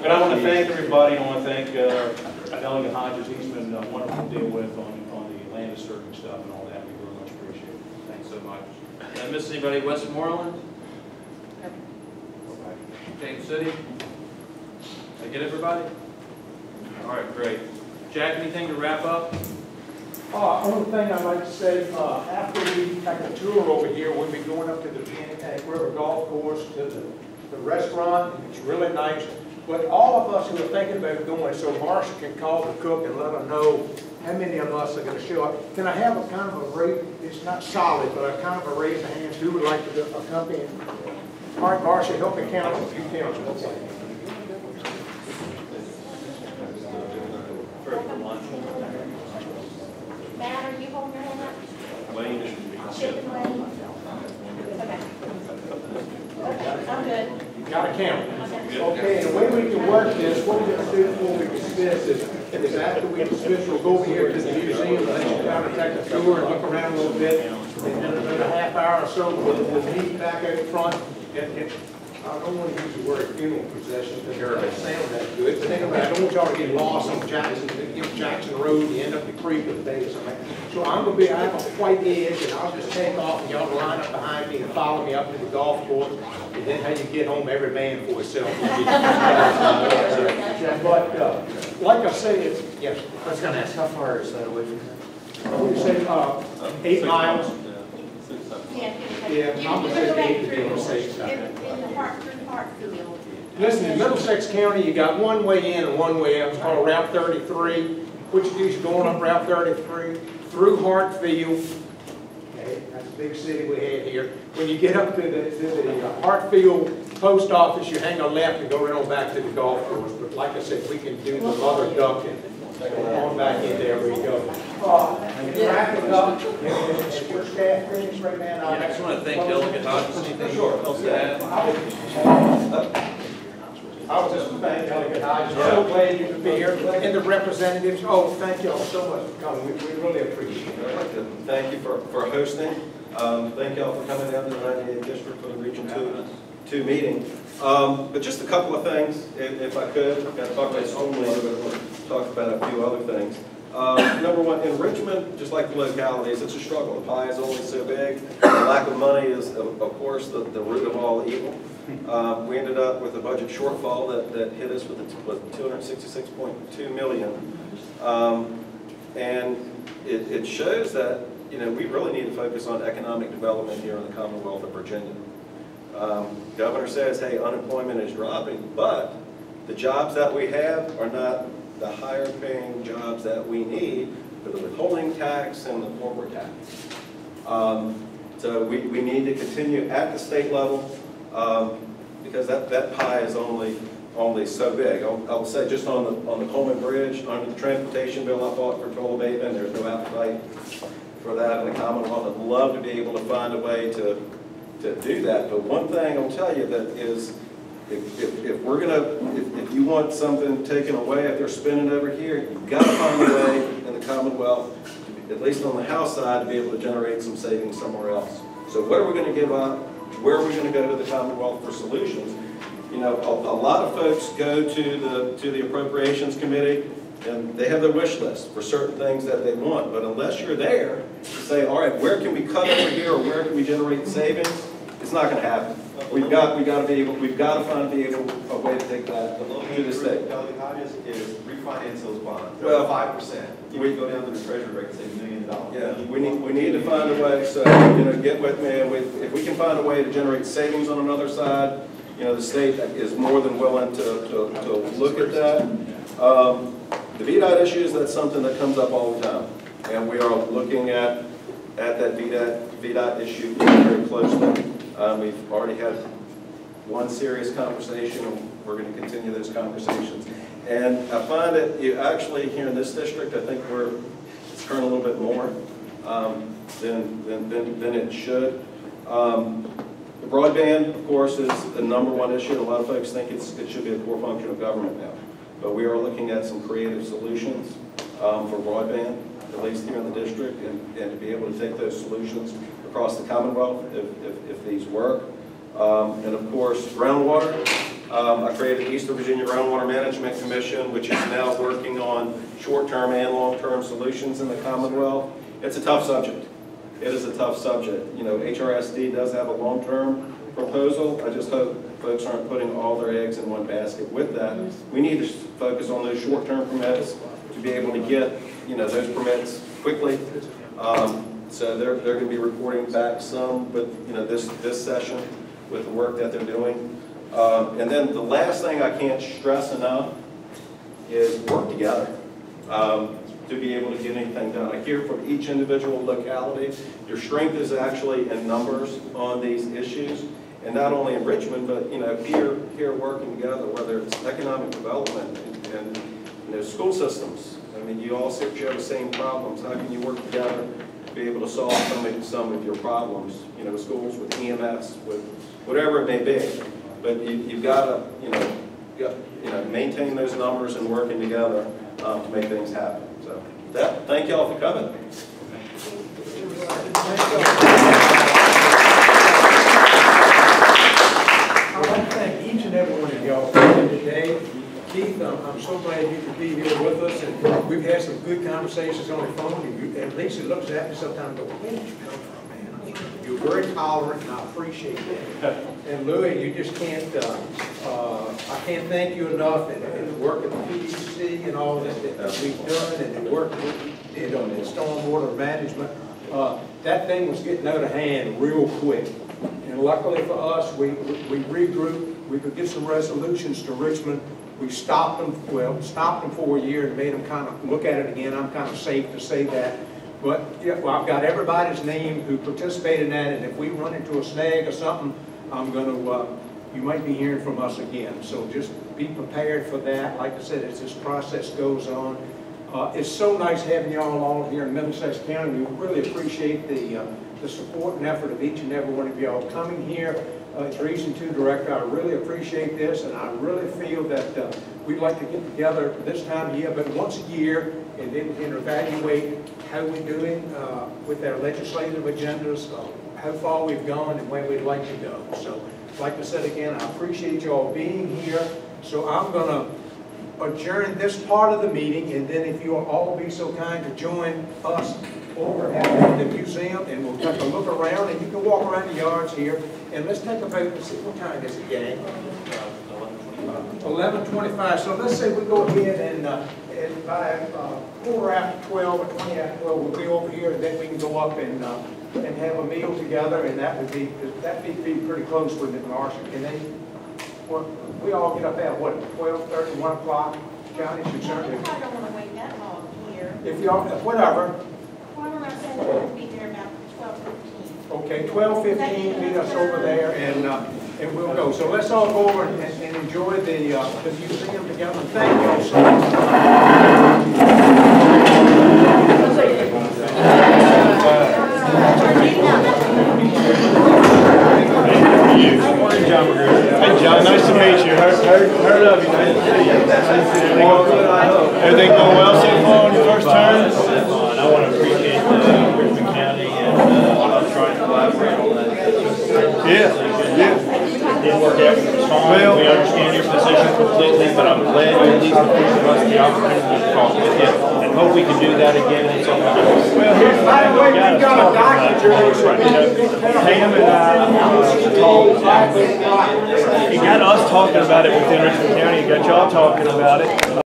But I want to thank everybody. I want to thank Delegate Hodges. He's been wonderful to deal with on the land disturbing stuff and all that. We very much appreciate it. Thanks so much. Did I miss anybody? Westmoreland? James City? Did I get everybody? All right, great. Jack, anything to wrap up? Only thing I'd like to say, after we take a tour over here, we'll be going up to the Peanut River Golf Course, to the restaurant. It's really nice. But all of us who are thinking about going, so Marcia can call the cook and let her know how many of us are going to show up. Can I have a kind of a rate? It's not solid, but a kind of a raise of hands. Who would like to accompany? All right, Marcia, help me count. You count. Matt, are you holding your hand up? Wayne should be. Chip and Wayne? Okay. I'm good. You got to count. Okay, and the way we can work this, what we're going to do before we dismiss is after we dismiss, we'll go over here to the museum and let you kind of take a tour and look around a little bit. And then in a half hour or so, we'll meet back out front. And I don't want to use the word funeral procession because it doesn't sound that good. But anyway, I don't want y'all to get lost on Jackson Road. You end up in the creek with the day or something. So I have a white edge, and I'll just take off, and y'all line up behind me and follow me up to the golf course. And then how you get home, every man for himself. But like I say, it's, yes. I was going to ask, how far is that away from here? We say 8 miles. Yeah, I'm going to say 8 to be on the safe side. In the Hartfield. Listen, in Middlesex County, you got one way in and one way out. It's called Route 33. What you do is you're going up Route 33 through Hartfield. Okay, that's a big city we have here. When you get up to the Hartfield post office, you hang a left and go right on back to the golf course. But like I said, we can do the mother ducking. On back in there, we go. Wrap it up. If your staff finished right now, I just want to thank Delegate Hodges. Anything sure. else to add? I was just thanking Delegate Hodges. So glad you could be here. And the representatives, thank you all so much for coming. We really appreciate it. I'd like to thank you for hosting. Thank you all for coming down to the 98th District for the Region 2 meeting. But just a couple of things, if I could. I've got to talk about this only, but we'll talk about a few other things. Number one, in Richmond, just like the localities, it's a struggle. The pie is only so big. The lack of money is, of course, the root of all evil. We ended up with a budget shortfall that hit us with $266.2 million. And it shows that, we really need to focus on economic development here in the Commonwealth of Virginia. Governor says, hey, unemployment is dropping, but the jobs that we have are not the higher paying jobs that we need for the withholding tax and the corporate tax. So we need to continue at the state level because that pie is only so big. I'll say just on the Coleman Bridge, under the transportation bill I fought for toll abatement, there's no appetite for that in the Commonwealth. I'd love to be able to find a way to do that. But one thing I'll tell you that is, if you want something taken away, if they're spending over here, you've got to find a way in the Commonwealth, at least on the House side, to be able to generate some savings somewhere else. So what are we going to give up? Where are we going to go to the Commonwealth for solutions? A lot of folks go to the Appropriations Committee, and they have their wish list for certain things that they want. But unless you're there to say, all right, where can we cut over here, or where can we generate savings? It's not going to happen. We've got to find a way to take that to the state. Delegate Hodges is refinance those bonds. Well, 5%. We go down to the Treasury rate and say $1 million. Yeah, we need to find a way. So get with me. And if we can find a way to generate savings on another side, the state is more than willing to look at that. The VDOT issues, that's something that comes up all the time, and we are looking at that VDOT issue very closely. We've already had one serious conversation, and we're going to continue those conversations. And I find that actually here in this district, I think it's occurring a little bit more than it should. Broadband, of course, is the #1 issue. A lot of folks think it should be a core function of government now. But we are looking at some creative solutions for broadband, at least here in the district, and to be able to take those solutions across the Commonwealth if these work. And of course, groundwater. I created the Eastern Virginia Groundwater Management Commission, which is now working on short-term and long-term solutions in the Commonwealth. It's a tough subject. It is a tough subject. You know, HRSD does have a long-term proposal. I just hope folks aren't putting all their eggs in one basket with that. We need to focus on those short-term permits to be able to get, you know, those permits quickly. So they're going to be reporting back some with, you know, this session with the work that they're doing. And then the last thing I can't stress enough is work together to be able to get anything done. I hear from each individual locality, your strength is actually in numbers on these issues, and not only in Richmond, but you know, here working together, whether it's economic development and you know, school systems. I mean, you all share the same problems. How can you work together to be able to solve some of your problems? You know, schools with EMS, with whatever it may be. But you've got to, you know, maintain those numbers and working together to make things happen. So, with that, thank y'all for coming. I'd like to thank each and every one of y'all for coming today. Keith, I'm so glad you could be here with us, and we've had some good conversations on the phone. And at least it looks at me sometimes and go, where did you come from, man? You're very tolerant, and I appreciate that. And Louis, you just can't, I can't thank you enough, and the work at the PDC and all that we've done, and the work we did on the stormwater management. That thing was getting out of hand real quick. And luckily for us, we regrouped, we could get some resolutions to Richmond. We stopped them for a year and made them kind of look at it again. I'm kind of safe to say that. But yeah, well, I've got everybody's name who participated in that, and if we run into a snag or something, I'm going to, you might be hearing from us again. So just be prepared for that. Like I said, as this process goes on. It's so nice having y'all all here in Middlesex County. We really appreciate the support and effort of each and every one of y'all coming here. As Region 2 Director, I really appreciate this, and I really feel that we'd like to get together this time of year, but once a year, and then we can evaluate how we're doing with our legislative agendas, how far we've gone, and where we'd like to go. So, like I said again, I appreciate y'all being here. So I'm going to adjourn this part of the meeting, and then if you'll all be so kind to join us over at the museum, and we'll take a look around, and you can walk around the yards here, and let's take a vote. Let's see, what time is it, gang? 11:25. So let's say we go ahead and by 12:15 or 20 after 12, we'll be over here, and then we can go up and have a meal together, and that'd be pretty close with it, Marcia. And then we all get up at what, 12:30, 1 o'clock? Johnny should certainly. I don't want to wait that long here. If y'all, whatever. Why don't I say we'll be there about 12:15? Okay, 12:15, meet us over there, and we'll go. So let's all go over and enjoy the museum together. Thank you all so much. Hey John, nice to meet you. Heard of you. Nice to see you. Everything going well so far on your first term? I want to appreciate Richmond County and trying to collaborate on that. Yeah. Didn't work out fine. Well, we understand your position completely, but I'm glad you at least afforded us the opportunity to talk with you, and hope we can do that again at some point. Well, here's by the way, we've got a document. Pam and I talked. You got us talking about it within Richmond County. You got y'all talking about it.